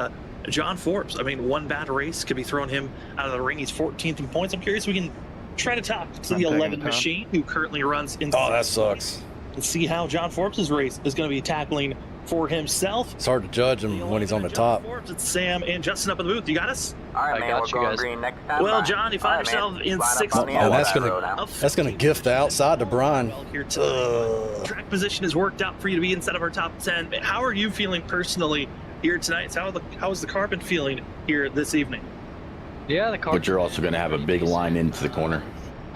Speaker 1: John Forbes, I mean, one bad race could be throwing him out of the ring. He's 14th in points. I'm curious if we can try to talk to the 11 machine who currently runs in.
Speaker 2: Oh, that sucks.
Speaker 1: And see how John Forbes' race is going to be tackling for himself.
Speaker 2: It's hard to judge him when he's on the top.
Speaker 1: Forbes, it's Sam and Justin up in the booth. You got us?
Speaker 8: All right, man, we're going green next time.
Speaker 1: Well, John, you find yourself in 6th.
Speaker 2: Oh, that's gonna gift the outside to Brian.
Speaker 1: Track position has worked out for you to be inside of our top 10. How are you feeling personally here tonight? How is the car been feeling here this evening?
Speaker 11: Yeah, the car.
Speaker 4: But you're also going to have a big line into the corner.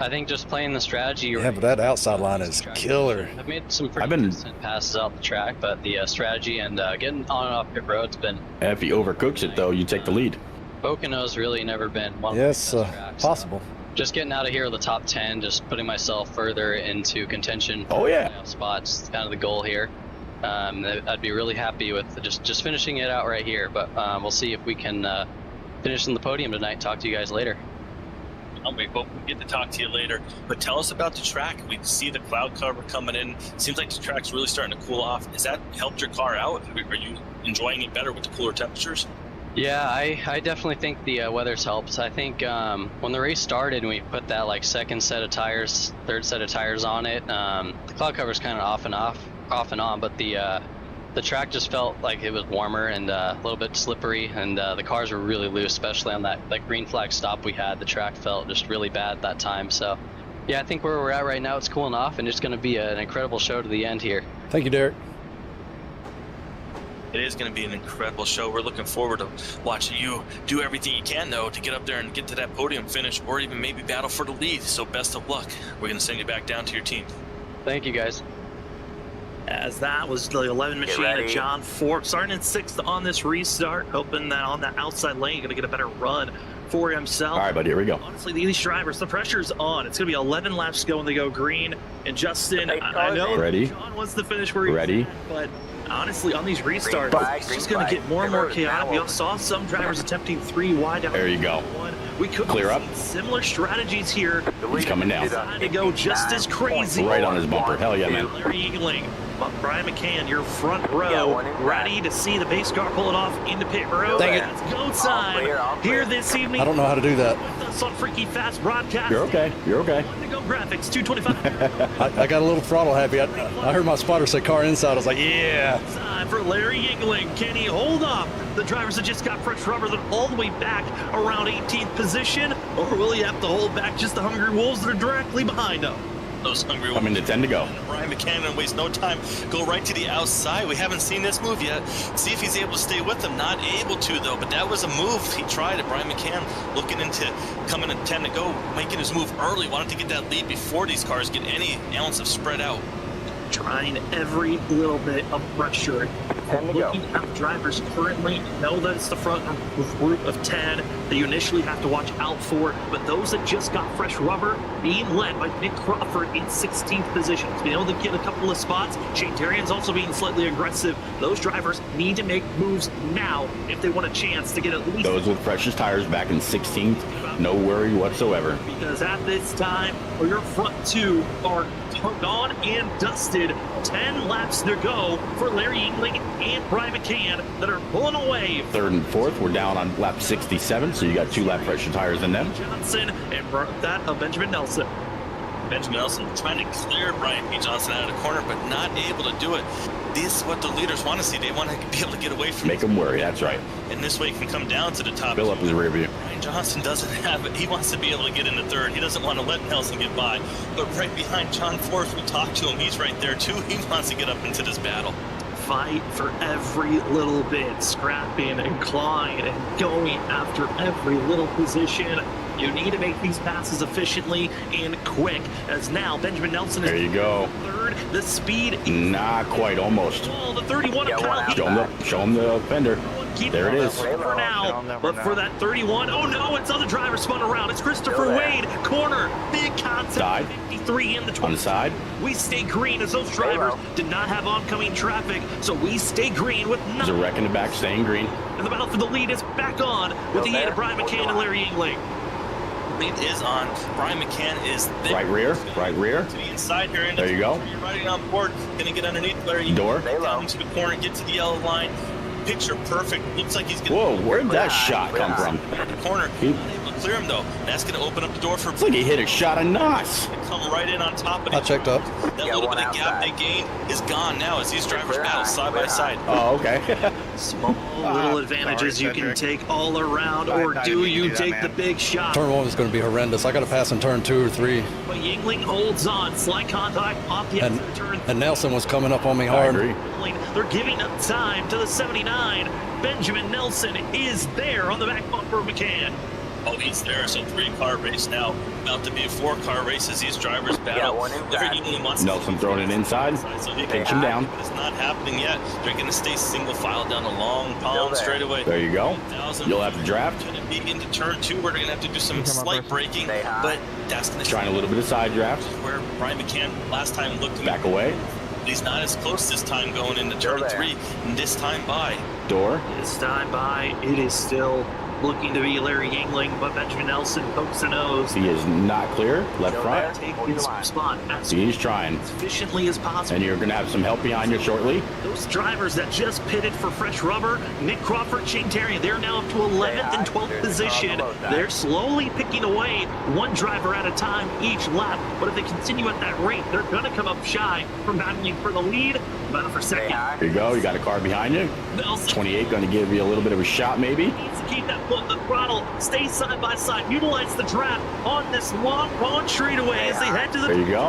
Speaker 11: I think just playing the strategy.
Speaker 2: Yeah, but that outside line is killer.
Speaker 11: I've made some pretty decent passes out the track, but the strategy and getting on and off pit road's been.
Speaker 4: If he overcooks it, though, you take the lead.
Speaker 11: Pocono's really never been one.
Speaker 2: Yes, possible.
Speaker 11: Just getting out of here with the top 10, just putting myself further into contention.
Speaker 4: Oh yeah.
Speaker 11: Spots, kind of the goal here. I'd be really happy with just finishing it out right here, but we'll see if we can finish in the podium tonight. Talk to you guys later.
Speaker 3: We get to talk to you later, but tell us about the track. We see the cloud cover coming in. Seems like the track's really starting to cool off. Has that helped your car out? Are you enjoying it better with the cooler temperatures?
Speaker 11: Yeah, I definitely think the weather's helped. I think when the race started and we put that like second set of tires, third set of tires on it, the cloud cover's kind of off and on, but the track just felt like it was warmer and a little bit slippery, and the cars were really loose, especially on that green flag stop we had. The track felt just really bad that time. So yeah, I think where we're at right now, it's cooling off and it's going to be an incredible show to the end here.
Speaker 2: Thank you, Derek.
Speaker 3: It is going to be an incredible show. We're looking forward to watching you do everything you can, though, to get up there and get to that podium finish, or even maybe battle for the lead. So best of luck. We're going to send you back down to your team.
Speaker 11: Thank you, guys.
Speaker 1: As that was the 11 machine of John Forbes, starting in 6th on this restart, hoping that on that outside lane, you're going to get a better run for himself.
Speaker 4: All right, buddy, here we go.
Speaker 1: Honestly, these drivers, the pressure's on. It's going to be 11 laps to go when they go green. And Justin, I know John wants to finish where he's at, but honestly, on these restarts, it's just going to get more and more chaotic. We all saw some drivers attempting 3 wide out.
Speaker 4: There you go.
Speaker 1: We could
Speaker 4: clear up.
Speaker 1: Similar strategies here.
Speaker 4: He's coming down.
Speaker 1: To go just as crazy.
Speaker 4: Right on his bumper. Hell yeah, man.
Speaker 1: Larry Eagling, Brian McCann, your front row, ready to see the base car pull it off into pit road.
Speaker 2: Dang it.
Speaker 1: It's go time here this evening.
Speaker 2: I don't know how to do that.
Speaker 1: With us on Freaky Fast Broadcast.
Speaker 4: You're okay. You're okay.
Speaker 1: To go graphics, 225.
Speaker 2: I got a little throttle happy. I heard my spotter say car inside. I was like, yeah.
Speaker 1: Time for Larry Eagling. Can he hold up the drivers that just got fresh rubber that are all the way back around 18th position? Or will he have to hold back just the hungry wolves that are directly behind him?
Speaker 3: Those hungry wolves.
Speaker 4: Coming to 10 to go.
Speaker 3: Brian McCann wastes no time. Go right to the outside. We haven't seen this move yet. See if he's able to stay with them. Not able to, though, but that was a move. He tried it. Brian McCann looking into coming at 10 to go, making his move early. Wanted to get that lead before these cars get any ounce of spread out.
Speaker 1: Trying every little bit of pressure. Looking at the drivers currently, know that it's the front group of 10 that you initially have to watch out for, but those that just got fresh rubber being led by Nick Crawford in 16th position. Being able to get a couple of spots. Shane Terrian's also being slightly aggressive. Those drivers need to make moves now if they want a chance to get at least
Speaker 4: those with precious tires back in 16th. No worry whatsoever.
Speaker 1: Because at this time, your front 2 are gone and dusted. 10 laps to go for Larry Eagling and Brian McCann that are pulling away.
Speaker 4: Third and fourth, we're down on lap 67, so you got 2 lap pressure tires in them.
Speaker 1: Johnson and that of Benjamin Nelson.
Speaker 3: Benjamin Nelson trying to clear Brian P. Johnson out of the corner, but not able to do it. This is what the leaders want to see. They want to be able to get away from
Speaker 4: Make them worry, that's right.
Speaker 3: And this way he can come down to the top.
Speaker 4: Fill up his rear view.
Speaker 3: Brian Johnson doesn't have it. He wants to be able to get into third. He doesn't want to let Nelson get by. But right behind John Force, we talked to him. He's right there too. He wants to get up into this battle.
Speaker 1: Fight for every little bit, scrapping and clawing and going after every little position. You need to make these passes efficiently and quick, as now Benjamin Nelson is
Speaker 4: there you go.
Speaker 1: third. The speed.
Speaker 4: Not quite, almost.
Speaker 1: Oh, the 31 of Kyle.
Speaker 4: Show him the fender.
Speaker 1: Keep
Speaker 4: there it is.
Speaker 1: For now, but for that 31, oh no, it's other driver spun around. It's Christopher Wade, corner, big contact.
Speaker 4: Side.
Speaker 1: 53 in the 20.
Speaker 4: On the side.
Speaker 1: We stay green as those drivers did not have oncoming traffic, so we stay green with
Speaker 4: There's a wreck in the back, staying green.
Speaker 1: And the battle for the lead is back on with the aid of Brian McCann and Larry Yingling.
Speaker 3: Lead is on. Brian McCann is there.
Speaker 4: Right rear. To
Speaker 3: the inside here.
Speaker 4: There you go.
Speaker 3: You're riding on board. Gonna get underneath Larry.
Speaker 4: Door.
Speaker 3: Down to the corner, get to the yellow line. Picture perfect. Looks like he's gonna.
Speaker 4: Whoa, where did that shot come from?
Speaker 3: The corner. Not able to clear him though. That's gonna open up the door for.
Speaker 4: It's like he hit a shot of Nos.
Speaker 3: Come right in on top of it.
Speaker 2: I checked up.
Speaker 3: That little bit of gap they gained is gone now as these drivers battle side by side.
Speaker 4: Oh, okay.
Speaker 1: Small little advantages you can take all around, or do you take the big shot?
Speaker 2: Turn 1 is going to be horrendous. I got to pass in turn 2 or 3.
Speaker 1: But Yingling holds on. Slight contact off the exit turn.
Speaker 2: And Nelson was coming up on me hard.
Speaker 4: I agree.
Speaker 1: They're giving up time to the 79. Benjamin Nelson is there on the back bumper of McCann.
Speaker 3: Oh, he's there. So 3-car race now. About to be a 4-car race as these drivers battle.
Speaker 4: Nelson throwing it inside.
Speaker 3: So he
Speaker 4: Pinch him down.
Speaker 3: It's not happening yet. They're going to stay single file down the long palm straightaway.
Speaker 4: There you go. You'll have to draft.
Speaker 3: Going to be into turn 2 where they're going to have to do some slight braking. But that's going to
Speaker 4: trying a little bit of side draft.
Speaker 3: Where Brian McCann last time looked
Speaker 4: back away.
Speaker 3: He's not as close this time going into turn 3. And this time by.
Speaker 4: Door.
Speaker 1: This time by. It is still looking to be Larry Yingling, but Benjamin Nelson pokes the nose.
Speaker 4: He is not clear. Left front.
Speaker 1: Take his spot as
Speaker 4: he's trying
Speaker 1: as efficiently as possible.
Speaker 4: And you're going to have some help behind you shortly.
Speaker 1: Those drivers that just pitted for fresh rubber, Nick Crawford, Shane Terry, they're now up to 11th and 12th position. They're slowly picking away one driver at a time each lap. But if they continue at that rate, they're going to come up shy from battling for the lead. Battle for second.
Speaker 4: There you go. You got a car behind you.
Speaker 1: Nelson.
Speaker 4: 28 going to give you a little bit of a shot, maybe.
Speaker 1: Needs to keep that foot on the throttle. Stay side by side. Utilize the draft on this long pond straightaway as they head to the.
Speaker 4: There you go.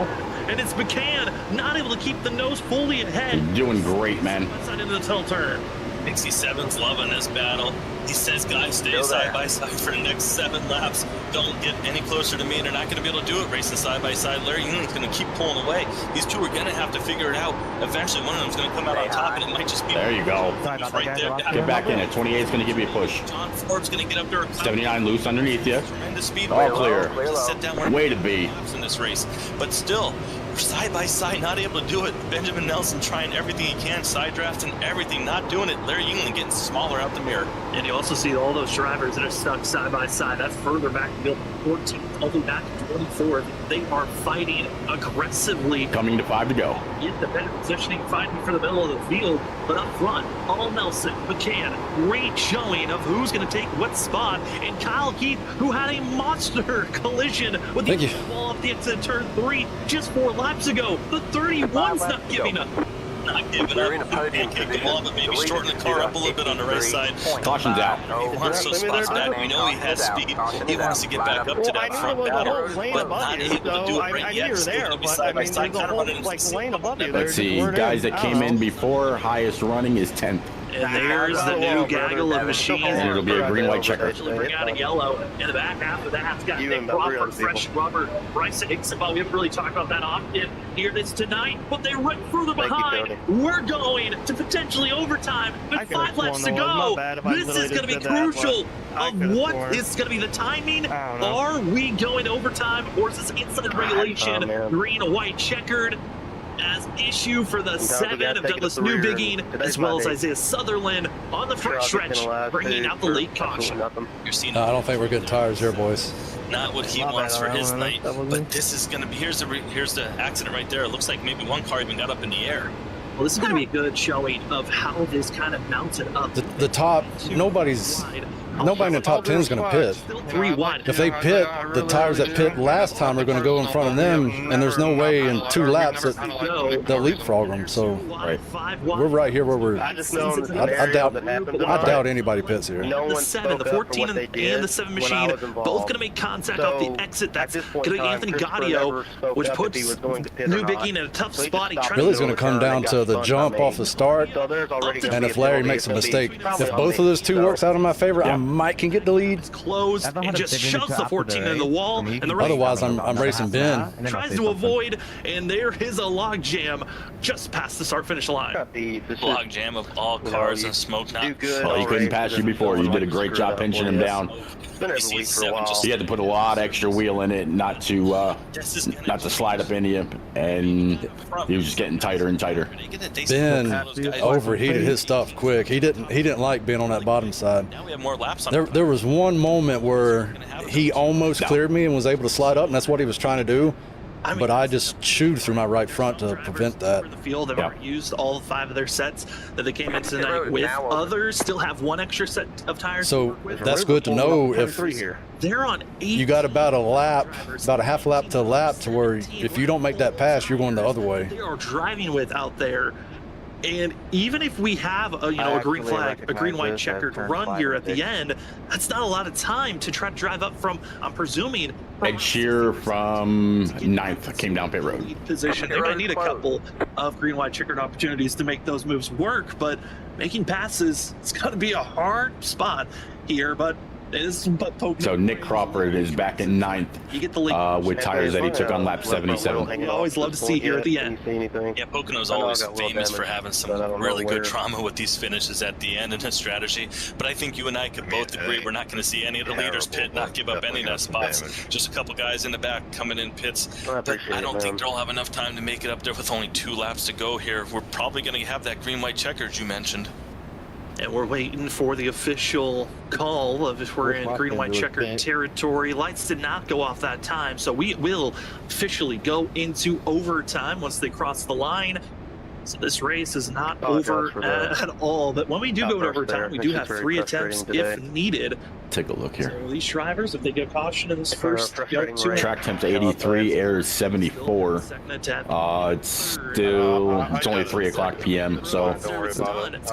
Speaker 1: And it's McCann not able to keep the nose fully ahead.
Speaker 4: You're doing great, man.
Speaker 1: Side into the tail turn.
Speaker 3: 67's loving this battle. He says, guys, stay side by side for the next 7 laps. Don't get any closer to me. They're not going to be able to do it racing side by side. Larry Yingling's going to keep pulling away. These two are going to have to figure it out. Eventually, one of them's going to come out on top, and it might just be.
Speaker 4: There you go.
Speaker 3: Right there.
Speaker 4: Get back in it. 28's going to give you a push.
Speaker 3: John Forbes going to get up there.
Speaker 4: 79 loose underneath you.
Speaker 3: Tremendous speed.
Speaker 4: All clear.
Speaker 3: Just sit down where
Speaker 4: way to be
Speaker 3: in this race, but still. Side by side, not able to do it. Benjamin Nelson trying everything he can, side drafting everything, not doing it. Larry Yingling getting smaller out the mirror.
Speaker 1: And you also see all those drivers that are stuck side by side. That's further back to 14th, all the way back to 24th. They are fighting aggressively.
Speaker 4: Coming to 5 to go.
Speaker 1: Get the better positioning, fighting for the middle of the field. But up front, all Nelson, McCann, great showing of who's going to take what spot. And Kyle Keith, who had a monster collision with the ball off the exit of turn 3 just 4 laps ago. The 31's not giving up. Not giving up. Can't kick the ball, but maybe shorten the car up a little bit on the right side.
Speaker 4: Caution's out.
Speaker 3: He wants those spots back. We know he has speed. He wants to get back up to that front battle, but not able to do it right yet. Still going to be side by side, kind of running into the same.
Speaker 4: Let's see. Guys that came in before, highest running is 10th.
Speaker 1: And there's the new gaggle of machines.
Speaker 4: And it'll be a green-white checker.
Speaker 1: Bring out a yellow. In the back half of that, it's got Nick Crawford, fresh rubber. Bryson Hickson, we haven't really talked about that often here this tonight, but they're right further behind. We're going to potentially overtime with 5 laps to go. This is going to be crucial of what is going to be the timing. Are we going to overtime, or is this inside regulation, green-white checkered? As issue for the 7 of Douglas Newbigging, as well as Isaiah Sutherland on the front stretch, bringing out the late caution.
Speaker 3: You're seeing
Speaker 2: I don't think we're getting tires here, boys.
Speaker 3: Not what he wants for his night, but this is going to be, here's the accident right there. It looks like maybe one car even got up in the air.
Speaker 1: Well, this is going to be a good showing of how this kind of mounted up.
Speaker 2: The top, nobody in the top 10 is going to pit.
Speaker 1: 3 wide.
Speaker 2: If they pit, the tires that pit last time are going to go in front of them, and there's no way in 2 laps that they'll leapfrog them. So we're right here where we're. I doubt anybody pits here.
Speaker 1: The 7, the 14, and the 7 machine both going to make contact off the exit. That's going to be Anthony Gaudio, which puts New Biggie in a tough spot.
Speaker 2: Billy's going to come down to the jump off the start, and if Larry makes a mistake, if both of those 2 works out in my favor, I might can get the lead.
Speaker 1: Close and just shoves the 14 in the wall, and the
Speaker 2: otherwise I'm racing Ben.
Speaker 1: Tries to avoid, and there is a log jam just past the start-finish line.
Speaker 3: Log jam of all cars and smoke now.
Speaker 4: Well, he couldn't pass you before. You did a great job pinching him down. He had to put a lot of extra wheel in it not to slide up into you, and he was just getting tighter and tighter.
Speaker 2: Ben overheated his stuff quick. He didn't like being on that bottom side.
Speaker 3: Now we have more laps on.
Speaker 2: There was one moment where he almost cleared me and was able to slide up, and that's what he was trying to do. But I just chewed through my right front to prevent that.
Speaker 1: The field have already used all 5 of their sets that they came into tonight with. Others still have 1 extra set of tires.
Speaker 2: So that's good to know. If
Speaker 1: they're on 8,
Speaker 2: you got about a half lap to a lap to where if you don't make that pass, you're going the other way.
Speaker 1: They are driving with out there. And even if we have a green flag, a green white checkered run here at the end, that's not a lot of time to try to drive up from, I'm presuming,
Speaker 4: Ed Shear from 9th came down pit road.
Speaker 1: Position. They might need a couple of green white checkered opportunities to make those moves work, but making passes, it's going to be a hard spot here, but
Speaker 4: so Nick Crawford is back in 9th with tires that he took on lap 77.
Speaker 1: We always love to see here at the end.
Speaker 3: Yeah, Pocono's always famous for having some really good drama with these finishes at the end in his strategy. But I think you and I could both agree we're not going to see any of the leaders pit, not give up any of the spots. Just a couple guys in the back coming in pits. But I don't think they'll have enough time to make it up there with only 2 laps to go here. We're probably going to have that green-white checkers you mentioned.
Speaker 1: And we're waiting for the official call of if we're in green, white, checkered territory. Lights did not go off that time, so we will officially go into overtime once they cross the line. So this race is not over at all. But when we do go to overtime, we do have 3 attempts if needed.
Speaker 4: Take a look here.
Speaker 1: So these drivers, if they get caution in this first
Speaker 4: track temps 83, air 74. It's only 3:00 p.m. So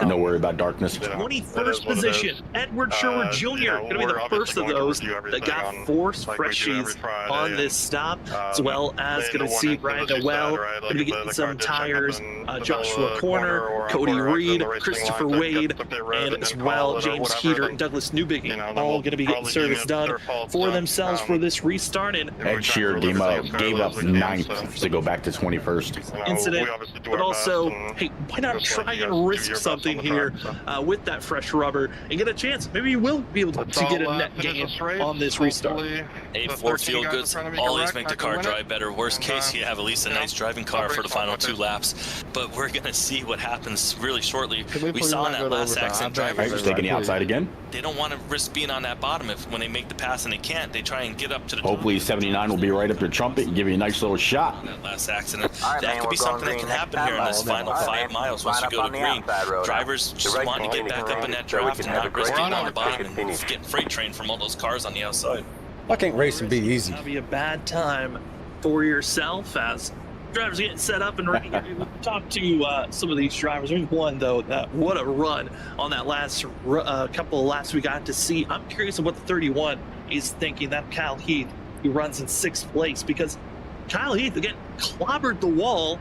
Speaker 4: no worry about darkness.
Speaker 1: 21st position, Edward Sherwood Jr. Going to be the first of those that got 4 freshies on this stop, as well as going to see Brian Noel going to be getting some tires. Joshua Corner, Cody Reed, Christopher Wade, and as well James Heater and Douglas Newbiggie, all going to be getting service done for themselves for this restart. And
Speaker 4: Ed Shear gave up 9th to go back to 21st.
Speaker 1: Incident, but also, hey, why not try and risk something here with that fresh rubber and get a chance? Maybe you will be able to get a net gain on this restart.
Speaker 3: Hey, Ford Feel Goods always make the car drive better. Worst case, you have at least a nice driving car for the final 2 laps. But we're going to see what happens really shortly. We saw in that last accident, drivers
Speaker 4: taking the outside again.
Speaker 3: They don't want to risk being on that bottom. If when they make the pass and they can't, they try and get up to the
Speaker 4: hopefully top. 79 will be right up to trumpet and give you a nice little shot.
Speaker 3: That last accident, that could be something that can happen here in this final 5 miles once you go to green. Drivers just want to get back up in that draft and not risk being on the bottom and get freight train from all those cars on the outside.
Speaker 2: Why can't racing be easy?
Speaker 1: That'll be a bad time for yourself as drivers getting set up and ready to talk to some of these drivers. There's one, though, that what a run on that last couple of laps we got to see. I'm curious of what the 31 is thinking. That Kyle Heath, he runs in 6th place because Kyle Heath, again, clobbered the wall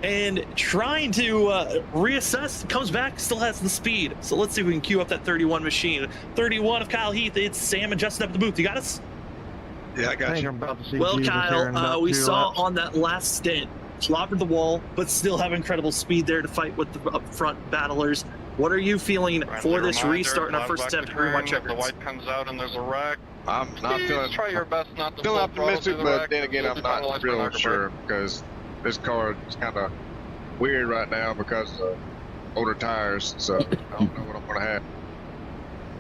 Speaker 1: and trying to reassess, comes back, still has the speed. So let's see if we can cue up that 31 machine. 31 of Kyle Heath, it's Sam and Justin up the booth. You got us?
Speaker 9: Yeah, I got you.
Speaker 1: Well, Kyle, we saw on that last stint, clobbered the wall, but still have incredible speed there to fight with the up front battlers. What are you feeling for this restart in our first attempt at green white checkers?
Speaker 12: The white comes out and there's a wreck.
Speaker 9: I'm not feeling.
Speaker 12: Try your best not to.
Speaker 9: Feeling optimistic, but then again, I'm not real sure because this car is kind of weird right now because of older tires. So I don't know what I'm gonna have.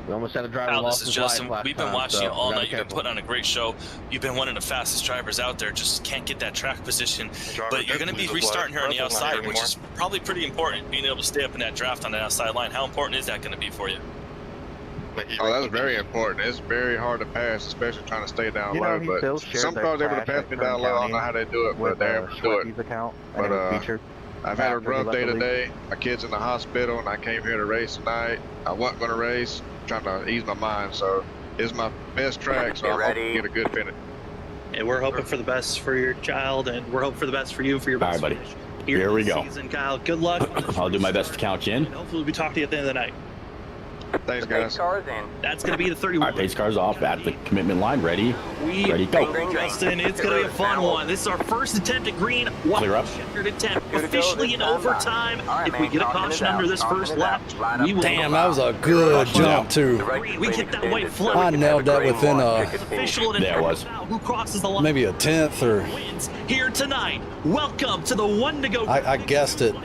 Speaker 13: We almost had a driver
Speaker 3: Kyle,
Speaker 13: lost
Speaker 3: this is
Speaker 13: his
Speaker 3: Justin.
Speaker 13: life
Speaker 3: We've been
Speaker 13: last
Speaker 3: watching
Speaker 13: time,
Speaker 3: you all
Speaker 13: so
Speaker 3: night. You've been putting on a great show. You've been one of the fastest drivers out there. Just can't get that track position. But you're going to be restarting here on the outside, which is probably pretty important, being able to stay up in that draft on the outside line. How important is that going to be for you?
Speaker 9: Oh, that's very important. It's very hard to pass, especially trying to stay down low. But some cars able to pass me down low. I don't know how they do it, but they're able to do it. But I've had a rough day today. My kid's in the hospital, and I came here to race tonight. I wasn't going to race, trying to ease my mind. So it's my best track, so I'm hoping to get a good finish.
Speaker 1: And we're hoping for the best for your child, and we're hoping for the best for you for your best
Speaker 4: All right, buddy.
Speaker 1: finish
Speaker 4: Here we go.
Speaker 1: Season, Kyle. Good luck.
Speaker 4: I'll do my best to count you in.
Speaker 1: And hopefully we'll be talking to you at the end of the night.
Speaker 9: Thanks, guys.
Speaker 1: That's going to be the 31.
Speaker 4: All right, pace cars off at the commitment line. Ready, go.
Speaker 1: Justin, it's going to be a fun one. This is our first attempt at green.
Speaker 4: Clear up.
Speaker 1: Checkered attempt, officially in overtime. If we get a caution under this first lap, we will.
Speaker 2: Damn, that was a good jump, too.
Speaker 1: We get that white flag.
Speaker 2: I nailed that within
Speaker 4: There it was.
Speaker 1: Who crosses the line?
Speaker 2: maybe a tenth or...
Speaker 1: Wins here tonight. Welcome to the one to go.
Speaker 2: I guessed it.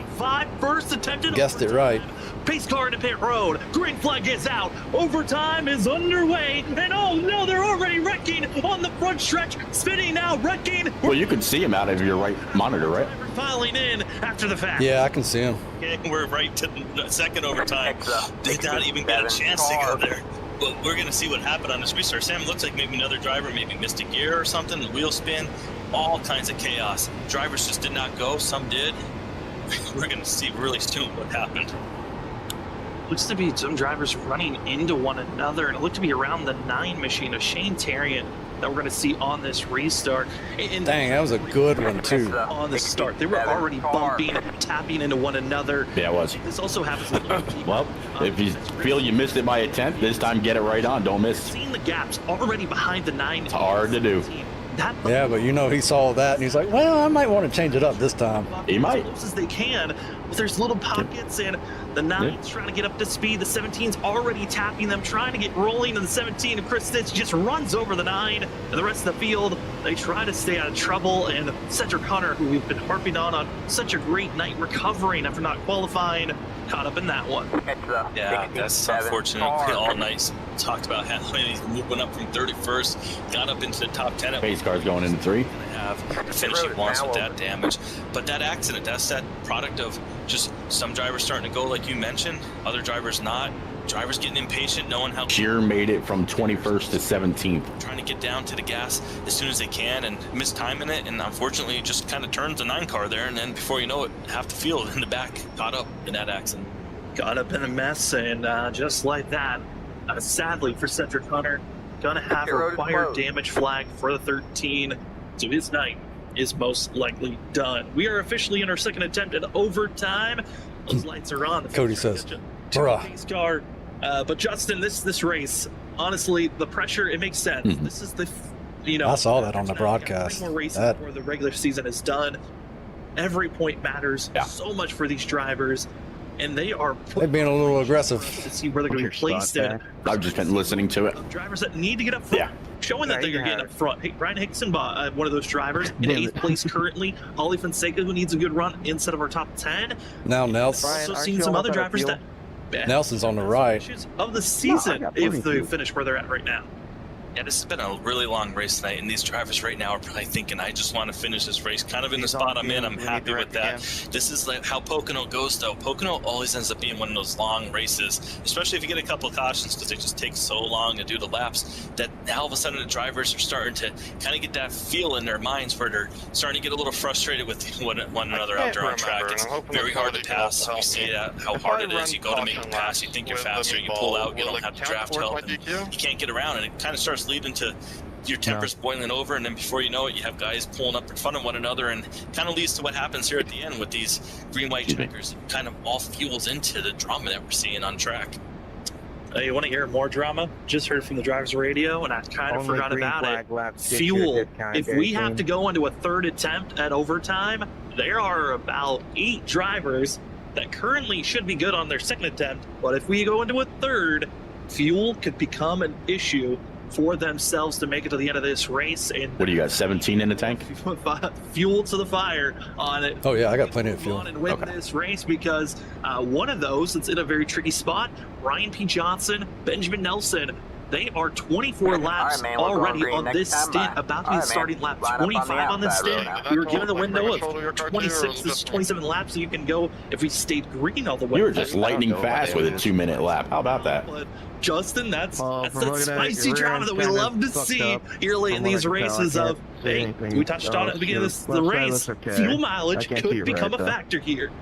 Speaker 1: First attempt at
Speaker 2: Guessed it right.
Speaker 1: Pace car into pit road. Green flag is out. Overtime is underway. And oh no, they're already wrecking on the front stretch. Spinning now, wrecking.
Speaker 4: Well, you can see him out of your right monitor, right?
Speaker 1: Filing in after the fact.
Speaker 2: Yeah, I can see him.
Speaker 3: Okay, we're right to the second overtime. They not even got a chance to go there. But we're going to see what happened on this restart. Sam, looks like maybe another driver maybe missed a gear or something. The wheel spin, all kinds of chaos. Drivers just did not go. Some did. We're going to see really soon what happened.
Speaker 1: Looks to be some drivers running into one another, and it looked to be around the 9 machine of Shane Tarian that we're going to see on this restart. And
Speaker 2: Dang, that was a good one, too.
Speaker 1: on the start, they were already bumping and tapping into one another.
Speaker 4: Yeah, it was.
Speaker 1: This also happens with
Speaker 4: Well, if you feel you missed it by a tenth, this time get it right on. Don't miss.
Speaker 1: Seeing the gaps already behind the 9.
Speaker 4: It's hard to do.
Speaker 2: Yeah, but you know, he saw that and he's like, well, I might want to change it up this time.
Speaker 4: He might.
Speaker 1: As close as they can, but there's little pockets, and the 9's trying to get up to speed. The 17's already tapping them, trying to get rolling, and the 17 of Chris Stitch just runs over the 9. And the rest of the field, they try to stay out of trouble. And Cedric Hunter, who we've been harping on such a great night recovering after not qualifying, caught up in that one.
Speaker 3: Yeah, that's unfortunate. All night talked about how he's moving up from 31st, got up into the top 10.
Speaker 4: Pace car's going into 3.
Speaker 3: Have the finishing wants with that damage, but that accident, that's that product of just some drivers starting to go like you mentioned, other drivers not. Drivers getting impatient, knowing how
Speaker 4: Sheer made it from 21st to 17th.
Speaker 3: Trying to get down to the gas as soon as they can and mistiming it, and unfortunately just kind of turns the 9 car there, and then before you know it, half the field in the back caught up in that accident.
Speaker 1: Got up in a mess, and just like that, sadly for Cedric Hunter, gonna have a required damage flag for the 13, so his night is most likely done. We are officially in our second attempt at overtime. Those lights are on.
Speaker 2: Cody says, bruh.
Speaker 1: Pace car. But Justin, this race, honestly, the pressure, it makes sense. This is the,
Speaker 2: I saw that on the broadcast.
Speaker 1: 3 more races before the regular season is done. Every point matters so much for these drivers, and they're
Speaker 2: being a little aggressive
Speaker 1: to see where they're going to be placed in.
Speaker 4: I've just been listening to it.
Speaker 1: Drivers that need to get up front, showing that they're getting up front. Hey, Brian Hickson, one of those drivers, in 8th place currently. Holly Fonseca, who needs a good run instead of our top 10.
Speaker 2: Now Nelson.
Speaker 1: Also seen some other drivers that
Speaker 2: Nelson's on the right.
Speaker 1: Of the season, if they finish where they're at right now.
Speaker 3: Yeah, this has been a really long race tonight, and these drivers right now are probably thinking, I just want to finish this race. Kind of in the spot I'm in, I'm happy with that. This is like how Pocono goes, though. Pocono always ends up being one of those long races, especially if you get a couple of cautions, because it just takes so long to do the laps, that now all of a sudden the drivers are starting to kind of get that feel in their minds where they're starting to get a little frustrated with one another out there on track. It's very hard to pass. You see how hard it is. You go to make a pass, you think you're faster, you pull out, you don't have the draft help, and you can't get around, and it kind of starts leading to your tempers boiling over, and then before you know it, you have guys pulling up in front of one another, and kind of leads to what happens here at the end with these green-white checkers. It kind of all fuels into the drama that we're seeing on track.
Speaker 1: You want to hear more drama? Just heard from the driver's radio, and I kind of forgot about it. Fuel. If we have to go into a 3rd attempt at overtime, there are about 8 drivers that currently should be good on their 2nd attempt, but if we go into a 3rd, fuel could become an issue for themselves to make it to the end of this race. And
Speaker 4: what do you got, 17 in the tank?
Speaker 1: Fuel to the fire on it.
Speaker 2: Oh yeah, I got plenty of fuel.
Speaker 1: And win this race because one of those that's in a very tricky spot, Ryan P. Johnson, Benjamin Nelson, they are 24 laps already on this stint, about to be starting lap 25 on this stint. We were given the window of 26 to 27 laps, so you can go if we stayed green all the way.
Speaker 4: You were just lightning fast with a 2-minute lap. How about that?
Speaker 1: But Justin, that's that spicy drama that we love to see early in these races of, hey, we touched on it at the beginning of the race, fuel mileage could become a factor here.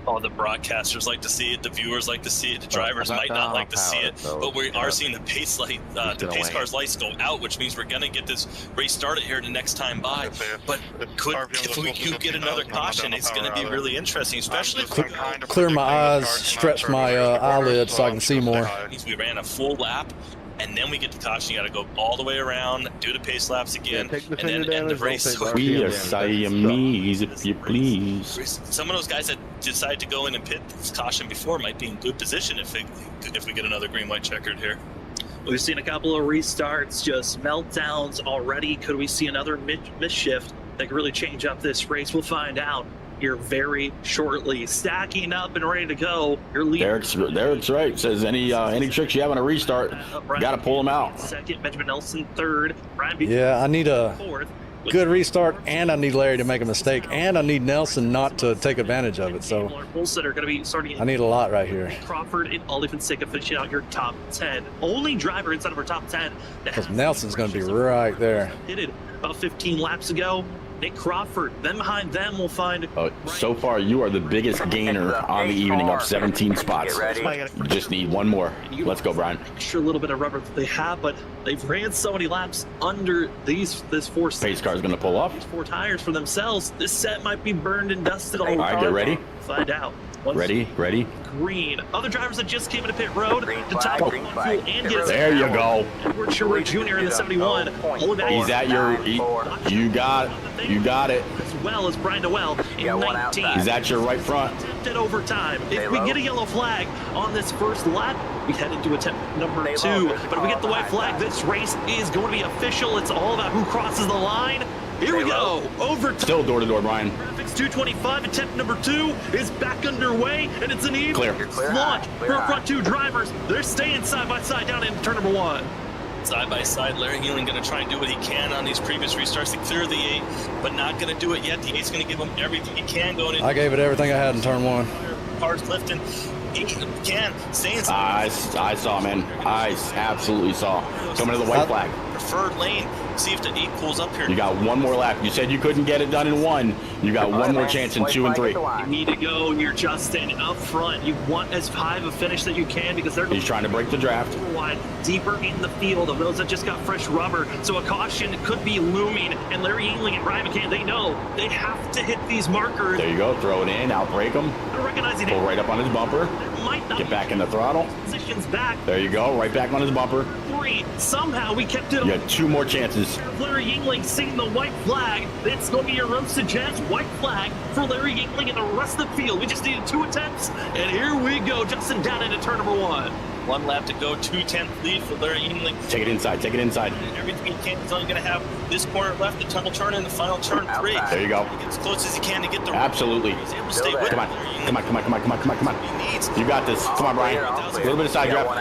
Speaker 3: Oh, the broadcasters like to see it, the viewers like to see it, the drivers might not like to see it, but we are seeing the pace car's lights go out, which means we're gonna get this race started here the next time by. But if we do get another caution, it's gonna be really interesting, especially if we
Speaker 2: clear my eyes, stretch my eyelids so I can see more.
Speaker 3: We ran a full lap. And then we get the caution. You got to go all the way around, do the pace laps again, and then end the race.
Speaker 4: We are Siamese, if you please.
Speaker 3: Some of those guys that decide to go in and pit this caution before might be in good position if we get another green-white checkered here.
Speaker 1: We've seen a couple of restarts, just meltdowns already. Could we see another misshift that could really change up this race? We'll find out here very shortly. Stacking up and ready to go. Your lead.
Speaker 4: Derek's right. Says any tricks you have on a restart, got to pull them out.
Speaker 1: Second, Benjamin Nelson third.
Speaker 2: Yeah, I need a good restart, and I need Larry to make a mistake, and I need Nelson not to take advantage of it. So I need a lot right here.
Speaker 1: Crawford and Ollie Fonseca finishing out your top 10. Only driver inside of our top 10.
Speaker 2: Because Nelson's going to be right there.
Speaker 1: Hit it about 15 laps ago. Nick Crawford. Then behind them, we'll find.
Speaker 4: So far, you are the biggest gainer on the evening of 17 spots. You just need one more. Let's go, Brian.
Speaker 1: Sure, a little bit of rubber that they have, but they've ran so many laps under this four.
Speaker 4: Pace car's going to pull up.
Speaker 1: 4 tires for themselves. This set might be burned and dusted all.
Speaker 4: All right, get ready.
Speaker 1: Find out.
Speaker 4: Ready.
Speaker 1: Green. Other drivers that just came into pit road to top on fuel and get.
Speaker 4: There you go.
Speaker 1: Edward Sherwood Jr. in the 71.
Speaker 4: He's at your. You got it.
Speaker 1: As well as Brian Noel in 19.
Speaker 4: He's at your right front.
Speaker 1: Attempted overtime. If we get a yellow flag on this first lap, we head into attempt number 2. But if we get the white flag, this race is going to be official. It's all about who crosses the line. Here we go. Overtime.
Speaker 4: Still door to door, Brian.
Speaker 1: Graphics 225. Attempt number 2 is back underway, and it's an even launch for front 2 drivers. They're staying side by side down in turn number 1.
Speaker 3: Side by side, Larry Healing going to try and do what he can on these previous restarts to clear the 8, but not going to do it yet. The 8's going to give him everything he can going in.
Speaker 2: I gave it everything I had in turn 1.
Speaker 3: Cars lifting. He can.
Speaker 4: I saw, man. I absolutely saw. Coming to the white flag.
Speaker 3: Preferred lane. See if the 8 pulls up here.
Speaker 4: You got one more lap. You said you couldn't get it done in 1. You got one more chance in 2 and 3.
Speaker 1: You need to go. You're Justin up front. You want as high of a finish that you can because they're.
Speaker 4: He's trying to break the draft.
Speaker 1: Wide, deeper in the field of those that just got fresh rubber. So a caution could be looming. And Larry Engling and Ryan McCann, they know they have to hit these markers.
Speaker 4: There you go. Throw it in. Outbreak him.
Speaker 1: They're recognizing
Speaker 4: Pull right up on his bumper. Get back in the throttle.
Speaker 1: Positions back.
Speaker 4: There you go. Right back on his bumper.
Speaker 1: 3. Somehow we kept it.
Speaker 4: You had 2 more chances.
Speaker 1: Larry Yingling seeing the white flag. It's going to be a roasted jazz white flag for Larry Yingling and the rest of the field. We just needed 2 attempts, and here we go. Justin down into turn number 1.
Speaker 3: 1 lap to go, 2/10 lead for Larry Yingling.
Speaker 4: Take it inside.
Speaker 3: Everything he can. He's only going to have this corner left, the tunnel turn, and the final turn 3.
Speaker 4: There you go.
Speaker 3: He gets as close as he can to get the.
Speaker 4: Absolutely.
Speaker 3: He's able to stay with
Speaker 4: Come on.
Speaker 3: He needs.
Speaker 4: You got this. Come on, Brian. A little bit of side draft. All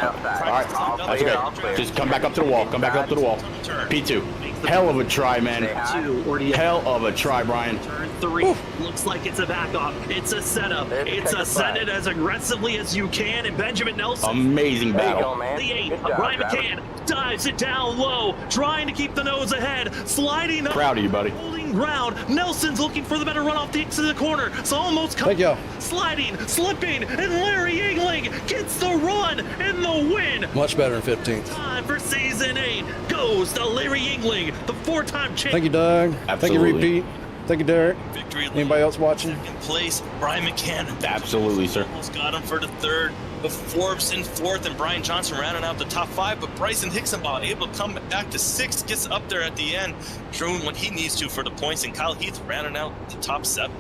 Speaker 4: right. That's okay. Just come back up to the wall. P2. Hell of a try, man. Hell of a try, Brian.
Speaker 1: Turn 3. Looks like it's a back off. It's a setup. It's a send it as aggressively as you can. And Benjamin Nelson.
Speaker 4: Amazing battle.
Speaker 1: The 8. Brian McCann dives it down low, trying to keep the nose ahead. Sliding up.
Speaker 4: Proud of you, buddy.
Speaker 1: Holding ground. Nelson's looking for the better run off the exit of the corner. It's almost coming. Sliding, slipping, and Larry Yingling gets the run and the win.
Speaker 2: Much better than 15th.
Speaker 1: Time for season 8 goes to Larry Yingling, the 4-time champion.
Speaker 2: Thank you, Doug.
Speaker 4: Absolutely.
Speaker 2: Thank you, Repeat. Thank you, Derek.
Speaker 3: Victory.
Speaker 2: Anybody else watching?
Speaker 3: Second place, Brian McCann.
Speaker 4: Absolutely, sir.
Speaker 3: Almost got him for the 3rd. But Forbes in 4th, and Brian Johnson rounding out the top 5. But Bryson Hicksonbaugh able to come back to 6th, gets up there at the end, showing what he needs to for the points. And Kyle Heath rounding out the top 7.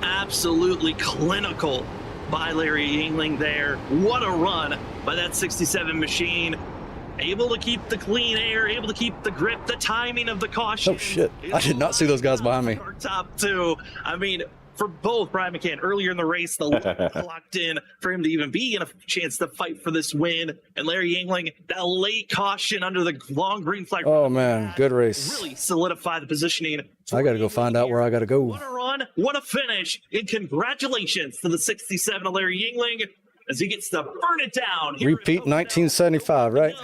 Speaker 1: Absolutely clinical by Larry Yingling there. What a run by that 67 machine. able to keep the clean air, able to keep the grip, the timing of the caution.
Speaker 2: Oh shit! I did not see those guys behind me.
Speaker 1: Top two. I mean, for both Brian McCann earlier in the race, the lead clocked in for him to even be in a chance to fight for this win. And Larry Yingling, that late caution under the long green flag.
Speaker 2: Oh man, good race.
Speaker 1: Really solidify the positioning.
Speaker 2: I got to go find out where I got to go.
Speaker 1: What a run, what a finish, and congratulations to the 67 of Larry Yingling as he gets to burn it down.
Speaker 2: Repeat 1975, right?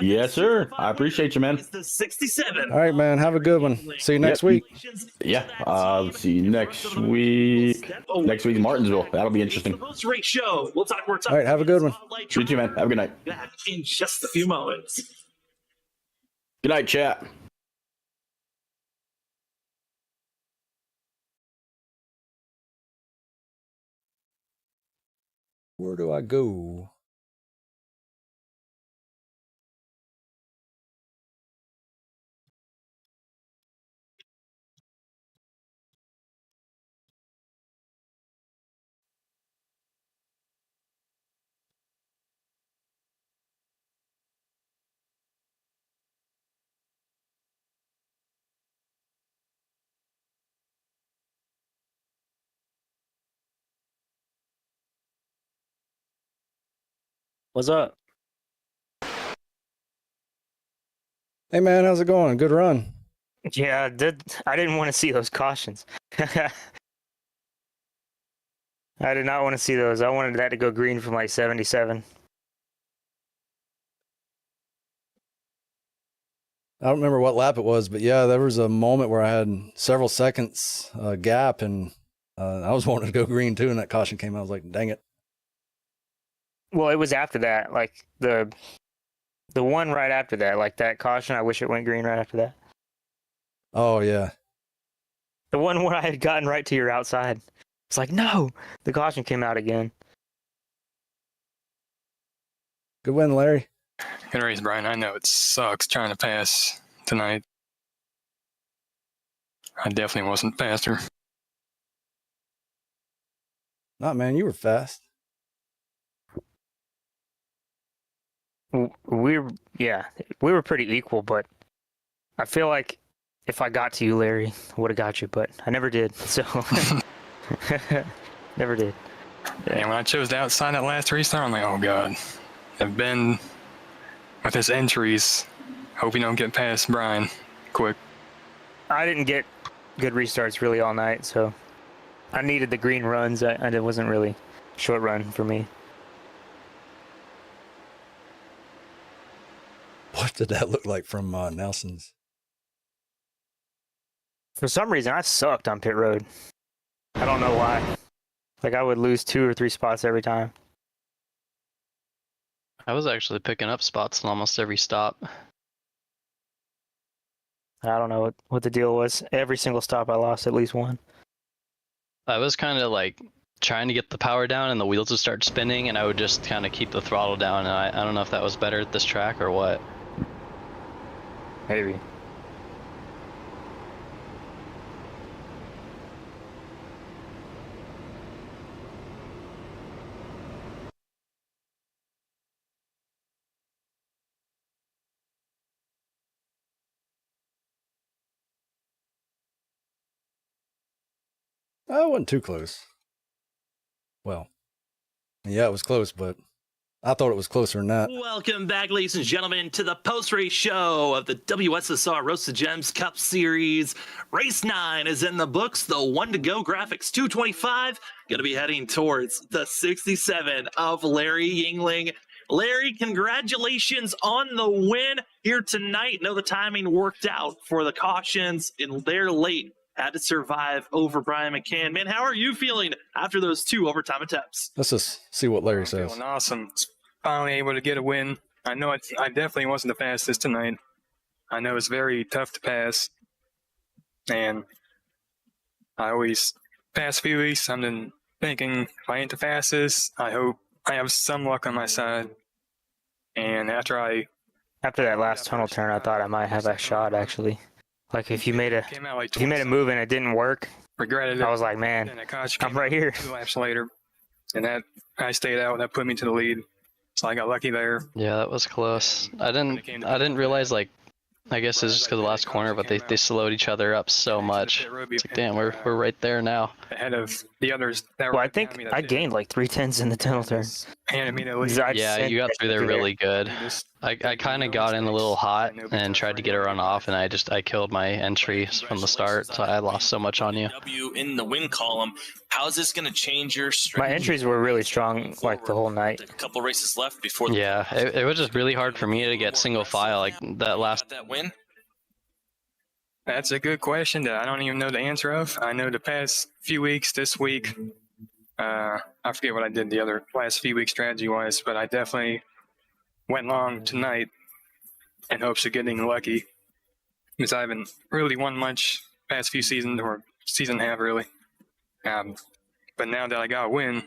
Speaker 4: Yes, sir. I appreciate you, man.
Speaker 1: It's the 67.
Speaker 2: All right, man. Have a good one. See you next week.
Speaker 4: Yeah. See you next week. Next week, Martinsville. That'll be interesting.
Speaker 1: Post-race show. We'll talk more time.
Speaker 2: All right, have a good one.
Speaker 4: You too, man. Have a good night.
Speaker 1: Back in just a few moments.
Speaker 4: Good night, chat.
Speaker 2: Where do I go?
Speaker 13: What's up?
Speaker 2: Hey man, how's it going? Good run.
Speaker 13: Yeah, I didn't want to see those cautions. I did not want to see those. I wanted that to go green from like 77.
Speaker 2: I don't remember what lap it was, but yeah, there was a moment where I had several seconds gap, and I was wanting to go green too, and that caution came out. I was like, dang it.
Speaker 13: Well, it was after that, like the one right after that, like that caution. I wish it went green right after that.
Speaker 2: Oh yeah.
Speaker 13: The one where I had gotten right to your outside. It's like, no, the caution came out again.
Speaker 2: Good win, Larry.
Speaker 10: Good race, Brian. I know it sucks trying to pass tonight. I definitely wasn't faster.
Speaker 2: Not man, you were fast.
Speaker 13: We were pretty equal, but I feel like if I got to you, Larry, I would have got you, but I never did. So never did.
Speaker 10: And when I chose to outside that last restart, I'm like, oh god, I've been with his entries. Hope you don't get past Brian quick.
Speaker 13: I didn't get good restarts really all night, so I needed the green runs. It wasn't really short run for me.
Speaker 2: What did that look like from Nelson's?
Speaker 13: For some reason, I sucked on pit road. I don't know why. Like, I would lose 2 or 3 spots every time.
Speaker 11: I was actually picking up spots in almost every stop.
Speaker 13: I don't know what the deal was. Every single stop I lost at least one.
Speaker 11: I was kind of like trying to get the power down and the wheels would start spinning, and I would just kind of keep the throttle down. And I don't know if that was better at this track or what.
Speaker 13: Maybe.
Speaker 2: I wasn't too close. Well, yeah, it was close, but I thought it was closer than that.
Speaker 1: Welcome back, ladies and gentlemen, to the post-race show of the WSSR Roasted Gems Cup Series. Race 9 is in the books. The one to go graphics 225 going to be heading towards the 67 of Larry Yingling. Larry, congratulations on the win here tonight. Know the timing worked out for the cautions, and they're late. Had to survive over Brian McCann. Man, how are you feeling after those 2 overtime attempts?
Speaker 2: Let's just see what Larry says.
Speaker 10: Feeling awesome. Finally able to get a win. I know I definitely wasn't the fastest tonight. I know it's very tough to pass. And I always past few weeks, I've been thinking if I ain't the fastest, I hope I have some luck on my side. And after
Speaker 13: that last tunnel turn, I thought I might have a shot actually. Like if you made a move and it didn't work,
Speaker 10: regretted it.
Speaker 13: I was like, man, I'm right here.
Speaker 10: 2 laps later, and that I stayed out. That put me to the lead. So I got lucky there.
Speaker 11: Yeah, that was close. I didn't realize, like, I guess it's just because of the last corner, but they slowed each other up so much. It's like, damn, we're right there now.
Speaker 10: Ahead of the others.
Speaker 13: Well, I think I gained like 3/10 in the tunnel turn.
Speaker 11: Yeah, you got through there really good. I kind of got in a little hot and tried to get a run off, and I killed my entry from the start, so I lost so much on you.
Speaker 3: In the win column, how is this going to change your strategy?
Speaker 13: My entries were really strong like the whole night.
Speaker 3: A couple races left before.
Speaker 11: Yeah, it was just really hard for me to get single file like that
Speaker 3: win.
Speaker 10: That's a good question that I don't even know the answer of. I know the past few weeks, this week, I forget what I did the last few weeks strategy-wise, but I definitely went long tonight in hopes of getting lucky, because I haven't really won much past few seasons, or season and a half really. But now that I got a win,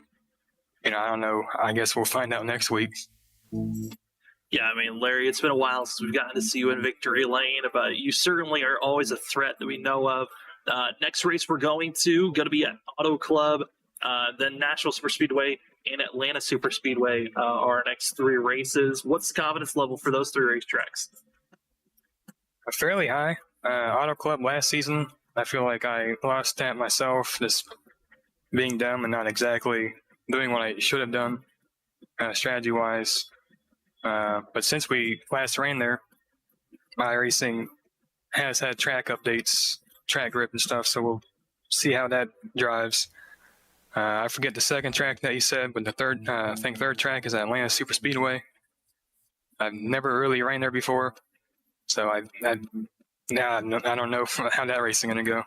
Speaker 10: I don't know. I guess we'll find out next week.
Speaker 1: Yeah, I mean, Larry, it's been a while since we've gotten to see you in victory lane, but you certainly are always a threat that we know of. Next race we're going to be at Auto Club, then Nashville Superspeedway, and Atlanta Superspeedway are our next 3 races. What's the confidence level for those 3 racetracks?
Speaker 10: Fairly high. Auto Club last season, I feel like I lost that myself, just being dumb and not exactly doing what I should have done strategy-wise. But since we last ran there, my racing has had track updates, track grip and stuff, so we'll see how that drives. I forget the second track that you said, but the third, I think third track is Atlanta Superspeedway. I've never really ran there before, so I don't know how that race is going to go.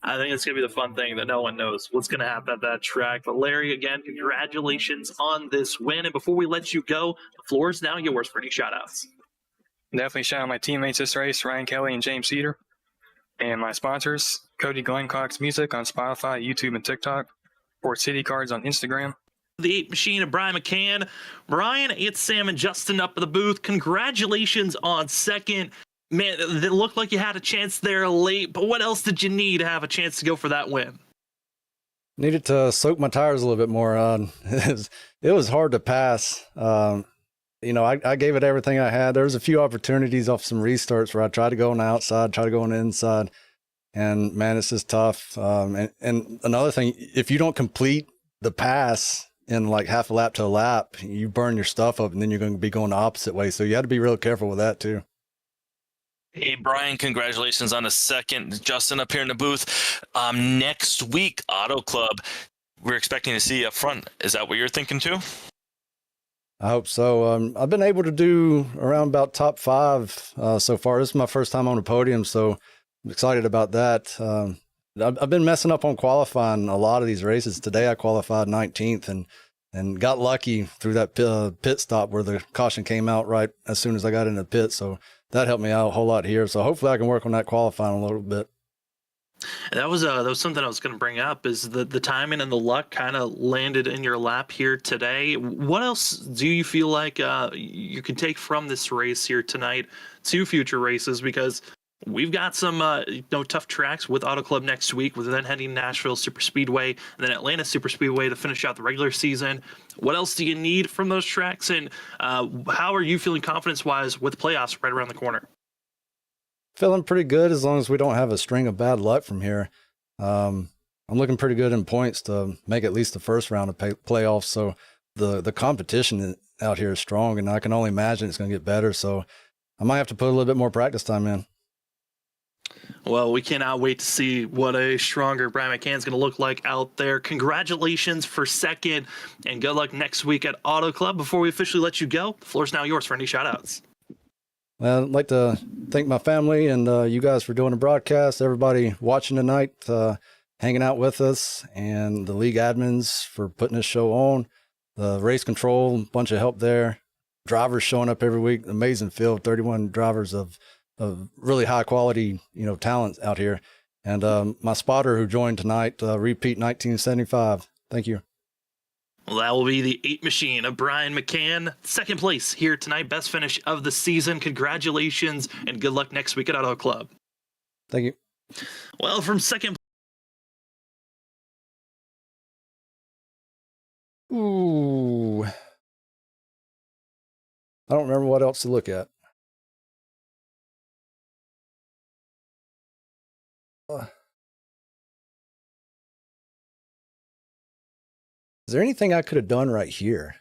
Speaker 1: I think it's going to be the fun thing that no one knows what's going to happen at that track. But Larry, again, congratulations on this win. And before we let you go, the floor is now yours for any shout-outs.
Speaker 10: Definitely shout out my teammates this race, Ryan Kelly and James Cedar. And my sponsors, Cody Glencock's Music on Spotify, YouTube, and TikTok. Port City Cards on Instagram.
Speaker 1: The 8 Machine of Brian McCann. Brian, it's Sam and Justin up at the booth. Congratulations on second. Man, it looked like you had a chance there late, but what else did you need to have a chance to go for that win?
Speaker 2: Needed to soak my tires a little bit more. It was hard to pass. I gave it everything I had. There was a few opportunities off some restarts where I tried to go on the outside, try to go on the inside, and man, it's just tough. And another thing, if you don't complete the pass in like half a lap to a lap, you burn your stuff up, and then you're going to be going the opposite way. So you had to be real careful with that too.
Speaker 3: Hey, Brian, congratulations on a second. Justin up here in the booth. Next week, Auto Club, we're expecting to see you up front. Is that what you're thinking too?
Speaker 2: I hope so. I've been able to do around about top 5 so far. This is my first time on the podium, so I'm excited about that. I've been messing up on qualifying a lot of these races. Today I qualified 19th and got lucky through that pit stop where the caution came out right as soon as I got in the pit. So that helped me out a whole lot here. So hopefully I can work on that qualifying a little bit.
Speaker 1: That was something I was going to bring up, is the timing and the luck kind of landed in your lap here today. What else do you feel like you can take from this race here tonight to future races? Because we've got some tough tracks with Auto Club next week. We're then heading Nashville Superspeedway and then Atlanta Superspeedway to finish out the regular season. What else do you need from those tracks? And how are you feeling confidence-wise with playoffs right around the corner?
Speaker 2: Feeling pretty good as long as we don't have a string of bad luck from here. I'm looking pretty good in points to make at least the first round of playoffs. So the competition out here is strong, and I can only imagine it's going to get better. So I might have to put a little bit more practice time in.
Speaker 1: Well, we cannot wait to see what a stronger Brian McCann is going to look like out there. Congratulations for second, and good luck next week at Auto Club. Before we officially let you go, the floor is now yours for any shout-outs.
Speaker 2: Well, I'd like to thank my family and you guys for doing the broadcast, everybody watching tonight, hanging out with us, and the league admins for putting this show on, the race control, bunch of help there, drivers showing up every week, amazing field, 31 drivers of really high quality, talent out here. And my spotter who joined tonight, repeat 1975. Thank you.
Speaker 1: Well, that will be the 8 Machine of Brian McCann. Second place here tonight. Best finish of the season. Congratulations and good luck next week at Auto Club.
Speaker 2: Thank you.
Speaker 1: Well, from second.
Speaker 2: Ooh. I don't remember what else to look at. Is there anything I could have done right here?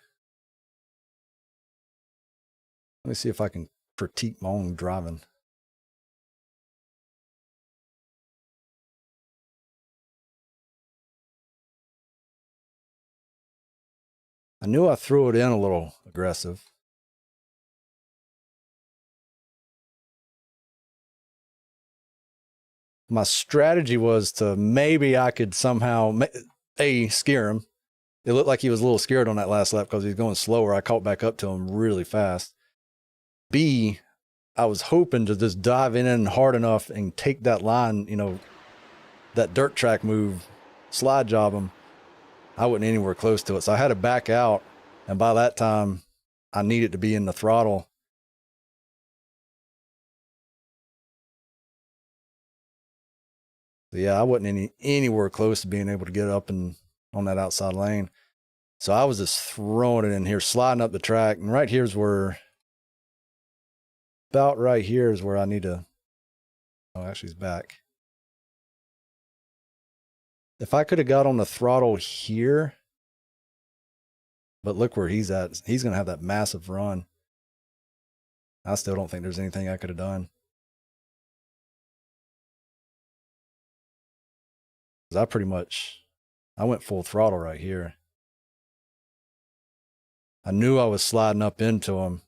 Speaker 2: Let me see if I can critique my own driving. I knew I threw it in a little aggressive. My strategy was to maybe I could somehow, scare him. It looked like he was a little scared on that last lap because he was going slower. I caught back up to him really fast. B, I was hoping to just dive in hard enough and take that line, you know, that dirt track move, slide job him. I wasn't anywhere close to it. So I had to back out. And by that time, I needed to be in the throttle. So yeah, I wasn't anywhere close to being able to get up and on that outside lane. So I was just throwing it in here, sliding up the track. And right here's where, about right here is where I need to, oh, actually he's back. If I could have got on the throttle here, but look where he's at. He's going to have that massive run. I still don't think there's anything I could have done. Because I went full throttle right here. I knew I was sliding up into him.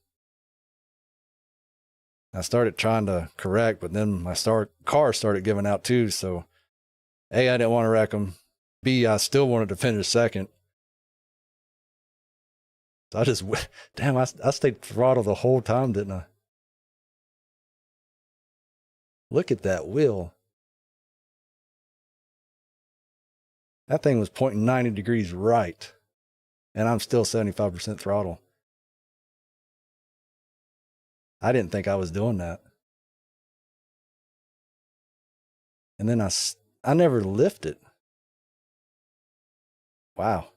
Speaker 2: I started trying to correct, but then my car started giving out too. So A, I didn't want to wreck him. B, I still wanted to finish second. So I just, damn, I stayed throttle the whole time, didn't I? Look at that wheel. That thing was pointing 90 degrees right. And I'm still 75% throttle. I didn't think I was doing that. And then I never lifted. Wow.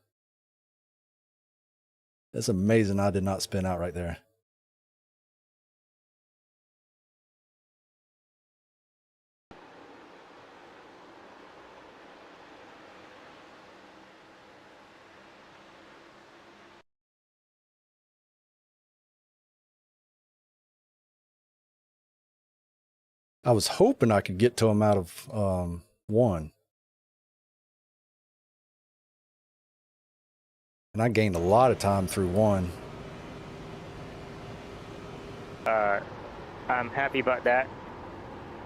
Speaker 2: It's amazing I did not spin out right there. I was hoping I could get to him out of one. And I gained a lot of time through one.
Speaker 13: I'm happy about that.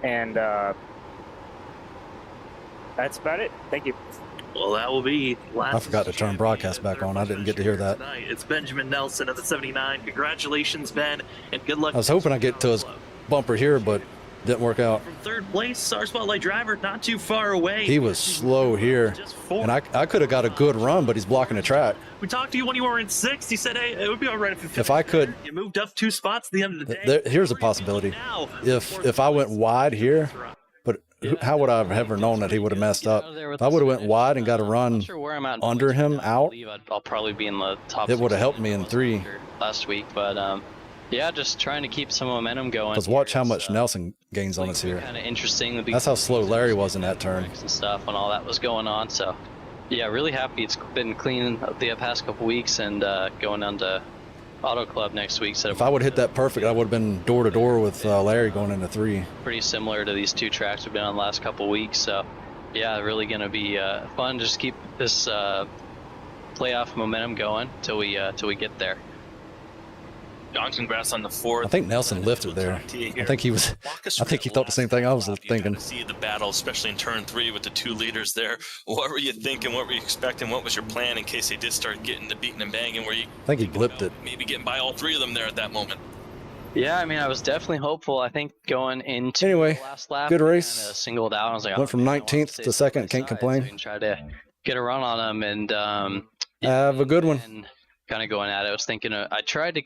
Speaker 13: And that's about it. Thank you.
Speaker 1: Well, that will be last.
Speaker 2: I forgot to turn broadcast back on. I didn't get to hear that.
Speaker 1: Tonight. It's Benjamin Nelson of the 79. Congratulations, Ben, and good luck.
Speaker 2: I was hoping I'd get to his bumper here, but didn't work out.
Speaker 1: From third place, our spotlight driver not too far away.
Speaker 2: He was slow here, and I could have got a good run, but he's blocking the track.
Speaker 1: We talked to you when you were in sixth. You said, hey, it would be all right
Speaker 2: if I could.
Speaker 1: You moved up 2 spots at the end of the day.
Speaker 2: Here's a possibility. If I went wide here, but how would I have ever known that he would have messed up? If I would have went wide and got a run under him out,
Speaker 11: I'll probably be in the top.
Speaker 2: It would have helped me in 3
Speaker 11: last week, but yeah, just trying to keep some momentum going.
Speaker 2: Because watch how much Nelson gains on us here.
Speaker 11: Kind of interesting.
Speaker 2: That's how slow Larry was in that turn.
Speaker 11: And stuff when all that was going on. So, yeah, really happy. It's been clean the past couple weeks, and going on to Auto Club next week. So
Speaker 2: if I would hit that perfect, I would have been door to door with Larry going into 3.
Speaker 11: Pretty similar to these 2 tracks we've been on the last couple weeks. So, yeah, really going to be fun. Just keep this playoff momentum going till we get there.
Speaker 3: John, congrats on the 4th.
Speaker 2: I think Nelson lifted there. I think he thought the same thing I was thinking.
Speaker 3: See the battle, especially in turn 3 with the 2 leaders there. What were you thinking? What were you expecting? What was your plan in case they did start getting the beating and banging? Were you?
Speaker 2: I think he blipped it.
Speaker 3: Maybe getting by all 3 of them there at that moment.
Speaker 11: Yeah, I mean, I was definitely hopeful. I think going into
Speaker 2: the
Speaker 11: last lap,
Speaker 2: good race.
Speaker 11: Singled out. I was like,
Speaker 2: went from 19th to 2nd. Can't complain.
Speaker 11: So try to get a run on them and
Speaker 2: have a good one.
Speaker 11: Kind of going at it. I was thinking I tried to